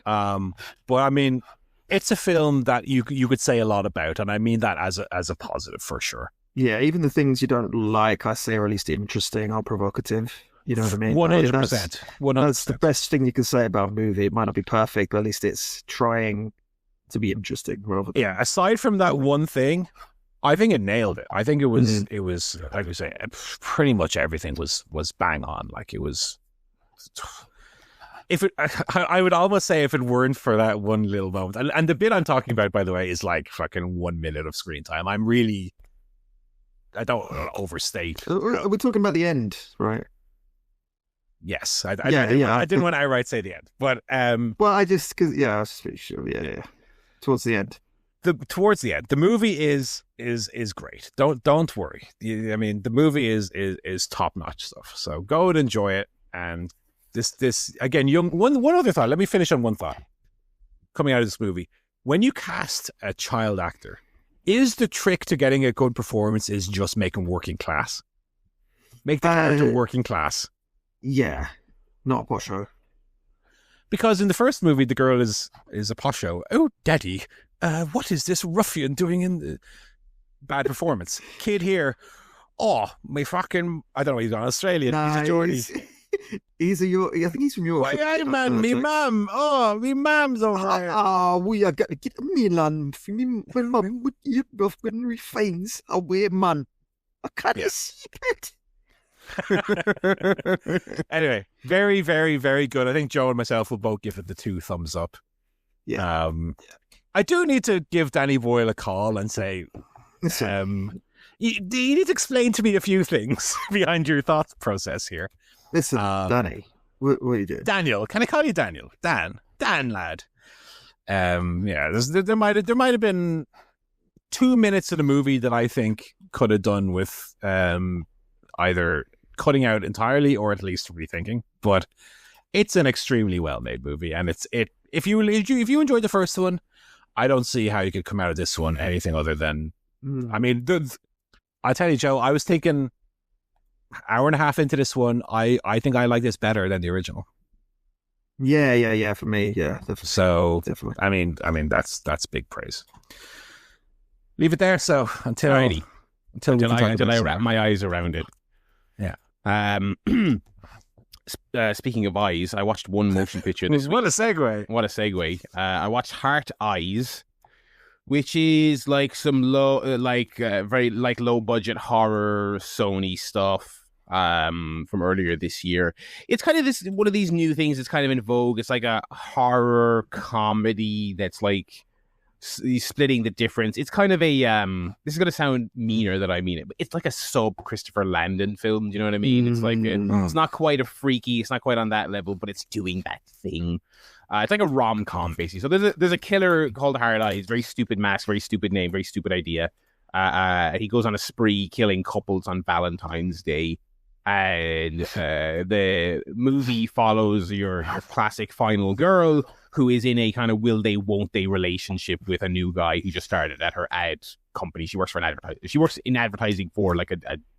But I mean, it's a film that you could say a lot about, and I mean that as a positive for sure. Yeah, even the things you don't like, I say, are at least interesting or provocative. You know what I mean? 100%. That's the best thing you can say about a movie. It might not be perfect, but at least it's trying to be interesting. Yeah, aside from that one thing, I think it nailed it. I think it was like we say, pretty much everything was bang on. Like it was. I would almost say if it weren't for that one little moment, and the bit I'm talking about, by the way, is like fucking 1 minute of screen time. I don't overstate. We're talking about the end, right? Yes, I didn't want to outright say the end, but well, I was just pretty sure. Yeah, towards the end. Towards the end, the movie is great. Don't worry. I mean, the movie is top notch stuff. So go and enjoy it. And this again, one other thought. Let me finish on one thought. Coming out of this movie, when you cast a child actor, is the trick to getting a good performance is just make them working class? Make the character working class. Yeah, not a posho. Because in the first movie, the girl is a posho. Oh, daddy, what is this ruffian doing in the bad performance? Kid here, oh, my fucking, I don't know, he's on Australian. He's a Geordie. I think he's from Europe. Why, man, me mum. Oh, me mum's over here. We are going to get me land. When mum would you both when we finds away, man. I can't see it. Anyway, very, very, very good. I think Joe and myself will both give it the 2 thumbs up. Yeah. I do need to give Danny Boyle a call and say, you need to explain to me a few things behind your thought process here. Listen, Danny, what are you doing? Daniel, can I call you Daniel? Dan, lad. Yeah, there might have been 2 minutes of the movie that I think could have done with either cutting out entirely or at least rethinking. But it's an extremely well made movie, and if you enjoyed the first one, I don't see how you could come out of this one anything other than. I mean, I tell you, Joe, I was thinking. Hour and a half into this one, I think I like this better than the original. Yeah. For me, yeah. Definitely. So, definitely. I mean, that's big praise. Leave it there. So until I wrap my eyes around it. Yeah. Speaking of eyes, I watched one motion picture. What a segue! I watched Heart Eyes, which is like some very low budget horror Sony stuff. from earlier this year. It's kind of one of these new things that's kind of in vogue. It's like a horror comedy that's like splitting the difference. It's kind of a this is going to sound meaner than I mean it, but it's like a sub Christopher Landon film. Do you know what I mean? It's like it's not quite a freaky, it's not quite on that level, but it's doing that thing. It's like a rom-com basically. So there's a killer called Hard Eyes, very stupid mask, very stupid name, very stupid idea. He goes on a spree killing couples on Valentine's Day. And the movie follows your classic final girl who is in a kind of will they won't they relationship with a new guy who just started at her ad company. She works for she works in advertising for like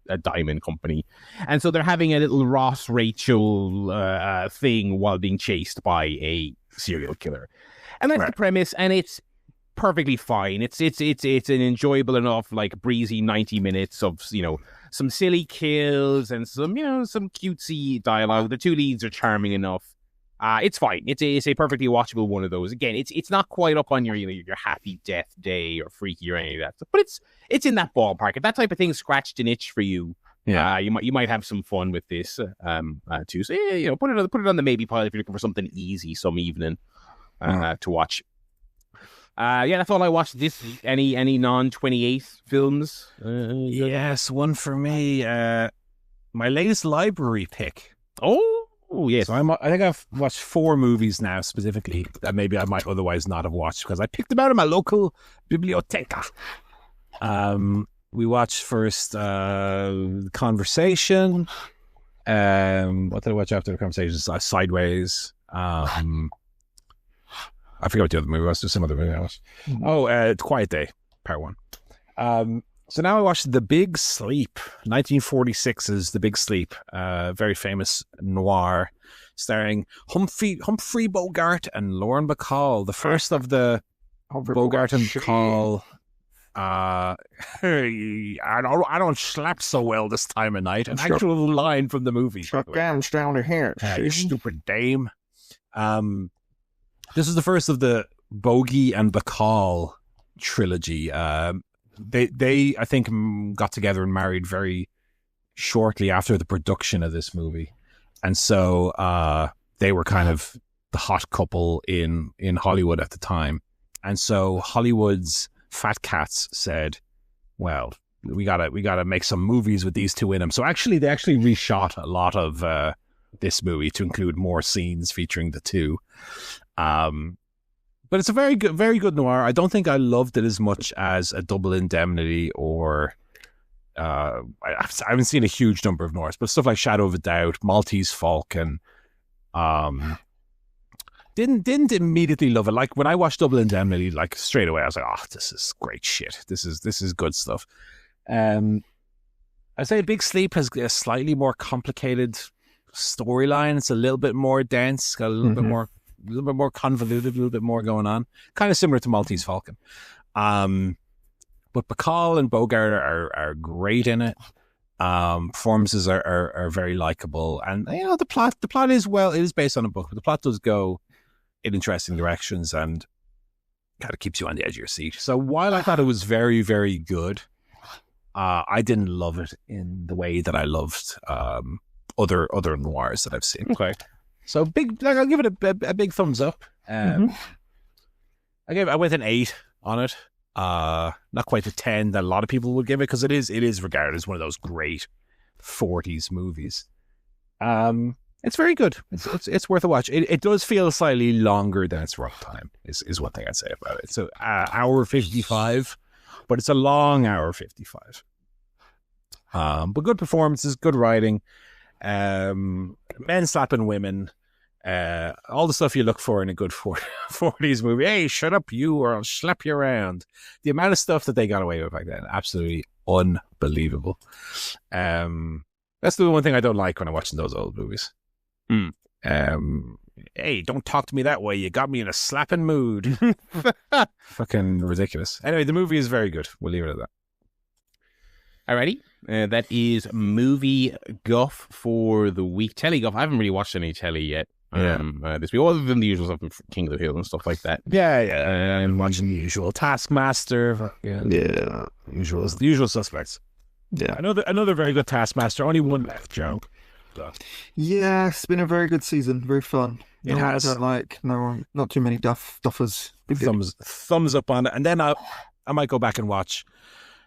a diamond company, and so they're having a little Ross Rachel thing while being chased by a serial killer, and that's the premise, and it's perfectly fine. It's an enjoyable enough, like breezy 90 minutes of, you know, some silly kills and some, you know, some cutesy dialogue. The two leads are charming enough. It's fine. It's a perfectly watchable one of those. Again, it's not quite up on your, you know, your Happy Death Day or Freaky or any of that stuff, but it's in that ballpark. If that type of thing scratched an itch for you, you might have some fun with this too. So yeah, you know, put it on the maybe pile if you're looking for something easy some evening to watch. That's all I watched this week. Any non-28 films? Yes, one for me. My latest library pick. Oh, yes. So I think I've watched 4 movies now specifically that maybe I might otherwise not have watched because I picked them out of my local biblioteca. We watched first Conversation. What did I watch after the Conversation? Sideways. I forget what the other movie was. There's some other movie I watched. Quiet Day, Part 1. So now I watched The Big Sleep, 1946's The Big Sleep, very famous noir, starring Humphrey Bogart and Lauren Bacall, the first of the Bogart and Bacall. I don't slap so well this time of night. An actual line from the movie. Chuck Gams down to here. You stupid dame. This is the first of the Bogey and Bacall trilogy. They I think got together and married very shortly after the production of this movie, and so they were kind of the hot couple in Hollywood at the time. And so Hollywood's fat cats said, "Well, we gotta make some movies with these two in them." So they actually reshot a lot of this movie to include more scenes featuring the two. But it's a very good noir. I don't think I loved it as much as A Double Indemnity or I haven't seen a huge number of noirs, but stuff like Shadow of a Doubt, Maltese Falcon. Didn't immediately love it. Like when I watched Double Indemnity, like straight away I was like, "Oh, this is great shit. This is good stuff." I'd say Big Sleep has a slightly more complicated storyline. It's a little bit more dense, got a little bit more convoluted, a little bit more going on. Kind of similar to Maltese Falcon. But Bacall and Bogart are great in it. Performances are very likable, and you know the plot is it is based on a book, but the plot does go in interesting directions and kind of keeps you on the edge of your seat. So while I thought it was very, very good, I didn't love it in the way that I loved other noirs that I've seen. Okay. So I'll give it a big thumbs up. I went an 8 on it. Not quite the 10 that a lot of people would give it, because it is regarded as one of those great 40s movies. It's very good. It's worth a watch. It does feel slightly longer than its runtime. Is one thing I'd say about it. So hour 55, but it's a long hour 55. But good performances, good writing. Men slapping women, all the stuff you look for in a good 40s movie. Hey, shut up you, or I'll slap you around. The amount of stuff that they got away with back then, absolutely unbelievable. That's the one thing I don't like when I'm watching those old movies. Hey, don't talk to me that way, you got me in a slapping mood. Fucking ridiculous. Anyway, the movie is very good. We'll leave it at that. Alrighty. That is movie guff for the week. Telly guff. I haven't really watched any telly yet. This week, other than the usual stuff from King of the Hill and stuff like that. I'm watching the usual Taskmaster. The usual suspects. Yeah. Another very good Taskmaster. Only one left, Joe. So. Yeah, it's been a very good season. Very fun. It has. Not too many duffers. Thumbs up on it. And then I might go back and watch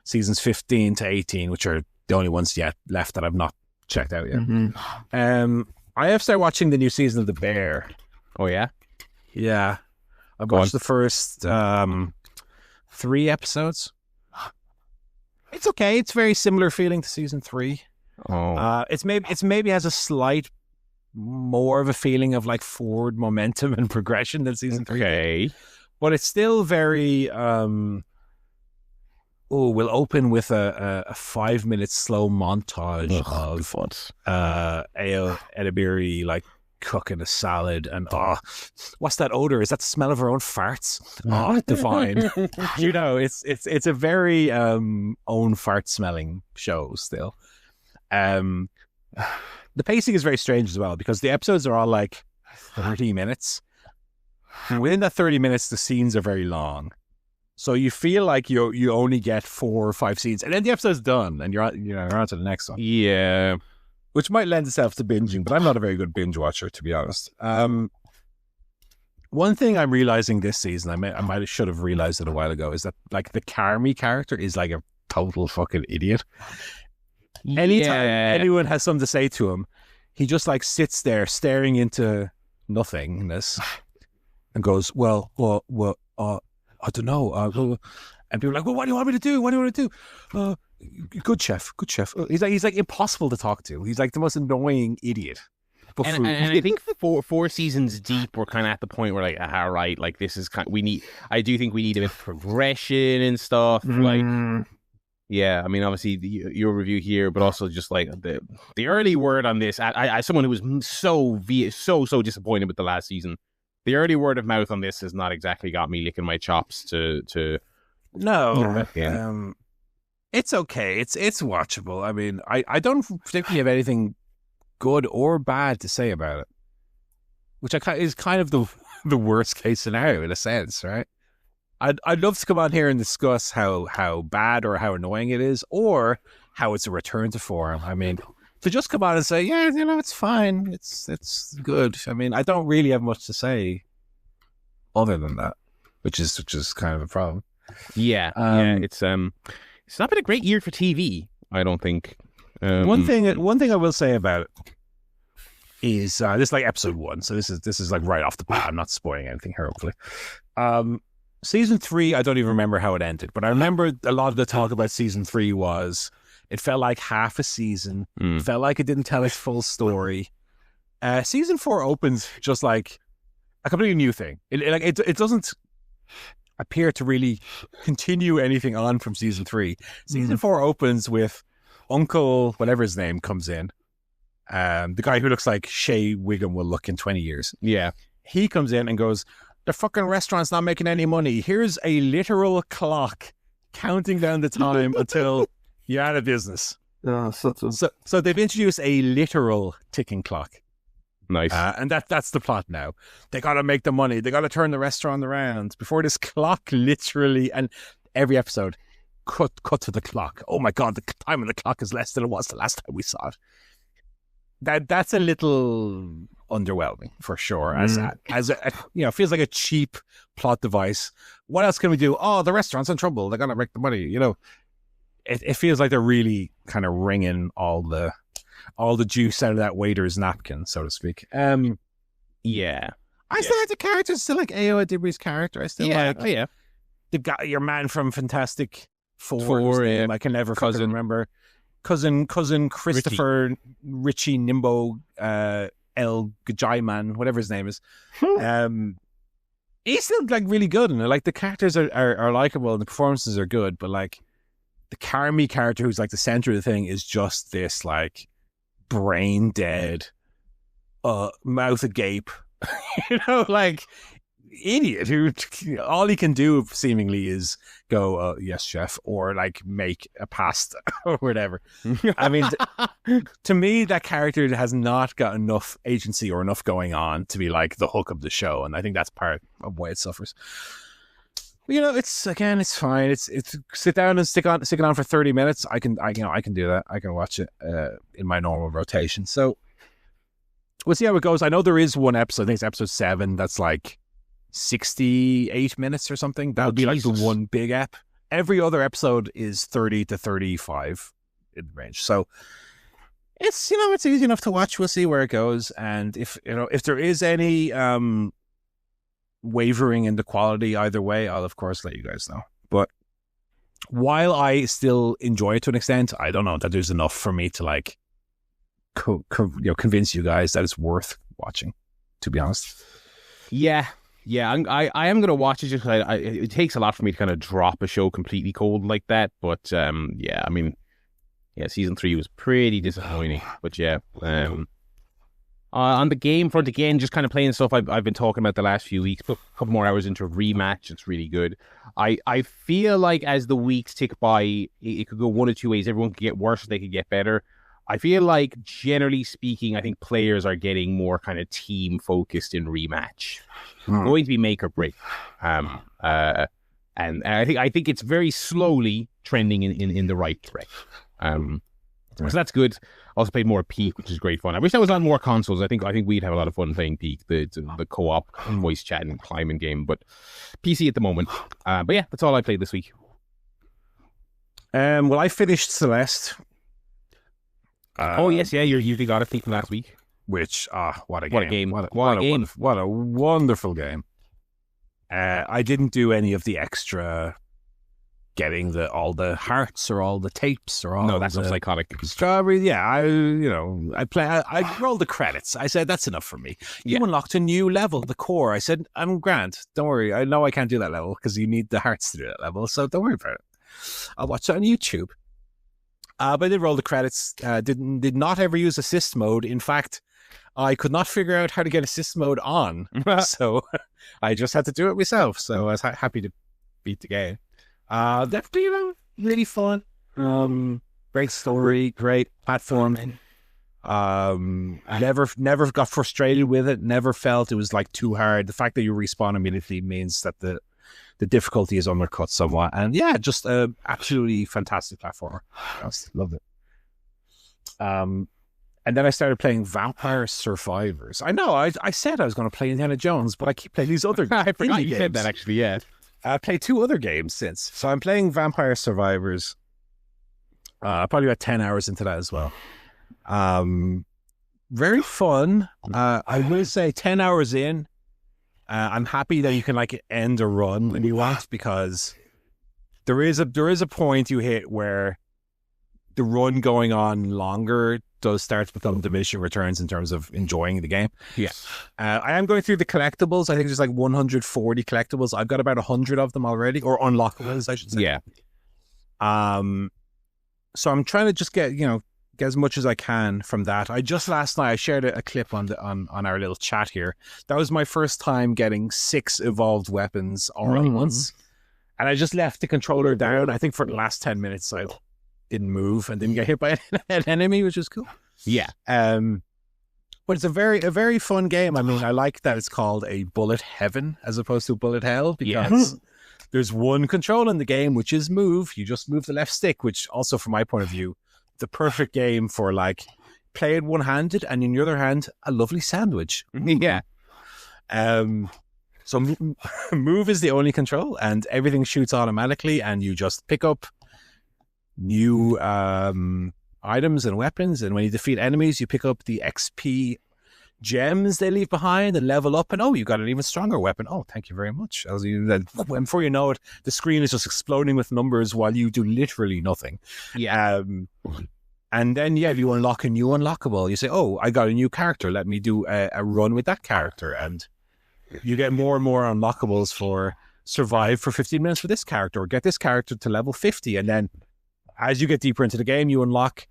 seasons 15 to 18, which are the only ones yet left that I've not checked out yet. Mm-hmm. I have started watching the new season of The Bear. Oh, yeah? Yeah. I've watched the first 3 episodes. It's okay. It's very similar feeling to season 3. Oh. It's maybe has a slight more of a feeling of like forward momentum and progression than season 3. Okay. But it's still very we'll open with a 5-minute slow montage of Ayo Edebiri like cooking a salad and what's that odor? Is that the smell of her own farts? Divine. You know, it's a very own fart smelling show still. The pacing is very strange as well because the episodes are all like 30 minutes. And within that 30 minutes, the scenes are very long. So you feel like you only get 4 or 5 scenes, and then the episode's done, and you're on to the next one. Yeah, which might lend itself to binging, but I'm not a very good binge watcher, to be honest. One thing I'm realizing this season, I should have realized it a while ago, is that like the Carmy character is like a total fucking idiot. Anytime anyone has something to say to him, he just like sits there staring into nothingness and goes, well, I don't know. And people are like, well, what do you want me to do? What do you want to do? Good chef. He's like impossible to talk to. He's like the most annoying idiot. And I think 4 seasons deep, we're kind of at the point where like, right, like this is I do think we need a bit of progression and stuff. Like, yeah, I mean, obviously your review here, but also just like the early word on this. I someone who was so disappointed with the last season. The early word of mouth on this has not exactly got me licking my chops to. No, yeah. It's okay. It's watchable. I mean, I don't particularly have anything good or bad to say about it, which is kind of the worst case scenario in a sense, right? I'd love to come on here and discuss how bad or how annoying it is, or how it's a return to form. I mean, to just come on and say, yeah, it's fine, it's good. I mean, I don't really have much to say other than that, which is kind of a problem. Yeah, it's not been a great year for TV, I don't think. One thing I will say about it is this is like episode 1, so this is like right off the bat. I'm not spoiling anything here, hopefully. Season 3, I don't even remember how it ended, but I remember a lot of the talk about season 3 was it felt like half a season. It felt like it didn't tell its full story. Season 4 opens just like a completely new thing. It doesn't appear to really continue anything on from season 3. Season 4 opens with Uncle, whatever his name, comes in. The guy who looks like Shea Wiggum will look in 20 years. Yeah. He comes in and goes, the fucking restaurant's not making any money. Here's a literal clock counting down the time until you're out of business. So they've introduced a literal ticking clock. Nice. And that's the plot now. They got to make the money. They got to turn the restaurant around before this clock literally, and every episode, cut to the clock. Oh my God, the time on the clock is less than it was the last time we saw it. That's a little underwhelming for sure. As feels like a cheap plot device. What else can we do? Oh, the restaurant's in trouble. They're gonna make the money. It feels like they're really kind of wringing all the juice out of that waiter's napkin, so to speak. Yeah. I still like the characters. Still like Ayo Edebiri's character. I still like. Oh yeah. They've got your man from Fantastic Four. I can never fucking remember. Cousin Christopher Richie Nimbo El Gajaiman, whatever his name is. He's still like really good, and like the characters are likable and the performances are good, but like the Carmy character, who's like the center of the thing, is just this like brain dead, mouth agape, like idiot who all he can do seemingly is go yes chef, or like make a pasta or whatever. I mean, to me that character has not got enough agency or enough going on to be like the hook of the show, and I think that's part of why it suffers. You know, it's fine. It's sit down and stick it on for 30 minutes. I can do that. I can watch it in my normal rotation. So we'll see how it goes. I know there is one episode, I think it's episode 7, that's like 68 minutes or something. That would be like the one big ep. Every other episode is 30 to 35 in the range. So it's, it's easy enough to watch. We'll see where it goes. And if there is any wavering in the quality either way, I'll of course let you guys know. But while I still enjoy it to an extent, I don't know that there's enough for me to like convince you guys that it's worth watching, to be honest. Yeah, I am gonna watch it just because it takes a lot for me to kind of drop a show completely cold like that. But yeah, I mean, yeah, season 3 was pretty disappointing. But yeah, on the game front again, just kind of playing stuff I've been talking about the last few weeks. Put a couple more hours into Rematch. It's really good. I feel like as the weeks tick by, it could go one of two ways. Everyone could get worse, or they could get better. I feel like, generally speaking, I think players are getting more kind of team focused in Rematch. Going to be make or break. And I think it's very slowly trending in the right direction. So that's good. Also played more Peak, which is great fun. I wish that was on more consoles. I think we'd have a lot of fun playing Peak, the co-op voice chat and climbing game. But PC at the moment. But yeah, that's all I played this week. Well, I finished Celeste. Oh yes, yeah, you usually got a Peak from last week. Which what a game! What a wonderful game. I didn't do any of the extra getting all the hearts or all the tapes or all. No, that's psychotic. Strawberry, yeah. I rolled the credits. I said that's enough for me. You unlocked a new level, the core. I said I'm grand. Don't worry. I know I can't do that level because you need the hearts to do that level. So don't worry about it. I'll watch it on YouTube. But I did roll the credits. Did not ever use assist mode. In fact, I could not figure out how to get assist mode on. So I just had to do it myself. So I was happy to beat the game. Definitely, really fun. Great story, great platforming. Never got frustrated with it. Never felt it was like too hard. The fact that you respawn immediately means that the difficulty is undercut somewhat. And yeah, just a absolutely fantastic platformer. I loved it. And then I started playing Vampire Survivors. I know, I said I was going to play Indiana Jones, but I keep playing these other I forgot you games. said that, actually, yeah. I played 2 other games since. So I'm playing Vampire Survivors. Probably about 10 hours into that as well. Very fun. I will say 10 hours in, I'm happy that you can like end a run when you want, because there is a point you hit where the run going on longer does start to become diminishing returns in terms of enjoying the game. Yeah. I am going through the collectibles. I think there's like 140 collectibles. I've got about 100 of them already, or unlockables, I should say. Yeah. So I'm trying to just get as much as I can from that. I just last night I shared a clip on our little chat here. That was my first time getting 6 evolved weapons all at once, and I just left the controller down. I think for the last 10 minutes I didn't move and didn't get hit by an enemy, which was cool. Yeah. But it's a very fun game. I mean, I like that it's called a bullet heaven as opposed to bullet hell, because there's one control in the game, which is move. You just move the left stick, which also, from my point of view, the perfect game for like play it one-handed and in your other hand a lovely sandwich. Yeah. So move is the only control, and everything shoots automatically, and you just pick up new items and weapons, and when you defeat enemies you pick up the XP gems they leave behind and level up, and you got an even stronger weapon. Thank you very much. Before you know it, the screen is just exploding with numbers while you do literally nothing. Yeah. And then if you unlock a new unlockable, you say, I got a new character, let me do a run with that character, and you get more and more unlockables for survive for 15 minutes for this character, or get this character to level 50, and then as you get deeper into the game, you unlock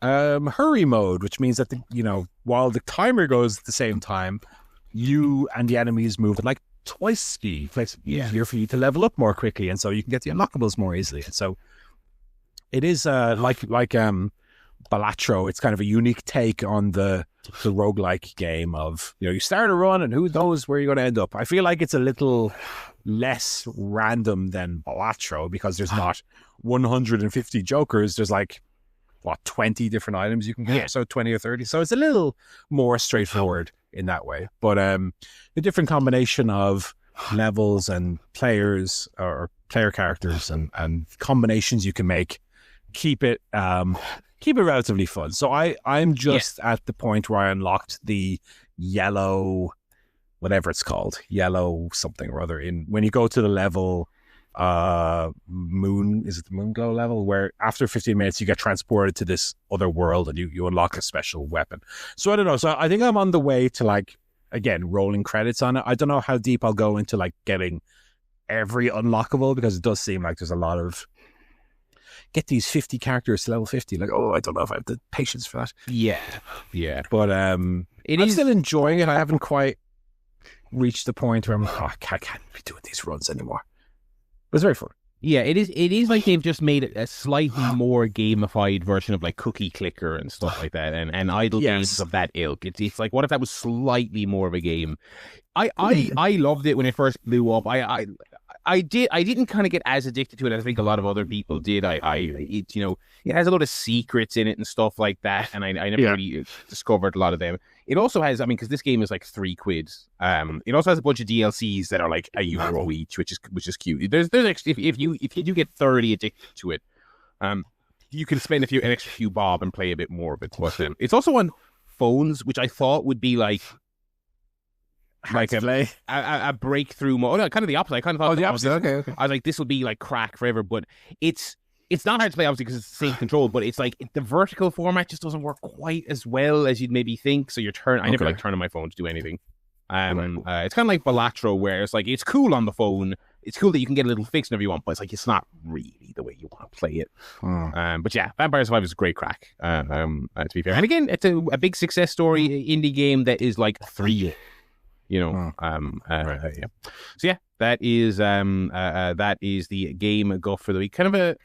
hurry mode, which means that while the timer goes at the same time, you and the enemies move at like twice speed. It's easier for you to level up more quickly, and so you can get the unlockables more easily. And so it is like Balatro. It's kind of a unique take on the roguelike game of you start a run and who knows where you're going to end up. I feel like it's a little less random than Balatro because there's not 150 jokers. There's like, 20 different items you can get, so 20 or 30. So it's a little more straightforward in that way. But the different combination of levels and players or player characters and combinations you can make keep it relatively fun. So I'm just at the point where I unlocked the yellow, whatever it's called, yellow something or other. In when you go to the level, moon, is it the moon glow level, where after 15 minutes you get transported to this other world and you unlock a special weapon. So I don't know. So I think I'm on the way to, like, again, rolling credits on it. I don't know how deep I'll go into like getting every unlockable, because it does seem like there's a lot of get these 50 characters to level 50. Like, I don't know if I have the patience for that. Yeah. But I'm still enjoying it. I haven't quite reached the point where I'm like, I can't be doing these runs anymore. It was very fun. Yeah, it is like they've just made it a slightly more gamified version of like Cookie Clicker and stuff like that, and idle games of that ilk. It's like, what if that was slightly more of a game? I loved it when it first blew up. I didn't kind of get as addicted to it as I think a lot of other people did. It has a lot of secrets in it and stuff like that, and I never really discovered a lot of them. It also has, because this game is like £3. It also has a bunch of DLCs that are like €1 each, which is cute. There's actually, if you do get thoroughly addicted to it, you can spend an extra few bob and play a bit more of it. But it's also on phones, which I thought would be like a breakthrough mode. No, kind of the opposite. I kind of thought the opposite. Okay. I was like, this will be like crack forever, but it's not hard to play, obviously, because it's the same control. But it's like the vertical format just doesn't work quite as well as you'd maybe think. So I never like turning my phone to do anything. It's kind of like Balatro, where it's like, it's cool on the phone. It's cool that you can get a little fix whenever you want, but it's like, it's not really the way you want to play it. But yeah, Vampire Survivors is a great crack, to be fair. And again, it's a big success story indie game that is like free. Right. Yeah. So yeah, that is the game guff for the week. Kind of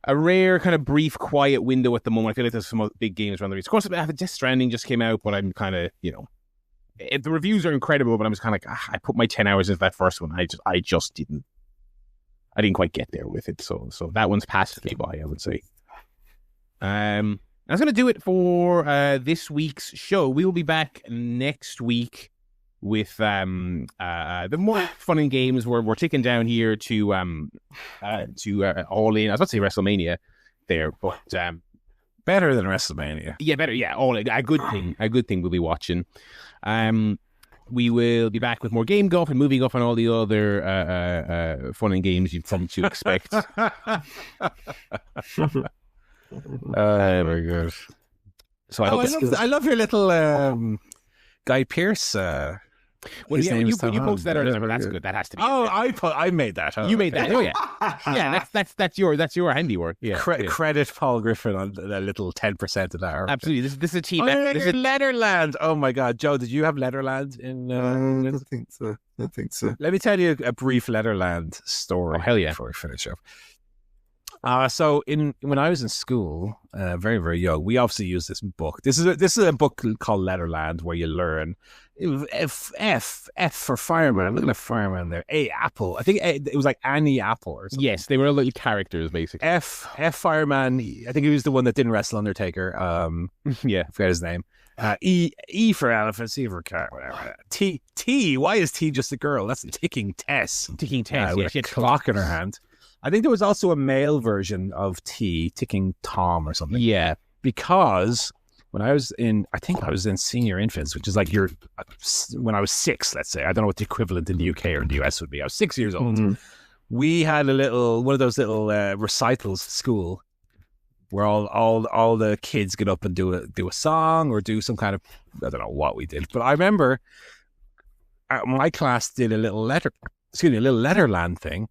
a rare, kind of brief, quiet window at the moment. I feel like there's some big games around the week. Of course, Death Stranding just came out, but I'm kind of, the reviews are incredible, but I'm just kind of like, I put my 10 hours into that first one. I just didn't quite get there with it. So that one's passed me by, I would say. That's going to do it for this week's show. We will be back next week with the more fun and games. We're ticking down here to All In. I was about to say WrestleMania there, but better than WrestleMania. Yeah, better. Yeah, All In. A good thing we'll be watching. We will be back with more game golf and movie golf and all the other fun and games you've come to expect. Very good. So I love your little Guy Pearce. Well, you posted that earlier. That's good. That has to be. I made that. You made that. Oh yeah, yeah. That's your handiwork. Yeah. Credit Paul Griffin on the little 10% of that. Absolutely. This is a cheap. This is Letterland. Oh my God, Joe, did you have Letterland in? I think so. Let me tell you a brief Letterland story. Oh hell yeah! Before we finish up. So when I was in school, very, very young, we obviously used this book. This is a book called Letterland, where you learn F for fireman. I'm looking at fireman there. A apple. I think it was like Annie Apple or something. Yes, they were little characters basically. F fireman. I think he was the one that didn't wrestle Undertaker. Yeah, I forgot his name. E for elephant, C for cat, whatever. T. Why is T just a girl? That's ticking Tess. Ticking Tess. With a clock in her hand. I think there was also a male version of T, Ticking Tom or something. Yeah. Because when I was in senior infants, which is like when I was 6, let's say, I don't know what the equivalent in the UK or in the US would be. I was 6 years old. Mm-hmm. We had one of those little recitals at school where all the kids get up and do a song or do some kind of, I don't know what we did. But I remember my class did a little Letterland thing.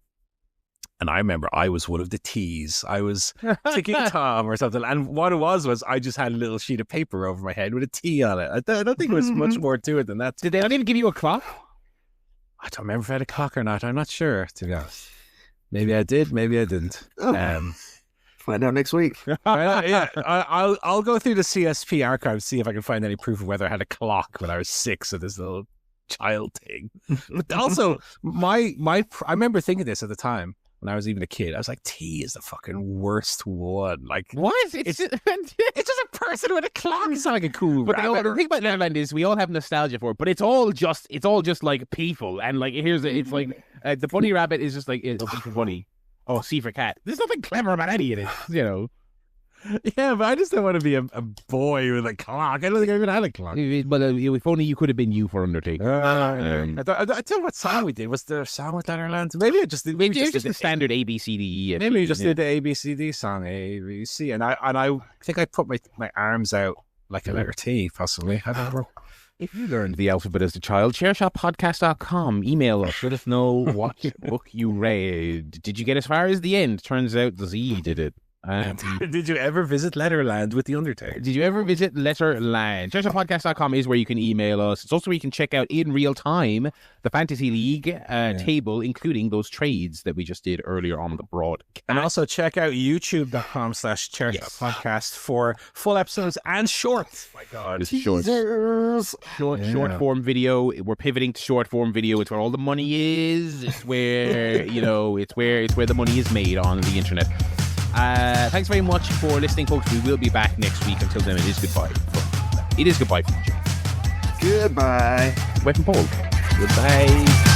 And I remember I was one of the T's. I was Ticking Tom or something. And what it was I just had a little sheet of paper over my head with a T on it. I don't think there was much more to it than that. Did they not even give you a clock? I don't remember if I had a clock or not. I'm not sure, to be honest. Maybe I did, maybe I didn't. Find out next week. Yeah, I'll go through the CSP archive, see if I can find any proof of whether I had a clock when I was 6 at this little child thing. But also, I remember thinking this at the time when I was even a kid. I was like, T is the fucking worst one. Like, what? It's just a person with a clock. It's not like a cool. But the thing about Letterland is we all have nostalgia for it, but it's all just like people. And like it's like the bunny rabbit is just like it's funny. Oh, C for cat. There's nothing clever about any of it, you know. Yeah, but I just don't want to be a boy with a clock. I don't think I even had a clock. But if only you could have been you for Undertaker. I tell you what song we did. Was there a song with Letterland? Maybe it was just the standard A, B, C, D, E. Maybe we just did the A, B, C, D song, A, B, C. And I think I put my arms out like a letter T, possibly. I don't know. If you learned the alphabet as a child, ChairShotPodcast.com. Email us. Let us know what book you read. Did you get as far as the end? Turns out the Z did it. Did you ever visit Letterland with The Undertaker? Did you ever visit Letterland? ChairShotPodcast.com is where you can email us. It's also where you can check out in real time the Fantasy League table, including those trades that we just did earlier on the broadcast. And also check out youtube.com/ChairShotPodcast for full episodes and shorts. Oh my God. Short form video. We're pivoting to short form video. It's where all the money is. It's where, it's where the money is made on the internet. Thanks very much for listening, folks. We will be back next week. Until then, it is goodbye. It is goodbye from Jay. Goodbye. Wet and Paul. Goodbye.